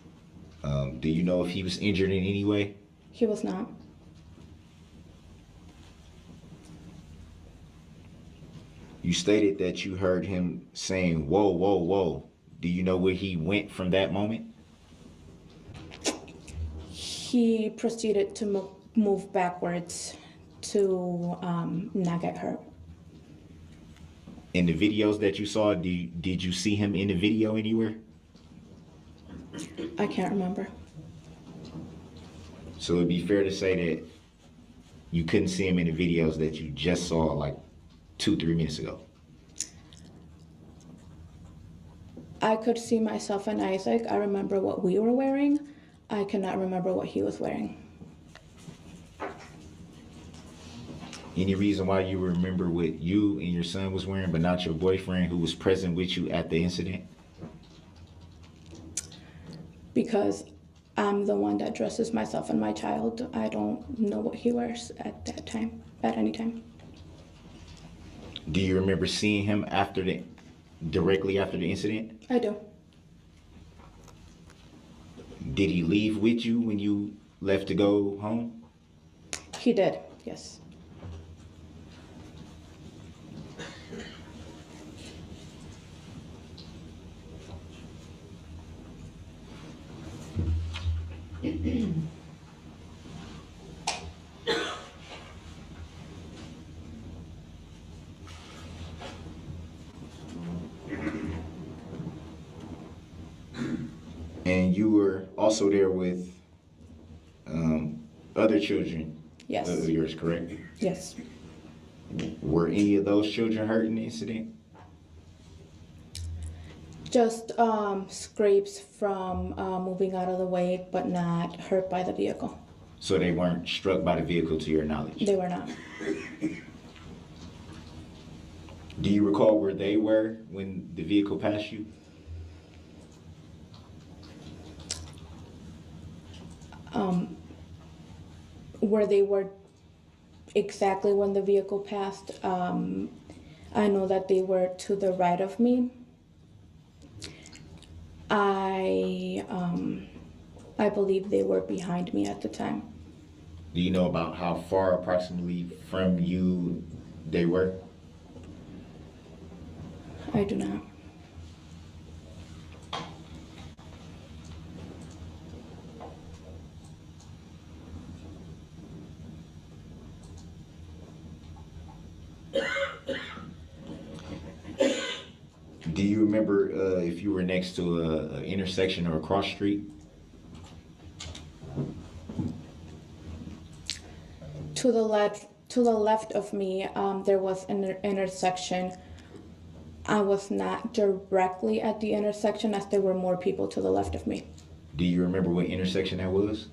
Do you know if he was injured in any way? he was not. You stated that you heard him saying, "Whoa, whoa, whoa." Do you know where he went from that moment? He proceeded to move backwards to not get hurt. In the videos that you saw, did you see him in the video anywhere? I can't remember. So it'd be fair to say that you couldn't see him in the videos that you just saw like 2-3 minutes ago. I could see myself and Isaac. I remember what we were wearing. I cannot remember what he was wearing. Any reason why you remember what you and your son was wearing, but not your boyfriend who was present with you at the incident? Because I'm the one that dresses myself and my child. I don't know what he wears at that time, at any time. Do you remember seeing him directly after the incident? I do. Did he leave with you when you left to go home? He did, yes. And you were also there with other children Yes. of yours, correct? Yes. Were any of those children hurt in the incident? Just scrapes from moving out of the way, but not hurt by the vehicle. So they weren't struck by the vehicle to your knowledge? They were not. Do you recall where they were when the vehicle passed you? Where they were exactly when the vehicle passed, I know that they were to the right of me. I believe they were behind me at the time. Do you know about how far approximately from you they were? I do not. Do you remember if you were next to an intersection or a cross street? To the left of me, there was an intersection. I was not directly at the intersection, as there were more people to the left of me. Do you remember what intersection that was?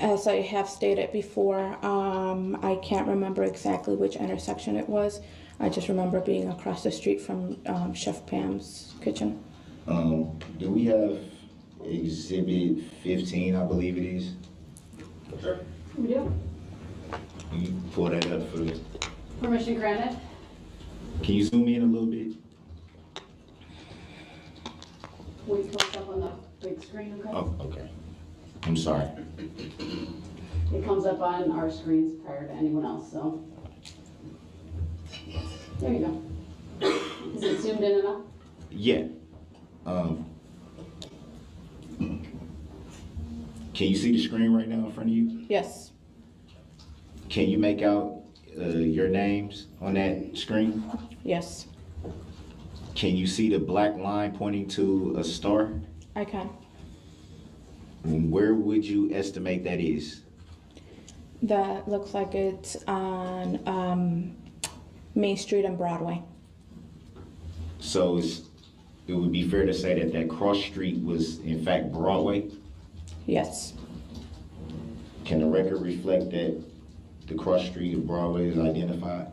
As I have stated before, I can't remember exactly which intersection it was. I just remember being across the street from Chef Pam's kitchen. Do we have Exhibit 15, I believe it is? Sure. We do. Can you pull that up for me? Permission granted. Can you zoom in a little bit? Will you close up on the big screen, okay? Oh, okay. I'm sorry. It comes up on our screens prior to anyone else, so. There you go. Is it zoomed in enough? Yeah. Can you see the screen right now in front of you? Yes. Can you make out your names on that screen? Yes, Can you see the black line pointing to a star? I can. Where would you estimate that is? That looks like it's on Main Street and Broadway. So it would be fair to say that that cross street was in fact Broadway? Yes, Can the record reflect that the cross street of Broadway is identified?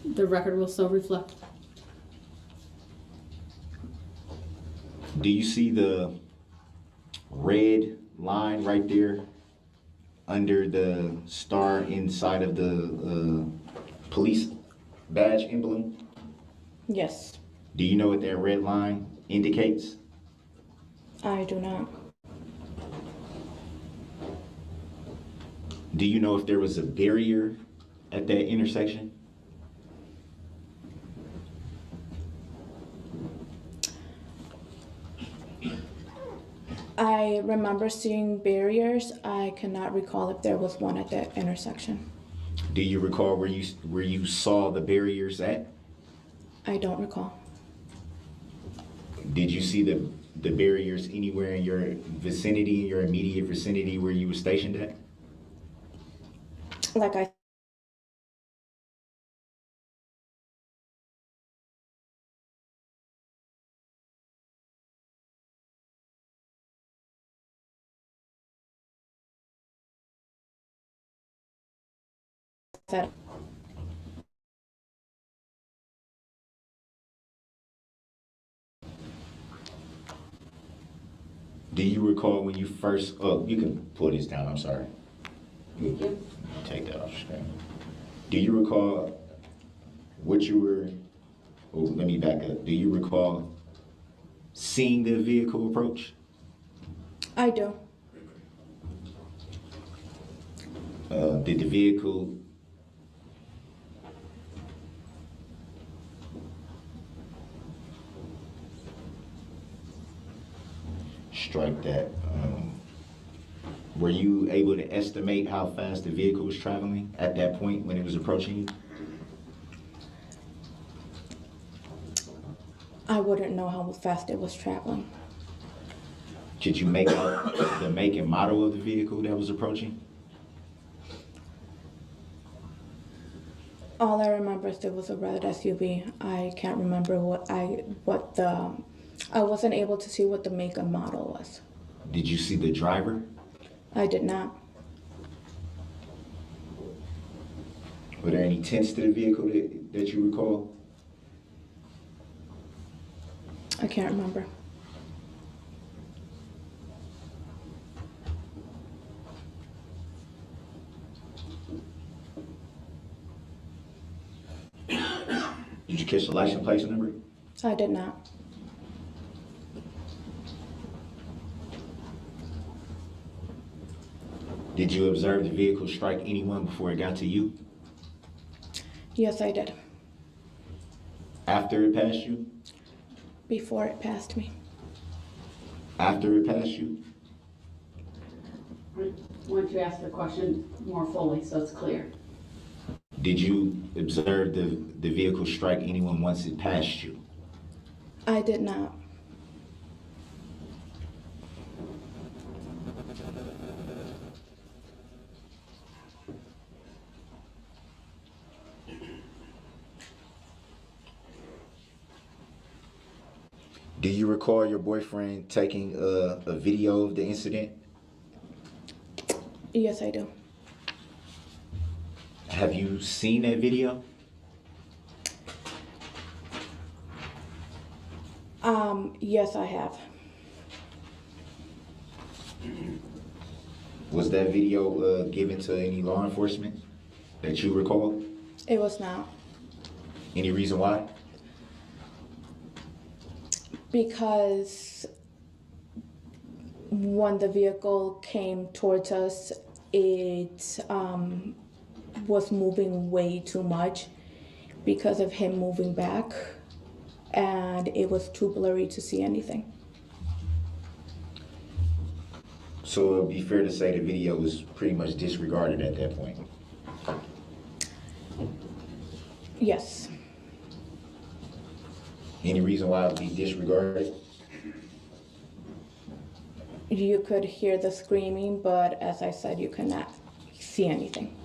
The record will so reflect. Do you see the red line right there under the star inside of the police badge emblem? yes, Do you know what that red line indicates? I do not. Do you know if there was a barrier at that intersection? I remember seeing barriers. I cannot recall if there was one at that intersection. Do you recall where you saw the barriers at? I don't recall. Did you see the barriers anywhere in your vicinity, your immediate vicinity where you were stationed at? Like I said, Do you recall when you first, oh, you can pull this down, I'm sorry. Take that off the screen. Do you recall what you were, oh, let me back up. Do you recall seeing the vehicle approach? I do. Did the vehicle strike that? Were you able to estimate how fast the vehicle was traveling at that point when it was approaching you? I wouldn't know how fast it was traveling. Could you make out the make and model of the vehicle that was approaching? All I remember is there was a red SUV. I can't remember I wasn't able to see what the make and model was. Did you see the driver? I did not. Were there any tints to the vehicle that you recall? I can't remember. Did you catch the license plate number? I did not. Did you observe the vehicle strike anyone before it got to you? Yes, I did. After it passed you? Before it passed me. After it passed you? Why don't you ask the question more fully so it's clear? Did you observe the vehicle strike anyone once it passed you? I did not. Do you recall your boyfriend taking a video of the incident? Yes, I do. Have you seen that video? Yes, I have. Was that video given to any law enforcement that you recall? It was not. Any reason why? Because when the vehicle came towards us, it was moving way too much because of him moving back, and it was too blurry to see anything. So it would be fair to say the video was pretty much disregarded at that point. Yes. Any reason why it would be disregarded? You could hear the screaming, but as I said, you could not see anything.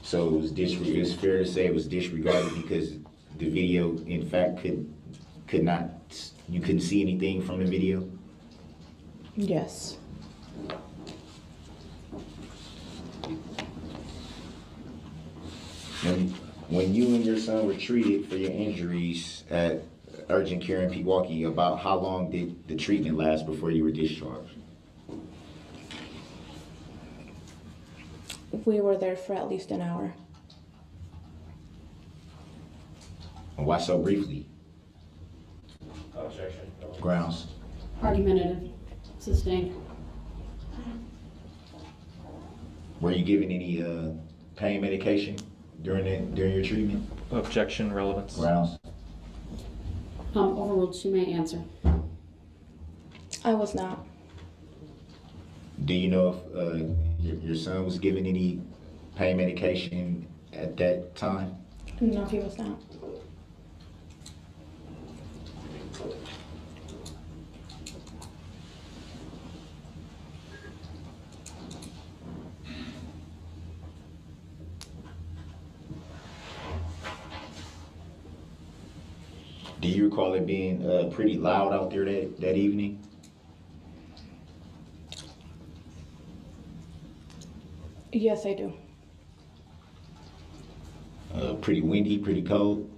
So it was it's fair to say it was disregarded because the video, in fact, could not, you couldn't see anything from the video? Yes. When you and your son were treated for your injuries at Urgent Care in Pewaukee, about how long did the treatment last before you were discharged? We were there for at least an hour. And why so briefly? Objection. Grounds. Argumentative. Sustained. Were you given any pain medication during your treatment? Objection, relevance. Grounds. Overruled. She may answer. I was not. Do you know if your son was given any pain medication at that time? No, he was not. Do you recall it being pretty loud out there that evening? Yes, I do. Pretty windy, pretty cold?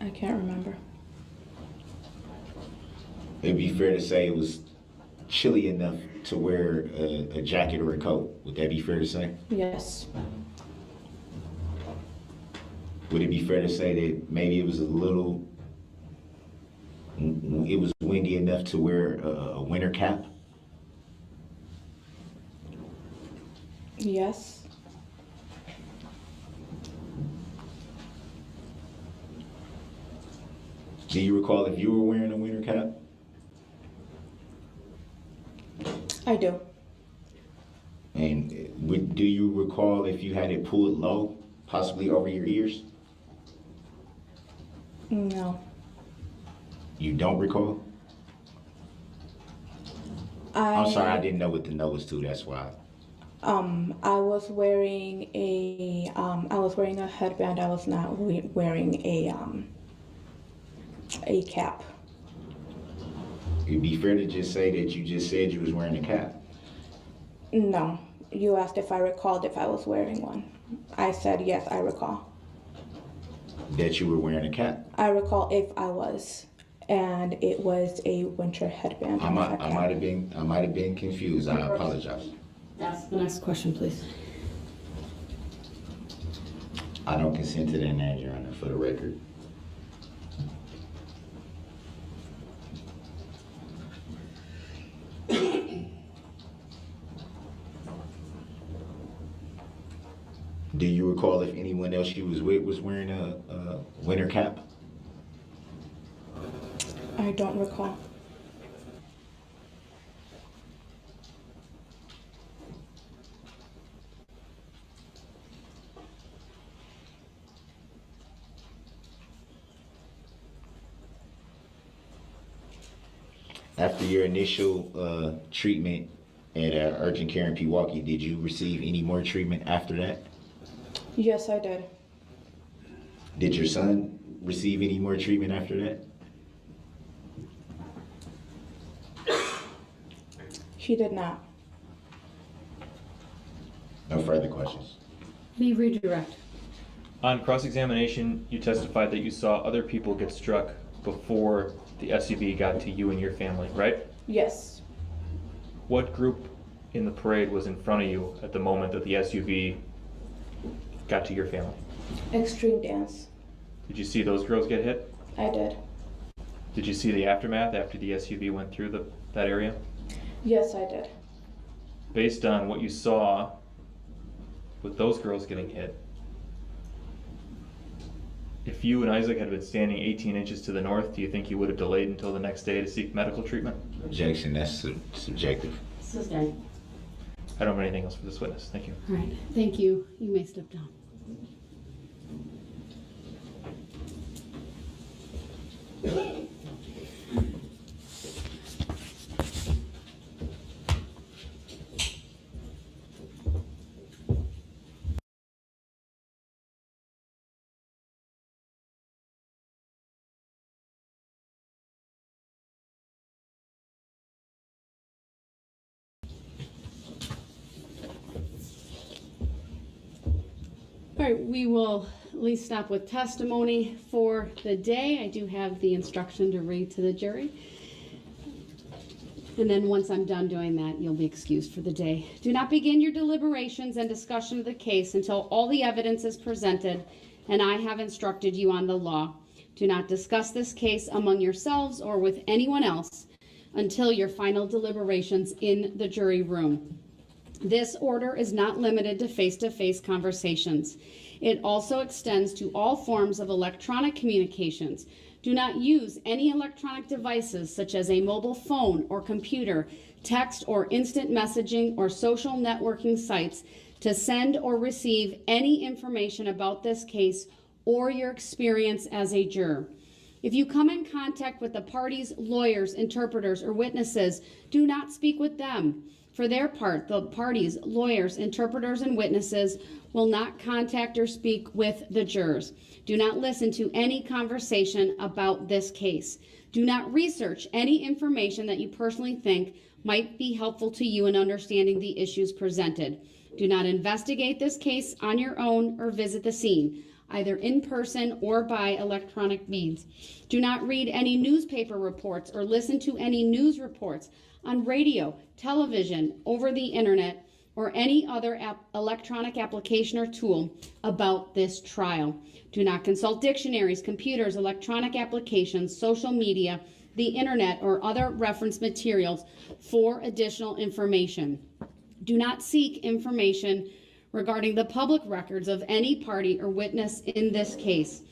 I can't remember. It'd be fair to say it was chilly enough to wear a jacket or a coat. Would that be fair to say? Yes. Would it be fair to say that maybe it was windy enough to wear a winter cap? Yes. Do you recall if you were wearing a winter cap? I do. And do you recall if you had it pulled low, possibly over your ears? No. You don't recall? I'm sorry, I didn't know what the no was to, that's why. I was wearing a headband. I was not wearing a cap. It'd be fair to just say that you just said you was wearing a cap. No. You asked if I recalled if I was wearing one. I said yes, I recall. That you were wearing a cap. I recall if I was, and it was a winter headband. I might have been confused. I apologize. Ask the next question, please. I don't consent to that now, Your Honor, for the record. Do you recall if anyone else you was with was wearing a winter cap? I don't recall. After your initial treatment at Urgent Care in Pewaukee, did you receive any more treatment after that? Yes, I did. Did your son receive any more treatment after that? He did not. No further questions. Be redirect. On cross-examination, you testified that you saw other people get struck before the SUV got to you and your family, right? Yes. What group in the parade was in front of you at the moment that the SUV got to your family? Extreme dance. Did you see those girls get hit? I did. Did you see the aftermath after the SUV went through that area? Yes, I did. Based on what you saw with those girls getting hit, if you and Isaac had been standing 18 inches to the north, do you think you would have delayed until the next day to seek medical treatment? Objection, that's subjective. Sustained. I don't have anything else for this witness. Thank you. All right, thank you. You may step down. All right, we will at least stop with testimony for the day. I do have the instruction to read to the jury. And then once I'm done doing that, you'll be excused for the day. Do not begin your deliberations and discussion of the case until all the evidence is presented and I have instructed you on the law. Do not discuss this case among yourselves or with anyone else until your final deliberations in the jury room. This order is not limited to face-to-face conversations. It also extends to all forms of electronic communications. Do not use any electronic devices such as a mobile phone or computer, text or instant messaging or social networking sites to send or receive any information about this case or your experience as a juror. If you come in contact with the parties, lawyers, interpreters, or witnesses, do not speak with them. For their part, the parties, lawyers, interpreters, and witnesses will not contact or speak with the jurors. Do not listen to any conversation about this case. Do not research any information that you personally think might be helpful to you in understanding the issues presented. Do not investigate this case on your own or visit the scene, either in person or by electronic means. Do not read any newspaper reports or listen to any news reports on radio, television, over the internet, or any other electronic application or tool about this trial. Do not consult dictionaries, computers, electronic applications, social media, the internet, or other reference materials for additional information. Do not seek information regarding the public records of any party or witness in this case.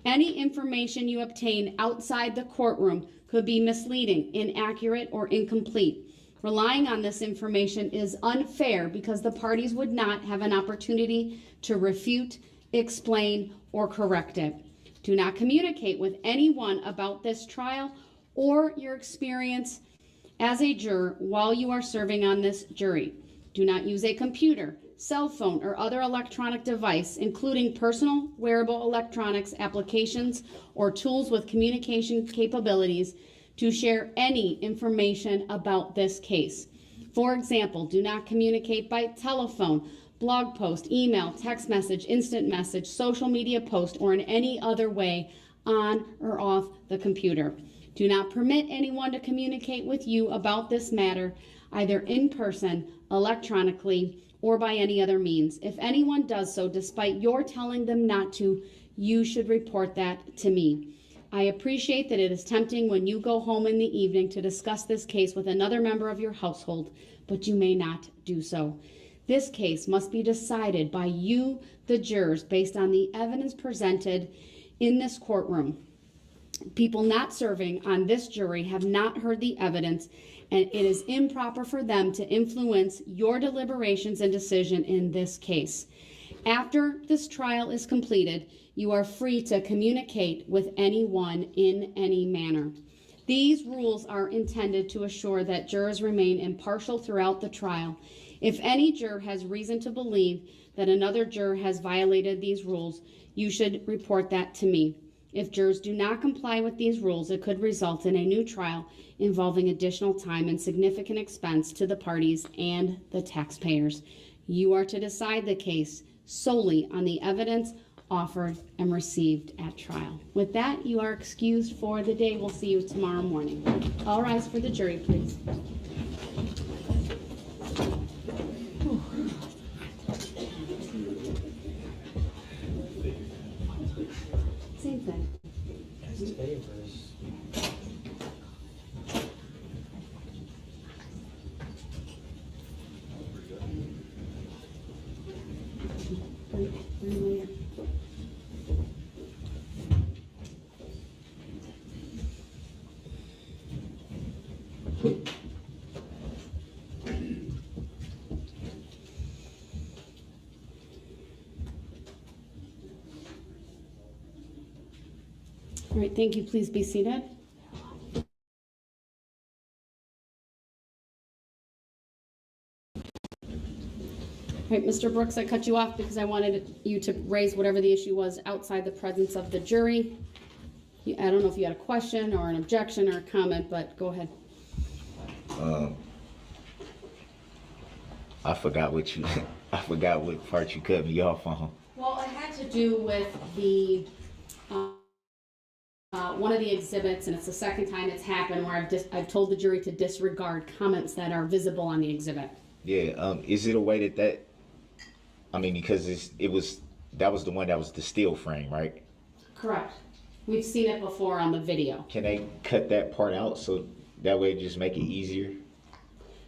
Any information you obtain outside the courtroom could be misleading, inaccurate, or incomplete. Relying on this information is unfair because the parties would not have an opportunity to refute, explain, or correct it. Do not communicate with anyone about this trial or your experience as a juror while you are serving on this jury. Do not use a computer, cell phone, or other electronic device, including personal wearable electronics applications or tools with communication capabilities, to share any information about this case. For example, do not communicate by telephone, blog post, email, text message, instant message, social media post, or in any other way on or off the computer. Do not permit anyone to communicate with you about this matter, either in person, electronically, or by any other means. If anyone does so despite your telling them not to, you should report that to me. I appreciate that it is tempting when you go home in the evening to discuss this case with another member of your household, but you may not do so. This case must be decided by you, the jurors, based on the evidence presented in this courtroom. People not serving on this jury have not heard the evidence, and it is improper for them to influence your deliberations and decision in this case. After this trial is completed, you are free to communicate with anyone in any manner. These rules are intended to assure that jurors remain impartial throughout the trial. If any juror has reason to believe that another juror has violated these rules, you should report that to me. If jurors do not comply with these rules, it could result in a new trial involving additional time and significant expense to the parties and the taxpayers. You are to decide the case solely on the evidence offered and received at trial. With that, you are excused for the day. We'll see you tomorrow morning. All rise for the jury, please. Same thing. All right, thank you. Please be seated. All right, Mr. Brooks, I cut you off because I wanted you to raise whatever the issue was outside the presence of the jury. I don't know if you had a question or an objection or a comment, but go ahead. I forgot what you, I forgot what part you cut me off on. Well, it had to do with the one of the exhibits, and it's the second time it's happened where I've told the jury to disregard comments that are visible on the exhibit. Yeah, is it a way that I mean, because that was the one that was the steel frame, right? Correct. We've seen it before on the video. Can they cut that part out so that way just make it easier?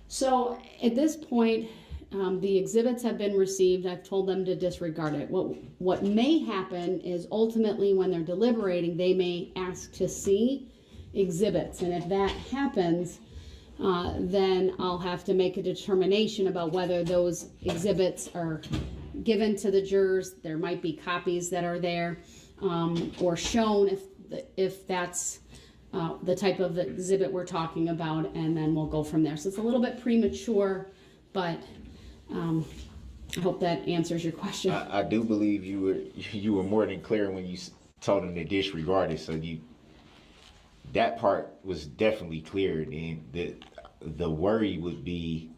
So at this point, the exhibits have been received. I've told them to disregard it. What may happen is ultimately when they're deliberating, they may ask to see exhibits. And if that happens, then I'll have to make a determination about whether those exhibits are given to the jurors. There might be copies that are there, or shown if that's the type of exhibit we're talking about, and then we'll go from there. So it's a little bit premature, but I hope that answers your question. I do believe you were more than clear when you told them to disregard it. So that part was definitely clear. And the worry would be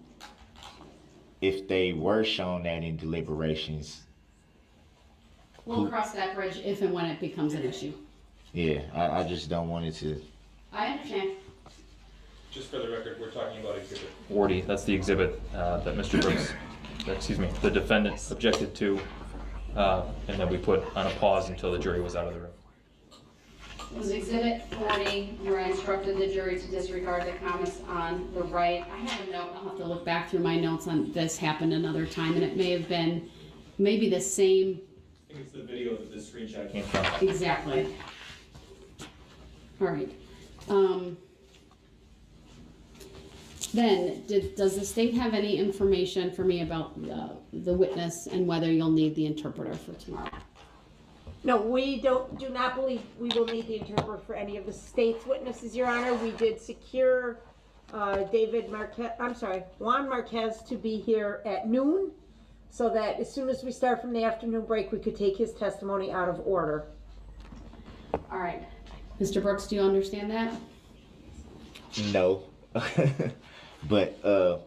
if they were shown that in deliberations. We'll cross that bridge if and when it becomes an issue. Yeah, I just don't want it to. I understand. Just for the record, we're talking about Exhibit 40. That's the exhibit that Mr. Brooks, the defendant objected to, and then we put on a pause until the jury was out of the room. It was Exhibit 40, where I instructed the jury to disregard the comments on the right. I have a note, I'll have to look back through my notes on this happened another time, and it may have been maybe the same. I think it's the video that this screenshot came from. Exactly. All right. Then, does the state have any information for me about the witness and whether you'll need the interpreter for tomorrow? No, we do not believe we will need the interpreter for any of the state's witnesses, Your Honor. We did secure Juan Marquez to be here at noon, so that as soon as we start from the afternoon break, we could take his testimony out of order. All right. Mr. Brooks, do you understand that? No. But well,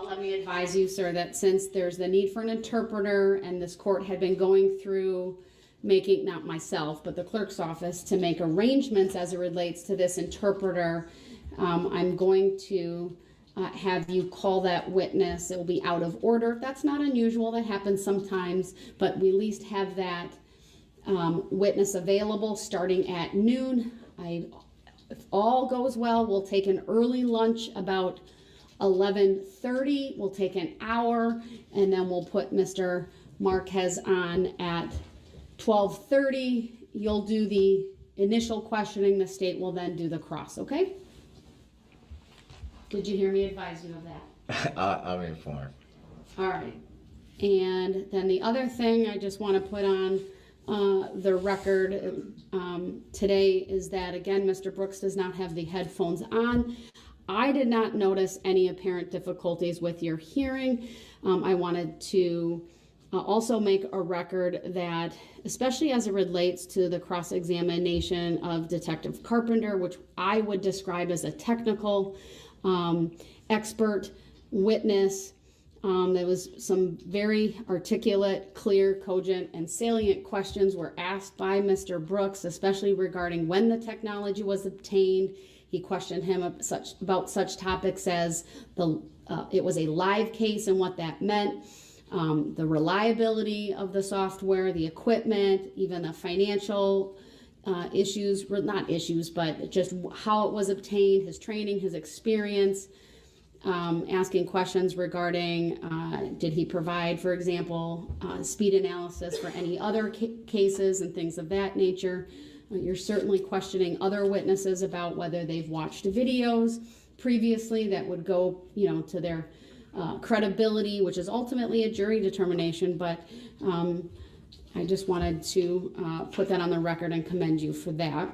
let me advise you, sir, that since there's the need for an interpreter and this court had been going through making, not myself, but the clerk's office, to make arrangements as it relates to this interpreter, I'm going to have you call that witness. It will be out of order. That's not unusual. That happens sometimes, but we at least have that witness available starting at noon. If all goes well, we'll take an early lunch about 11:30. We'll take an hour, and then we'll put Mr. Marquez on at 12:30. You'll do the initial questioning. The state will then do the cross, okay? Did you hear me advise you of that? I'm informed. All right. And then the other thing I just want to put on the record today is that, again, Mr. Brooks does not have the headphones on. I did not notice any apparent difficulties with your hearing. I wanted to also make a record that, especially as it relates to the cross-examination of Detective Carpenter, which I would describe as a technical expert witness, there was some very articulate, clear, cogent, and salient questions were asked by Mr. Brooks, especially regarding when the technology was obtained. He questioned him about such topics as it was a live case and what that meant, the reliability of the software, the equipment, even the financial issues, not issues, but just how it was obtained, his training, his experience, asking questions regarding did he provide, for example, speed analysis for any other cases and things of that nature. You're certainly questioning other witnesses about whether they've watched videos previously that would go, to their credibility, which is ultimately a jury determination. But I just wanted to put that on the record and commend you for that.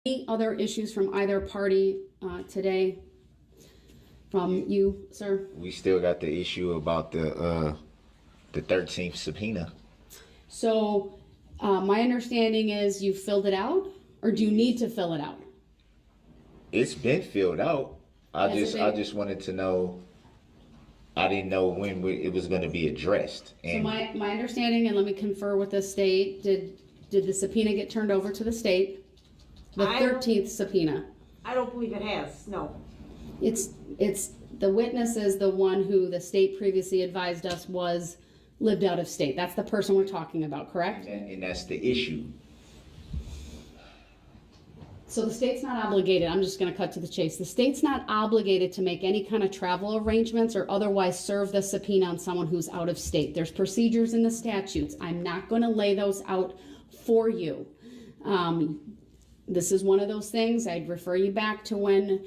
Any other issues from either party today? From you, sir? We still got the issue about the 13th subpoena. So my understanding is you filled it out, or do you need to fill it out? It's been filled out. I Has it been? just wanted to know. I didn't know when it was going to be addressed. So And my understanding, and let me confer with the state, did the subpoena get turned over to the state? The I don't- 13th subpoena. I don't believe it has, no. It's the witness is the one who the state previously advised us was lived out of state. That's the person we're talking about, correct? and that's the issue. So the state's not obligated, I'm just gonna cut to the chase. The state's not obligated to make any kind of travel arrangements or otherwise serve the subpoena on someone who's out of state. There's procedures in the statutes. I'm not gonna lay those out for you. This is one of those things, I'd refer you back to when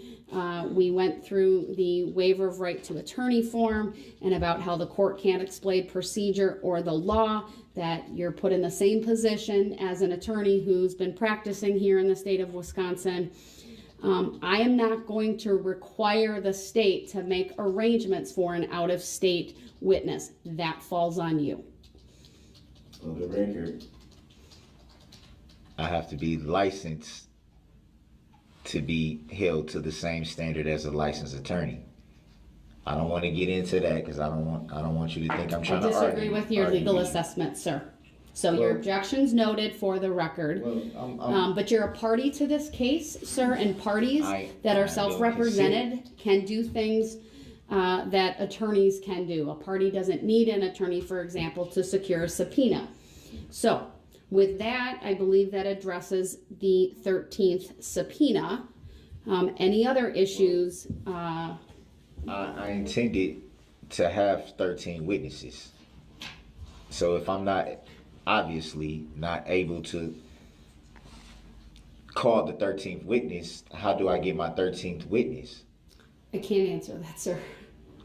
we went through the waiver of right to attorney form and about how the court can't explain procedure or the law, that you're put in the same position as an attorney who's been practicing here in the state of Wisconsin. I am not going to require the state to make arrangements for an out-of-state witness. That falls on you. For the record, I have to be licensed to be held to the same standard as a licensed attorney. I don't want to get into that because I don't want you to think I'm I trying to argue. disagree with your legal assessment, sir. So your Well- objection's noted for the record. Well, But you're a party to this case, sir, and parties that I are don't self-represented can do things that attorneys can do. A party doesn't need an attorney, for example, to secure a subpoena. So with that, I believe that addresses the 13th subpoena. Any other issues? I intended to have 13 witnesses. So if I'm obviously not able to call the 13th witness, how do I get my 13th witness? I can't answer that, sir.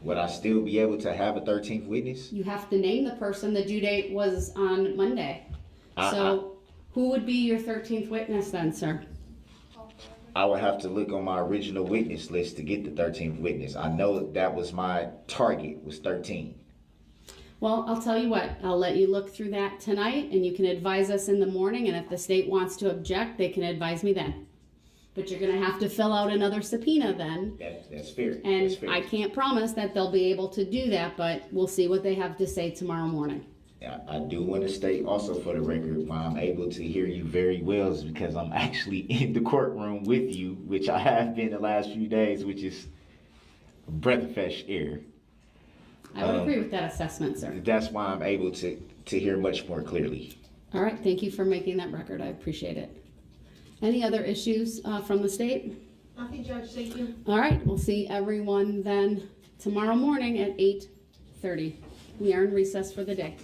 Would I still be able to have a 13th witness? You have to name the person. The due date was on Monday. So who would be your 13th witness then, sir? I would have to look on my original witness list to get the 13th witness. I know that was my target, was 13. Well, I'll tell you what, I'll let you look through that tonight and you can advise us in the morning, and if the state wants to object, they can advise me then. But you're gonna have to fill out another subpoena then. That's fair. And That's fair. I can't promise that they'll be able to do that, but we'll see what they have to say tomorrow morning. Yeah, I do want to state also for the record why I'm able to hear you very well is because I'm actually in the courtroom with you, which I have been the last few days, which is a breath of fresh air. I would agree with that assessment, sir. That's why I'm able to hear much more clearly. All right, thank you for making that record. I appreciate it. Any other issues from the state? Nothing, Judge, thank you. All right, we'll see everyone then tomorrow morning at 8:30. We are in recess for the day.